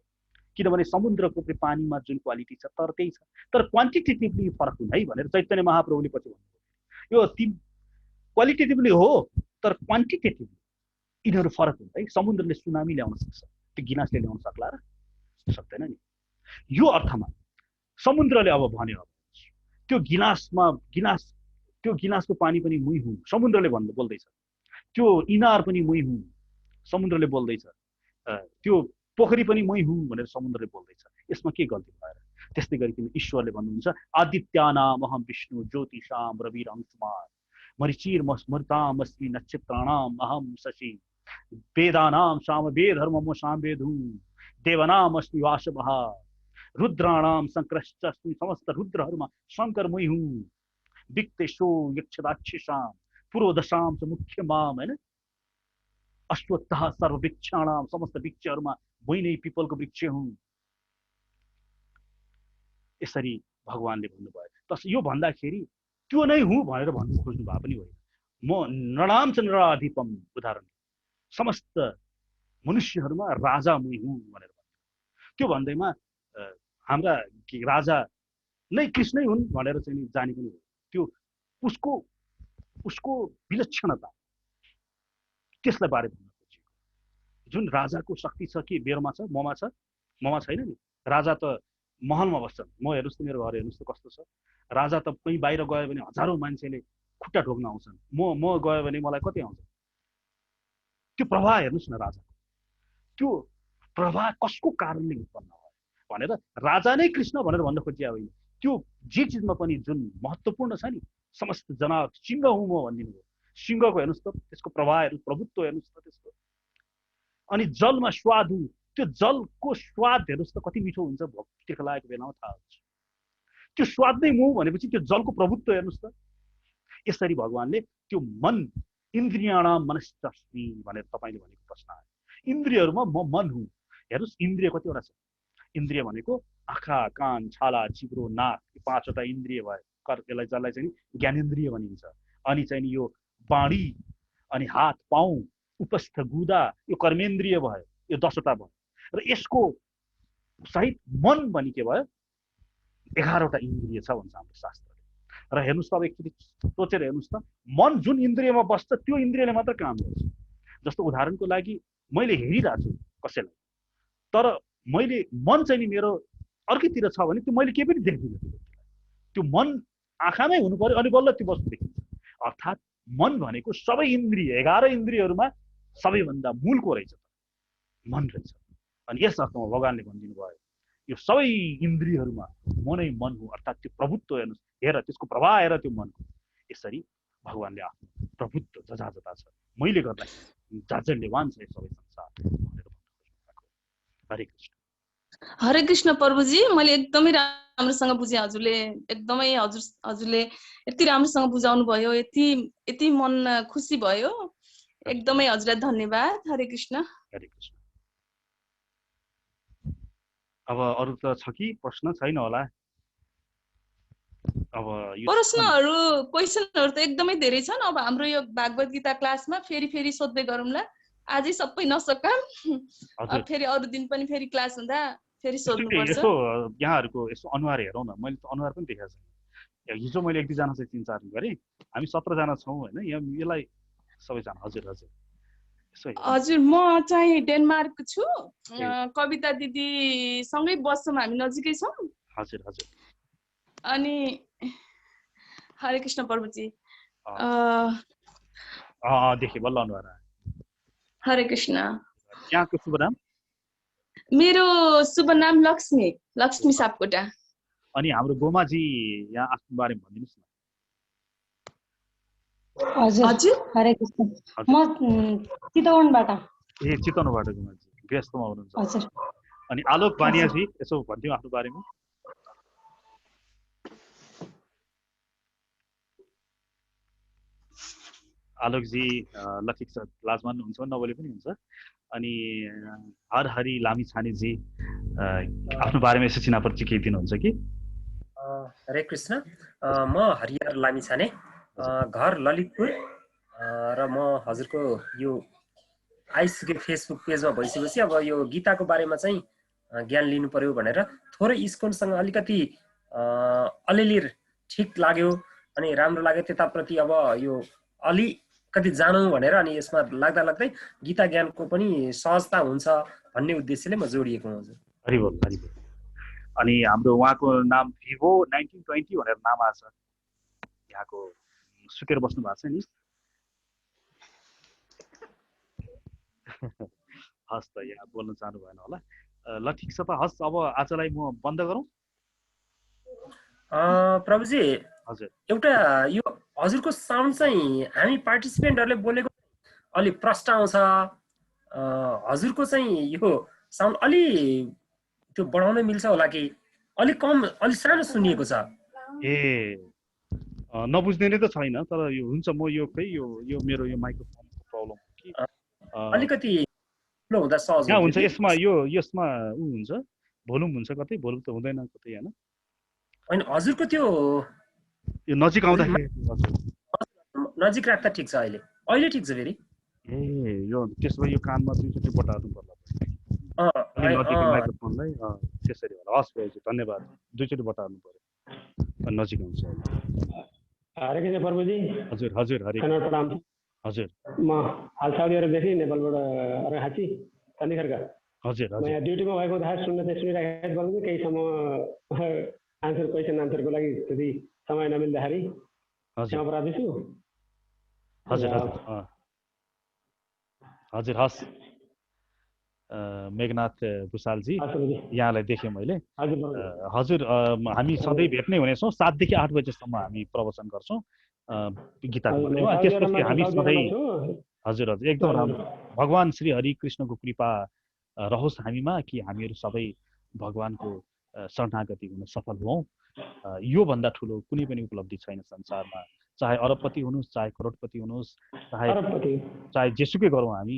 किनभने समुद्रको पानीमा जुन क्वालिटी छ तर त्यही छ, तर क्वान्टिटेटिभली फरक हुन् है भनेर चैतन्य महाप्रभुले पछि भन्नुभयो। यो क्वालिटेटिभली हो तर क्वान्टिटेटिभली यिनीहरू फरक हुन्छ है। समुद्रले सुनामी ल्याउन सक्छ, त्यो गिलासले ल्याउन सक्ला र सक्दैन नि। यो अर्थमा समुद्रले अब भन्यो, त्यो गिलासको पानी पनि मुई हुँ, समुद्रले बोल्दैछ। त्यो इनार पनि मुई हुँ, समुद्रले बोल्दैछ। त्यो पोखरी पनि मुई हुँ भनेर समुद्रले बोल्दैछ। यसमा के गल्ती भएर? त्यस्तै गरिकन ईश्वरले भन्नुहुन्छ आदित्यानाम अहम विष्णु ज्योतिषाम रविरंशमान मरिचिर्मस्मृतामस्मि नक्षत्राणाम अहम शशि वेदानाम सामवेद धर्ममो सामवेदूं देवनाम अस्मि वासवः रुद्राणाम शंकरश्चास्मि समस्त रुद्रहरूमा शंकर मै हुँ विक्तेशो यक्षदाक्षिषाम पुरोदशाम च मुख्य माम, हैन, अश्वत्थः सर्ववृक्षाणाम समस्त वृक्षहरूमा मै नै पिपलको वृक्ष हुँ। यसरी भगवानले भन्नुभयो। तस यो भन्दाखेरि त्यो नै हुँ भनेर भन्नु खोज्नु भए पनि होइन। म नराम च नराधिपम, उदाहरण समस्त मनुष्यहरूमा राजा मै हुँ भनेर भन्नु। त्यो भन्दैमा हाम्रा राजा नै कृष्णै हुन् भनेर चाहिँ जाने पनि हो। त्यो उसको विलक्षणता, त्यसलाई बारे भन्न खोजिएको। जुन राजाको शक्ति छ कि मेरोमा छ, ममा छैन नि। राजा त महलमा बस्छन्। म हेर्नुहोस् त, मेरो घर हेर्नुहोस् त कस्तो छ। राजा त कहीँ बाहिर गयो भने हजारौँ मान्छेले खुट्टा ठोक्न आउँछन्, म गयो भने मलाई कति आउँछ। त्यो प्रभाव हेर्नुहोस् न राजाको। त्यो प्रभाव कसको कारणले उत्पन्न भयो भनेर राजा नै कृष्ण भनेर भन्न खोजिया होइन। त्यो जे चिजमा पनि जुन महत्त्वपूर्ण छ नि, समस्त जनावर सिंह हुँ म भनिदिनु भयो। सिंहको हेर्नुहोस् त, त्यसको प्रभाव हेर्नुहोस्, प्रभुत्व हेर्नुहोस् त त्यसको। अनि जलमा स्वाद हुँ, त्यो जलको स्वाद हेर्नुहोस् त कति मिठो हुन्छ, भक्तिको लागेको बेलामा थाहा हुन्छ। त्यो स्वाद नै मुँ भनेपछि त्यो जलको प्रभुत्व हेर्नुहोस् त। यसरी भगवानले त्यो मन इन्द्रियाणाम मनश्चास्मि भनेर तपाईँले भनेको प्रश्न आयो। इन्द्रियहरूमा म मन हुँ। हेर्नुहोस् इन्द्रिय कतिवटा छ। इन्द्रिय भनेको आँखा, कान, छाला, चिब्रो, नाक, यो 5वटा इन्द्रिय भयो। जसलाई चाहिँ ज्ञानेन्द्रिय भनिन्छ। अनि चाहिँ यो बाणी, अनि हात, पाउ, उपस्थ, गुदा, यो कर्मेन्द्रिय भयो। यो 10वटा भयो। र यसको सहित मन पनि के भयो 11वटा इन्द्रिय छ भन्छ हाम्रो शास्त्रले। र हेर्नुहोस् त अब एकचोटि सोचेर हेर्नुहोस् त, मन जुन इन्द्रियमा बस्छ त्यो इन्द्रियले मात्र काम गर्छ। जस्तो उदाहरणको लागि मैले हेरिरहेको छु कसैलाई, तर मैले मन चाहिँ नि मेरो अर्कैतिर छ भने त्यो मैले केही पनि देख्दिनँ। त्यो मन आँखामै हुनु पर्यो अनि बल्ल त्यो वस्तु देखिन्छ। अर्थात् मन भनेको सबै इन्द्रिय 11 इन्द्रियहरूमा सबैभन्दा मूलको रहेछ मन रहेछ। अनि यस अर्थमा भगवानले भनिदिनु भयो यो सबै इन्द्रियहरूमा म नै मन हो, अर्थात् त्यो प्रभुत्व हेर्नुहोस्, हेर त्यसको प्रभाव हेर त्यो मनको। यसरी भगवानले आफ्नो प्रभुत्व जता जता छ मैले गर्दा जाजल्यवान छ सबै संसार भनेर भन्नुभएको। हरे कृष्ण। हरे कृष्ण प्रभुजी, मैले एकदमै राम्रोसँग बुझेँ। हजुरले एकदमै हजुरले यति राम्रोसँग बुझाउनु भयो, यति मन खुसी भयो। एकदमै हजुरलाई धन्यवाद। हरे कृष्ण। हरे कृष्ण। अब अरू त छ कि प्रश्न छैन होला? अब यो क्वेसनहरू त एकदमै धेरै छन्। अब हाम्रो यो भागवत गीता क्लासमा फेरि सोध्दै गरौँला। आजै सबै नसकाम, फेरि अरू दिन पनि फेरि क्लास हुँदा फेरि सोध्नुपर्छ। यसो यहाँहरूको यसो अनुहार हेरौँ न, मैले त अनुहार पनि देखाएको छैन। हिजो मैले 1 2 जना चाहिँ 3 4 गरेँ, हामी 17 जना छौँ होइन, यसलाई सबैजना। हजुर हजुर हजुर, म चाहिँ डेनमार्क छु। कविता दिदी सँगै बस्छौँ, हामी नजिकै छौँ। हजुर हजुर। अनि हरे कृष्ण प्रभुजी, देखेँ बल्ल अनुहार। हरे कृष्ण। यहाँको शुभ नाम? मेरो शुभ नाम लक्ष्मी सापकोटा। अनि हाम्रो गोमाजी यहाँ आफ्नो बारेमा भनिदिनुहोस् न। हजुर हरे कृष्ण। म चितवनबाट। ए चितवनबाट गोमाजी, व्यस्तमा हुनुहुन्छ। हजुर। अनि आलोक बानियाजी यसो भनिदिउँ आफ्नो बारेमा। आलोकजी ल ठिक छ, लाज मान्नुहुन्छ नबोले पनि हुन्छ। अनि हरहरि लामिछानेजी आफ्नो बारेमा यसो चिनापरिचय केही दिनुहुन्छ कि? हरे कृष्ण। म हरिहर लामिछाने, घर ललितपुर, र म हजुरको यो आइसक्यो फेसबुक पेजमा भइसकेपछि अब यो गीताको बारेमा चाहिँ ज्ञान लिनु पर्यो भनेर थोरै इस्कोनसँग अलिकति अलिअलि ठिक लाग्यो अनि राम्रो लाग्यो, त्यताप्रति अब यो अलिकति जानौँ भनेर अनि यसमा लाग्दै गीता ज्ञानको पनि सहजता हुन्छ भन्ने उद्देश्यले म जोडिएको हुँ। हजुर हरि बोल हरि बोल। अनि हाम्रो उहाँको नाम भिभो 1920 भनेर नाम आछ, यहाँको सुकेर बस्नु भएको छ नि। हस् त, यहाँ बोल्न चाहनु भएन होला। ल ठिक छ त, हस् अब आजलाई म बन्द गरौँ। प्रभुजी हजुर, एउटा यो हजुरको साउन्ड चाहिँ हामी पार्टिसिपेन्टहरूले बोलेको अलि प्रष्ट आउँछ। हजुरको चाहिँ यो साउन्ड अलि त्यो बढाउन मिल्छ होला कि अलि कम, अलि सानो सुनिएको छ? ए नबुझ्ने नै त छैन, तर यो हुन्छ। म यो खै यो मेरो यो माइक्रोफोनको प्रब्लम हो कि अलिकति ठुलो हुँदा सहज हुन्छ। यसमा उ हुन्छ, भोल्युम हुन्छ, कतै भोल्युम त हुँदैन कतै हैन। अनि हजुरको त्यो यो नजिक आउँदाखेरि नजिक राख्दा ठिक छ। अहिले ठिक छ फेरि? ए यो त्यसो भए यो कानमा दुईचोटि बटार्नु पर्ला माइक्रोफोनलाई, त्यसरी होला। हस् भाइ, धन्यवाद। दुईचोटि बटार्नु पर्यो अनि नजिक आउँछ। हरे कृष्ण प्रभुजी। हजुर हजुर। हरे प्रणाम। हजुर, म हाल साउदी अरबदेखि नेपालबाट अर्घाछी चण्डीखर्का। हजुर म यहाँ ड्युटीमा भएको हुँदा सुनिराखेको प्रभुजी, केही समय क्वेसन आन्सरको लागि यदि समय नमिल्दाखेरि क्षमा प्रार्थी छु। हजुर हजुर। हस् मेघनाथ भुषालजी, यहाँलाई देखेँ मैले। हजुर, हामी सधैँ भेट्नै हुनेछौँ। 7 देखि 8 बजेसम्म हामी प्रवचन गर्छौँ गीताको बारेमा। त्यसपछि हामी सधैँ हजुर एकदम राम्रो। भगवान श्री हरि कृष्णको कृपा रहोस् हामीमा कि हामीहरू सबै भगवानको शरणागति हुन सफल हौँ। यो भन्दा ठुलो कुनै पनि उपलब्धि छैन संसारमा। चाहे अरबपति हुनुहोस्, चाहे करोडपति हुनुहोस्, चाहे जेसुकै गरौँ, हामी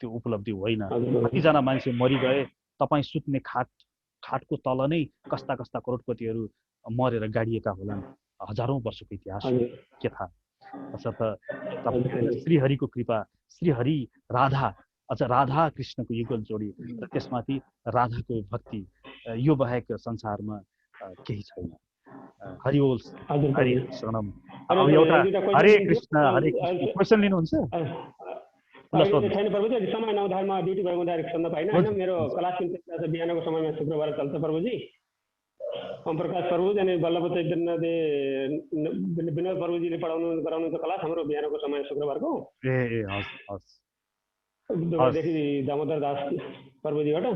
त्यो उपलब्धि होइन। कतिजना मान्छे मरिगए, तपाईँ सुत्ने खाटको तल नै कस्ता कस्ता करोडपतिहरू मरेर गाडिएका होलान्। हजारौँ वर्षको इतिहास के थाहा। श्रीहरिको कृपा, श्रीहरि राधा, अझ राधा कृष्णको युगल जोडी र त्यसमाथि राधाको भक्ति यो बाहेक संसारमा केही छैन। हरि बोल हरि शरणम। अब एउटा हरे कृष्ण क्वेसन लिनुहुन्छ? छैन प्रभुजी, समय नहुँदामा ड्युटी भएको हुँदाखेरि सोध्न पाइनँ होइन। मेरो क्लास बिहानको समयमा शुक्रबार चल्छ प्रभुजी। ओम प्रकाश प्रभुजी अनि बल्लभ चैतन्य विनोद प्रभुजीले गराउनुहुन्छ क्लास हाम्रो बिहानको समय शुक्रबारको। ए हस् हस्। दुबईदेखि दामोदर दास प्रभुजीबाट।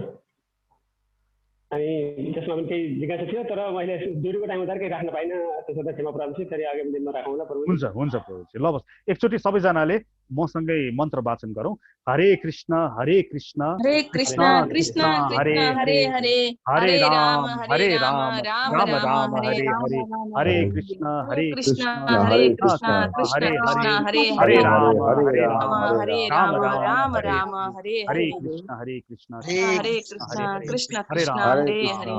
अनि त्यसमा पनि केही जिज्ञासा थियो, तर मैले ड्युटीको टाइम हुँदा केही राख्न पाइनँ। त्यसो त क्षमा प्राप्त, फेरि आगामी दिनमा राखौँला प्रभुजी। हुन्छ हुन्छ प्रभुजी। ल बस एकचोटि सबैजनाले मसँगै मन्त्र वाचन गरौँ। हरे कृष्ण हरे कृष्ण कृष्ण हरे हरे हरे हरे राम हरे राम राम राम राम हरे हरे हरे कृष्ण कृष्ण हरे कृष्ण कृष्ण कृष्ण हरे हरे हरे राम हरे राम राम राम हरे हरे हरे कृष्ण हरे कृष्ण कृष्ण हरे कृष्ण राम हरे हरे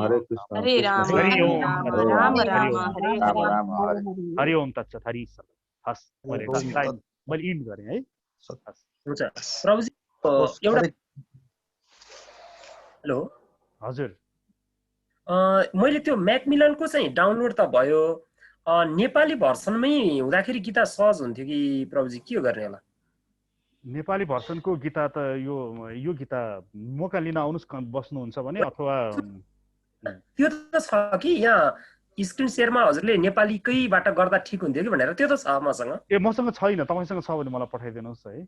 हरे राम हरि हरे ओम राम राम हरे हरे हरि ओम तत्सत। हरि हस्। मैले इन्ड गरेँ है। हुन्छ प्रभुजी एउटा हेलो हजुर। मैले त्यो म्याकमिलनको चाहिँ डाउनलोड त भयो, नेपाली भर्सनमै हुँदाखेरि गीता सहज हुन्थ्यो कि प्रभुजी, के गर्ने होला? नेपाली भर्सनको गीता त यो गीता मौका लिन आउनुहोस् बस्नुहुन्छ भने, अथवा त्यो त छ कि यहाँ स्क्रिन सेयरमा हजुरले नेपालीकैबाट गर्दा ठिक हुन्थ्यो कि भनेर, त्यो त छ मसँग। ए मसँग छैन, तपाईँसँग छ भने मलाई पठाइदिनुहोस् है।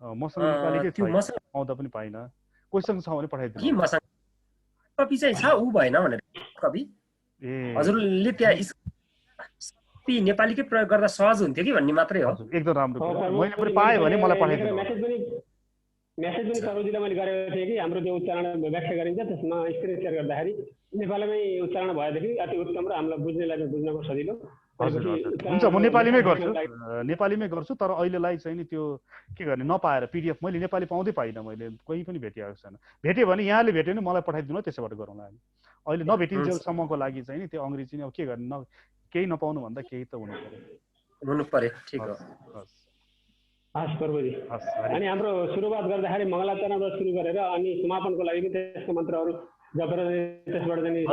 मसँग नेपालीकै छैन, पाउँदा पनि पाइनँ। कोहीसँग छ भने पठाइदिनु कि मसँग कपी चाहिँ छ, ऊ भएन भनेर कपी हजुरले त्यहाँ नेपालीकै प्रयोग गर्दा सहज हुन्थ्यो कि भन्ने मात्रै हो। एकदम राम्रो कुरा। मैले पनि पाएँ भने मलाई पठाइदिनु। मेसेज पनि प्रभुजीलाई मैले गरेको थिएँ कि हाम्रो त्यो उच्चारण व्याख्या गरिन्छ, त्यसमा स्क्रिन सेयर गर्दाखेरि नेपालीमै उच्चारण भएदेखि अति उत्तम र हामीलाई बुझ्नेलाई बुझ्नको सजिलो। हजुर हजुर हुन्छ, म नेपालीमै गर्छु। तर अहिलेलाई चाहिँ नि त्यो के गर्ने, नपाएर पिडिएफ मैले नेपाली पाउँदै पाइनँ, मैले कोही पनि भेटिएको छैन। भेट्यो भने यहाँले भेट्यो भने मलाई पठाइदिनु, त्यसैबाट गरौँला हामी। अहिले नभेटिन्जेलसम्मको लागि चाहिँ नि त्यो अङ्ग्रेजी नै अब के गर्ने, केही नपाउनु भन्दा केही त हुनु पर्यो। ठिक हो। हस् प्रभुजी। अनि हाम्रो सुरुवात गर्दाखेरि मङ्गलाचरणबाट सुरु गरेर अनि समापनको लागि पनि त्यसको मन्त्रहरू जपेर त्यसबाट चाहिँ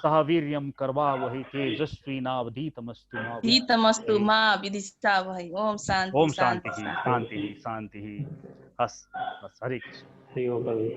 सहवीर्यं कर्वावहै तेजस्विनावधीतमस्तु मा विदिशावहै। ओम शान्ति ओम शान्ति शान्ति शान्ति। हस् हस्। हरे कृष्ण। हरि ओम प्रभुजी।